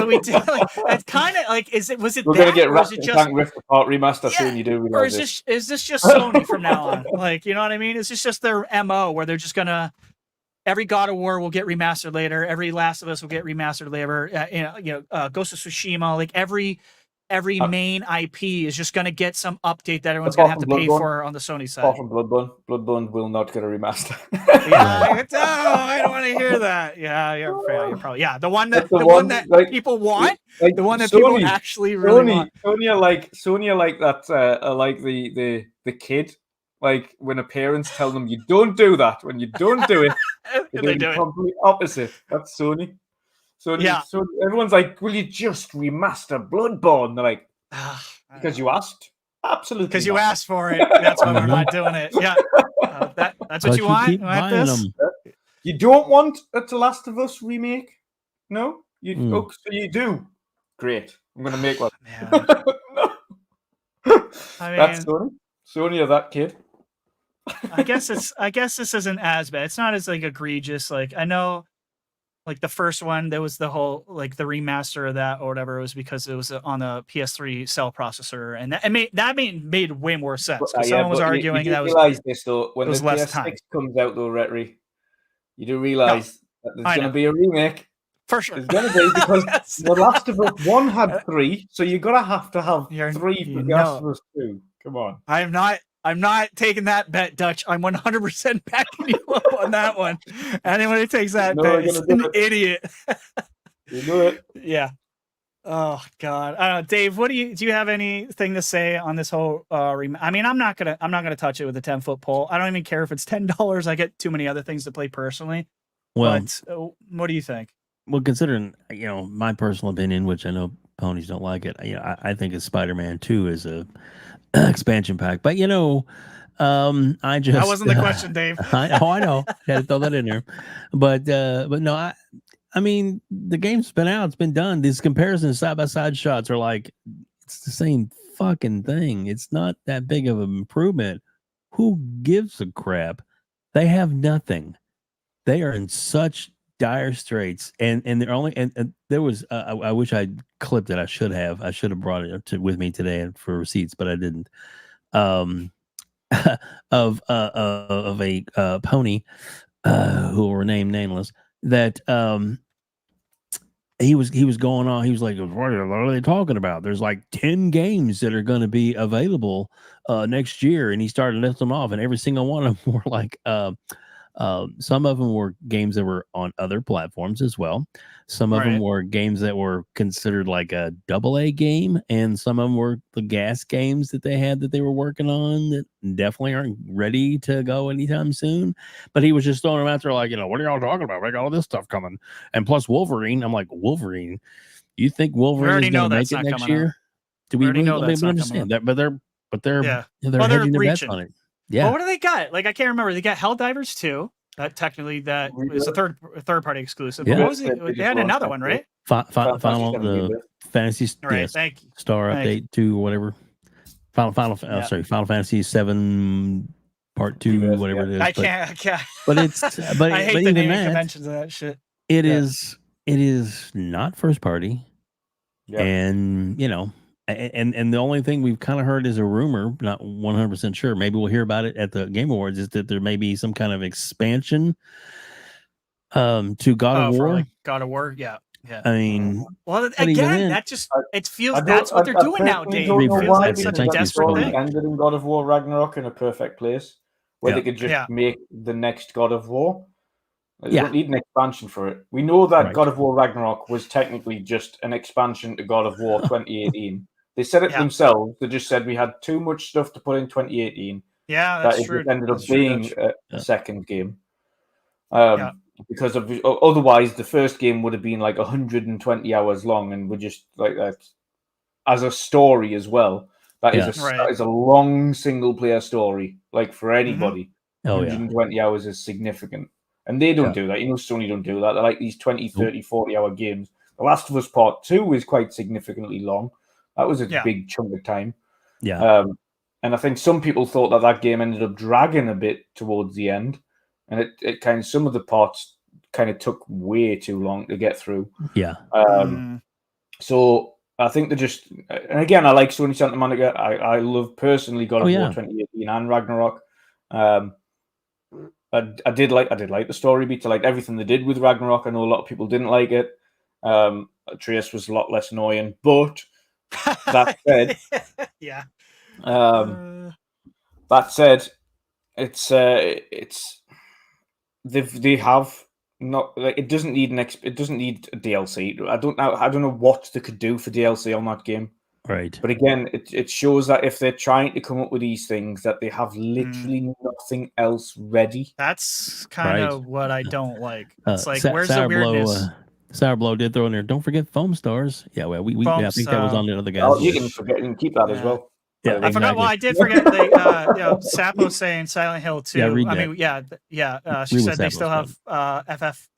do we do? Like, it's kind of like, we're gonna get Ratchet and Clank Rift Apart remaster soon. You do, or is this just Sony from now on? Like, you know what I mean? Is this just their MO where they're just gonna every God of War will get remastered later, every Last of Us will get remastered later, Ghost of Tsushima, like every main IP is just gonna get some update that everyone's gonna have to pay for on the Sony side. Apart from Bloodborne will not get a remaster. I don't want to hear that. Yeah, you're probably the one that people want, like, the one that Sony, people actually really want. Sony are like that. Like the kid, like when a parents tell them you don't do that. When you don't do it, they do the complete opposite. That's Sony. So everyone's like, will you just remaster Bloodborne? They're like, because you asked? Absolutely. Because you asked for it. That's why we're not doing it. Yeah. That's what you want? You don't want a The Last of Us remake? No? So you do? Great. I'm going to make one. No. That's Sony. Sony are that kid. I guess this isn't as bad. It's not as like egregious. Like I know like the first one, there was the whole like the remaster of that or whatever. It was because it was on the PS3 cell processor, and that made way more sense. Someone was arguing that was. Realize this though when the PS6 comes out though, RHETRI, you do realize that there's going to be a remake. For sure, there's going to be because The Last of Us 1 had 3, so you're gonna have to have 3 for The Last of Us 2. Come on, I'm not taking that bet, Dutch. I'm 100% backing you up on that one. Anyone who takes that bet is an idiot. You do it. Yeah. Oh God. I don't know, Dave. Do you have anything to say on this whole? I mean, I'm not gonna touch it with a 10-foot pole. I don't even care if it's $10. I get too many other things to play personally. Well, but, what do you think? Well, considering my personal opinion, which I know ponies don't like it, I think Spider-Man 2 is a expansion pack, but I just that wasn't the question, Dave. I know, had to throw that in there, but no, I mean the game's been out, it's been done. These comparisons, side by side shots are like it's the same fucking thing. It's not that big of an improvement. Who gives a crap? They have nothing. They are in such dire straits, and they're only and there was I wish I'd clipped it. I should have brought it with me today for receipts, but I didn't. Of a pony who were named nameless that he was going on. He was like, what are they talking about? There's like 10 games that are going to be available next year, and he started listing them off, and every single one of them were like some of them were games that were on other platforms as well. Some of them were games that were considered like a AA game, and some of them were the gas games that they were working on that definitely aren't ready to go anytime soon. But he was just throwing them out there like, what are y'all talking about? We got all this stuff coming. And plus Wolverine. I'm like, Wolverine? You think Wolverine is going to make it next year? do we already really know that's but I'm not just coming saying that, but they're Yeah. they're Well, they're hedging their bets reaching. on it. Yeah. Well, what do they got? Like I can't remember. They got Helldivers 2. Technically that was a third party exclusive. Yeah. But what was it? They had another one, right? Final Fantasy the Fantasy Right. yes, Thank you. Star Thank Update 2 or whatever. Final Yeah. Final Fantasy 7 Part 2 whatever it is. I can't. But it's but I hate but the even naming that, conventions of that shit. it is not first party. Yeah. And and the only thing we've kind of heard is a rumor, not 100% sure. Maybe we'll hear about it at the Game Awards, is that there may be some kind of expansion to God of War. For like God of War, yeah. I mean, well, but even again, then- that just it feels that's what they're doing now, Dave. Don't It know feels why like they such a didn't. desperate Story thing. ended in God of War Ragnarok in a perfect place where Yeah. they could just Yeah. make the next God of War. They Yeah. don't need an expansion for it. We know that Right. God of War Ragnarok was technically just an expansion to God of War 2018. They said it Yeah. themselves. They just said we had too much stuff to put in 2018. Yeah, That that's it true. just ended up That's true, being Dutch. a Yeah. second game. Yeah. Because of otherwise the first game would have been like 120 hours long, and we're just like that as a story as well. That is Yeah. Right. that is a long single player story. Like for anybody, Oh yeah. 120 hours is significant. And they don't Yeah. do that. Sony don't do that. They're like these 20, 30, 40-hour games. The Last of Us Part 2 is quite significantly long. That was a Yeah. big chunk of time. Yeah. And I think some people thought that game ended up dragging a bit towards the end. And it kind of, some of the parts kind of took way too long to get through. Yeah. So I think they're just, and again, I like Sony Santa Monica. I love personally God of War 2018 and Ragnarok. I did like the story beats. I liked everything they did with Ragnarok. I know a lot of people didn't like it. Atreus was a lot less annoying, but that said, yeah. that said, it's they have not, like, it doesn't need it doesn't need a DLC. I don't know what they could do for DLC on that game. Right. But again, it shows that if they're trying to come up with these things, that they have literally nothing else ready. That's kind Right. of what I don't like. It's like, Sa- where's the Sour weirdness? Sour Blow did throw in there. Don't forget foam stars. Yeah, well, we Foam I think that was on the other guys. Oh, you list. can keep that as Yeah. well. Yeah, I forgot. Well, I did forget. They, Sapo saying Silent Hill 2. Yeah, read I that. mean, she Read said what they Sapo's still have FF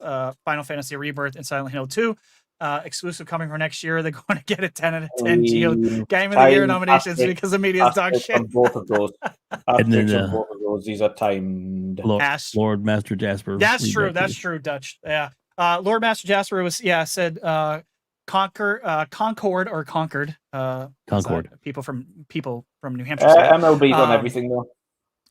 Final Fantasy Rebirth and Silent Hill 2 exclusive coming for next year. They're going to get a 10 out of 10 Geo Game of the Year nominations because the media's dog shit. On both of those. And then, on both of those. These are timed. Lord Master Jasper. That's read true. that, That's please. true, Dutch. Yeah. Lord Master Jasper was said Concord or Concord. Concord. People from New Hampshire. MLB's on everything though.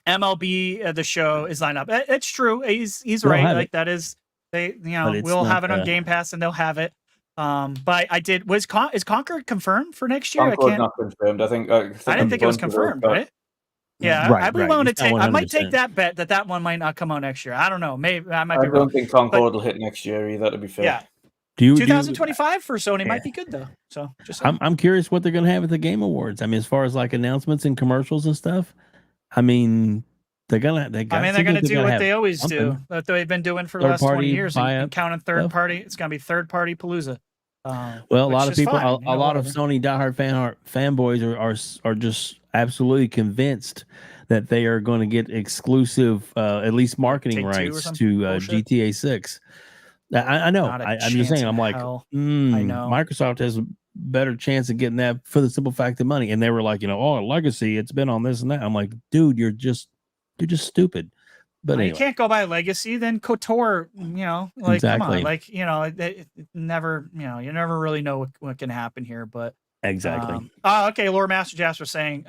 MLB the show is lined up. It's true. He's They'll right. have Like it. that is they. But it's We'll not, have it on Game Pass and they'll have it. But I did. Is Concord confirmed for next year? Concord's not confirmed. I didn't think it was confirmed, right? Yeah, Right, I'd be right. willing to It's not take. I might 100%. take that bet that one might not come out next year. I don't know. Maybe I might I be wrong. don't think Concord will hit next year either. To be fair. Yeah. Do you 2025 for Sony might be good though. So just saying. I'm curious what they're going to have at the Game Awards. I mean, as far as like announcements and commercials and stuff. I mean, they're gonna do what they always do, that they've been doing for the last 20 years, and counting third party. It's gonna be third party palooza. Well, a lot of people, fine, a lot of Sony diehard fanboys are just absolutely convinced that they are going to get exclusive, at least marketing Take-Two or rights some to bullshit? GTA 6. I know. Not a I'm just chance saying. in I'm like, hell. I know. Microsoft has a better chance of getting that for the simple fact of money. And they were like, Legacy, it's been on this and that. I'm like, dude, you're just stupid. But anyway. You can't go by Legacy, then KOTOR, like Exactly. come on, like it never, you never really know what can happen here. But exactly. Okay, Lord Master Jasper saying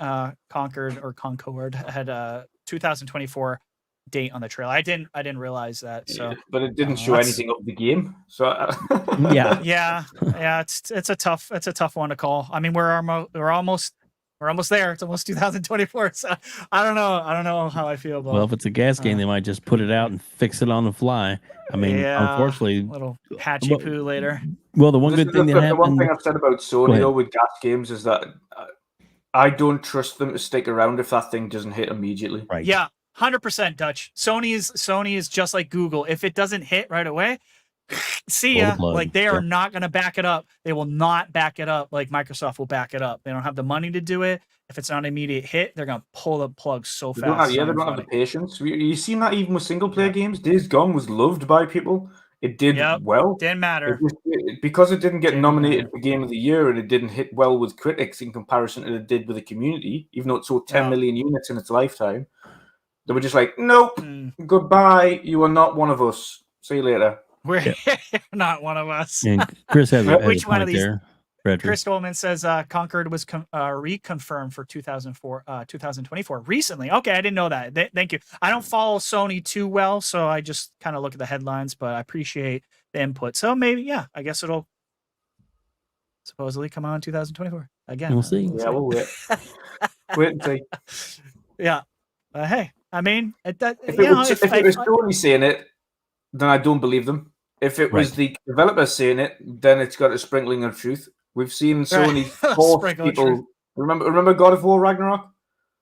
Concord had a 2024 date on the trailer. I didn't realize that. So, but it didn't show anything of the game. So yeah, it's a tough one to call. I mean, we're almost there. It's almost 2024. So I don't know how I feel about. Well, if it's a gas game, they might just put it out and fix it on the fly. I mean, unfortunately, a little patchy poo later. Well, the one good thing that happened. The one thing I've said about Sony though with gas games is that I don't trust them to stick around if that thing doesn't hit immediately. Right. Yeah. 100% Dutch. Sony is just like Google. If it doesn't hit right away, See Pull the ya. plug. Like they are Yep. not going to back it up. They will not back it up like Microsoft will back it up. They don't have the money to do it. If it's not an immediate hit, they're going to pull the plug so They fast. don't have, It's yeah, not they even don't have the funny. patience. You've seen that even with single player Yeah. games. Days Gone was loved by people. It did Yep. well. Didn't matter. Because it didn't get Didn't nominated matter. for Game of the Year and it didn't hit well with critics in comparison to it did with the community, even though it sold 10 No. million units in its lifetime. They were just like, nope, Mm. goodbye. You are not one of us. See you later. We're not one of us. And Chris has a Which one point of these? there. RHETRI. Chris Goldman says Concord was reconfirmed for 2024 recently. Okay, I didn't know that. Thank you. I don't follow Sony too well, so I just kind of look at the headlines, but I appreciate the input. So maybe, yeah, I guess it'll supposedly come out in 2024 again. We'll see. Yeah, we'll wait. Wait and see. Yeah. Hey, I mean, If it was Sony saying it, then I don't believe them. If it was the developer saying it, then it's got a sprinkling of truth. We've seen Sony force people. Remember God of War Ragnarok?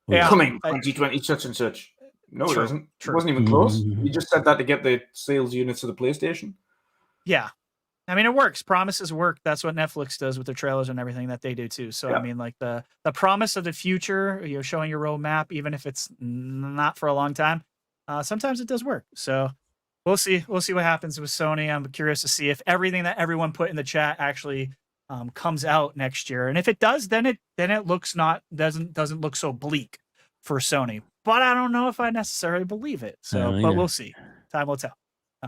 Yeah. Coming 2020 such and such. No, it doesn't. True. It wasn't even close. You just said that to get the sales units of the PlayStation. Yeah. I mean, it works. Promises work. That's what Netflix does with their trailers and everything that they do too. So, yeah. I mean, like the promise of the future, showing your roadmap, even if it's not for a long time, sometimes it does work. So we'll see. We'll see what happens with Sony. I'm curious to see if everything that everyone put in the chat actually comes out next year. And if it does, then it looks doesn't look so bleak for Sony. But I don't know if I necessarily believe it. So, but we'll see. Time will tell.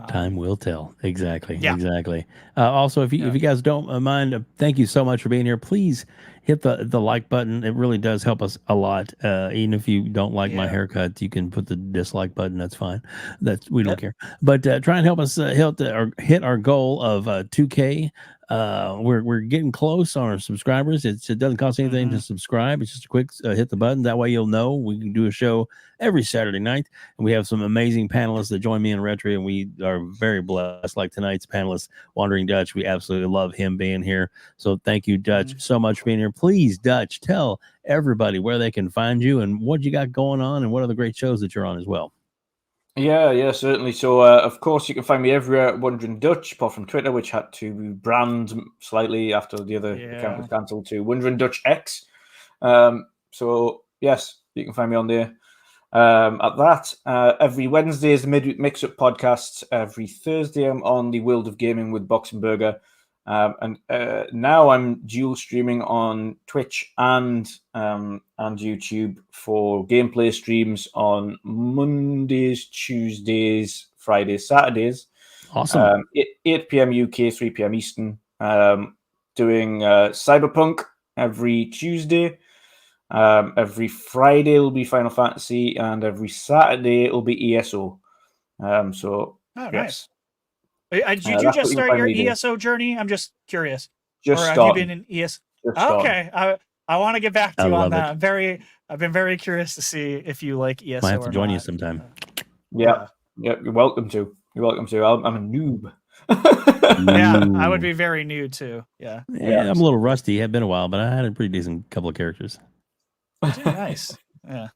Time will tell. Exactly. Yeah. Exactly. Also, if you guys don't mind, thank you so much for being here. Please hit the like button. It really does help us a lot. Even if you don't like my haircut, you can put the dislike button. That's fine. We don't care. But try and help us hit our goal of 2K. We're getting close on our subscribers. It doesn't cost anything to subscribe. It's just a quick hit the button. That way you'll know we can do a show every Saturday night, and we have some amazing panelists that join me in RHETRI, and we are very blessed. Like tonight's panelist, Wandering Dutch, we absolutely love him being here. So thank you, Dutch, so much for being here. Please, Dutch, tell everybody where they can find you and what you got going on, and what are the great shows that you're on as well. Yeah, certainly. So, of course, you can find me everywhere at Wandering Dutch, apart from Twitter, which had to brand slightly after the other account was cancelled to Wandering Dutch X. So, yes, you can find me on there. At that, every Wednesday is the Midweek Mixup podcast. Every Thursday, I'm on the World of Gaming with Boxenberger. And now I'm dual streaming on Twitch and YouTube for gameplay streams on Mondays, Tuesdays, Fridays, Saturdays. Awesome. 8 p.m. UK, 3 p.m. Eastern. Doing Cyberpunk every Tuesday. Every Friday will be Final Fantasy, and every Saturday it will be ESO. Nice. Did you just start your ESO journey? I'm just curious. Just or have starting. you been in ESO? Okay, I want to get back to you on that. I've been very curious to see if you like ESO. Might have to join you sometime. Yeah, you're welcome to. You're welcome to. I'm a noob. Yeah, I would be very new too. Yeah, I'm a little rusty. It's been a while, but I had a pretty decent couple of characters. Nice. Yeah.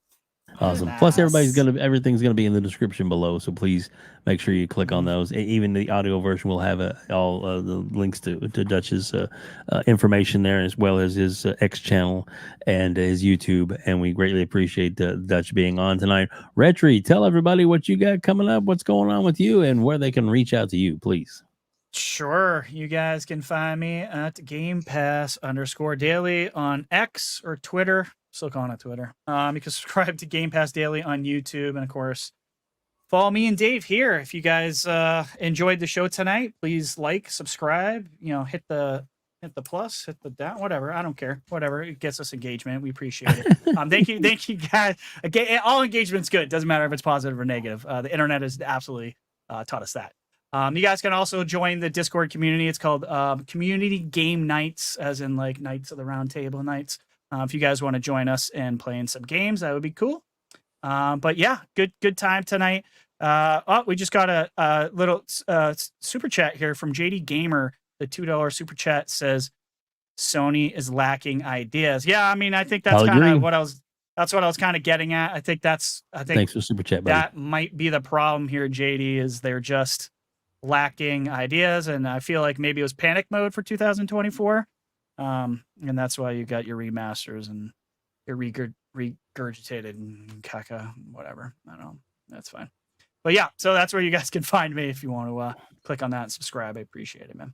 Awesome. Nice. Plus, everything's gonna be in the description below, so please make sure you click on those. Even the audio version will have all the links to Dutch's information there, as well as his X channel and his YouTube. And we greatly appreciate Dutch being on tonight. RHETRI, tell everybody what you got coming up, what's going on with you, and where they can reach out to you, please. Sure. You guys can find me at Game Pass _daily on X or Twitter. Still calling it Twitter. You can subscribe to Game Pass Daily on YouTube, and of course, follow me and Dave here. If you guys enjoyed the show tonight, please subscribe. Hit the plus, hit the down, whatever. I don't care. Whatever, it gets us engagement. We appreciate it. Thank you, guys. Again, all engagement's good. Doesn't matter if it's positive or negative. The internet has absolutely taught us that. You guys can also join the Discord community. It's called Community Game Nights, as in like Knights of the Round Table nights. If you guys want to join us and play in some games, that would be cool. But yeah, good time tonight. We just got a little super chat here from JD Gamer. The $2 super chat says Sony is lacking ideas. Yeah, I mean, I think that's kind of what I was. That's what I was kind of getting at. I think thanks for super chat, buddy. That might be the problem here, JD. Is they're just lacking ideas, and I feel like maybe it was panic mode for 2024, and that's why you got your remasters and your regurgitated and caca, whatever. I don't know. That's fine. But yeah, so that's where you guys can find me if you want to click on that and subscribe. I appreciate it, man.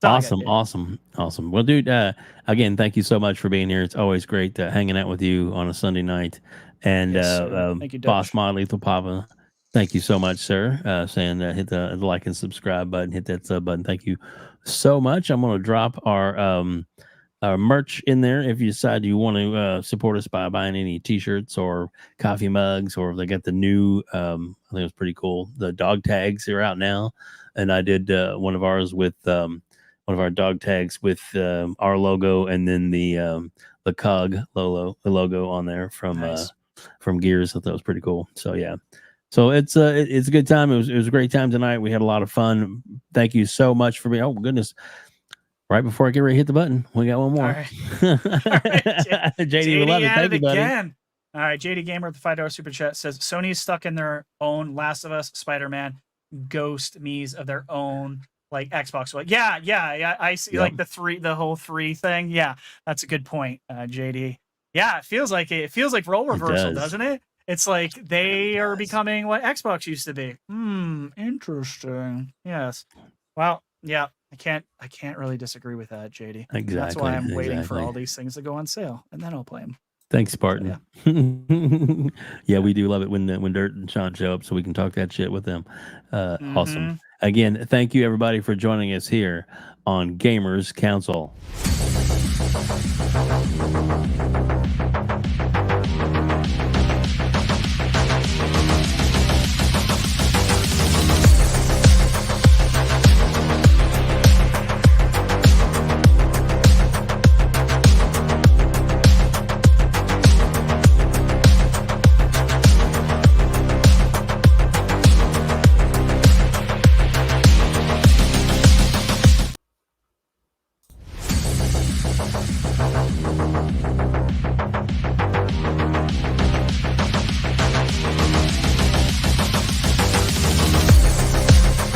Awesome. Well, dude, again, thank you so much for being here. It's always great hanging out with you on a Sunday night. And thank you, Boss Mod Lethal Papa, thank you so much, sir. Saying hit the like and subscribe button, hit that sub button. Thank you so much. I'm going to drop our merch in there if you decide you want to support us by buying any t-shirts or coffee mugs, or if they got the new I think it was pretty cool, the dog tags are out now, and I did one of ours with one of our dog tags with our logo, and then the COG logo on there from Gears. I thought that was pretty cool. So yeah, so it's a good time. It was a great time tonight. We had a lot of fun. Thank you so much for being. Oh goodness. Right before I get ready to hit the button, we got one more. All right. JD, love it. Thank you, buddy. Again. All right, JD Gamer with the $5 super chat says Sony's stuck in their own Last of Us, Spider-Man, Ghost Me's of their own, like Xbox. Like, yeah. I see like the whole 3 thing. Yeah, that's a good point, JD. Yeah, it feels like role reversal, doesn't it? It's like they are becoming what Xbox used to be. Interesting. Yes. Well, yeah. I can't really disagree with that, JD. Exactly. That's why I'm waiting for all these things to go on sale, and then I'll play them. Thanks, Spartan. So, yeah, we do love it when Dirt and Shaun show up, so we can talk that shit with them. Awesome. Again, thank you everybody for joining us here on Gamers Council.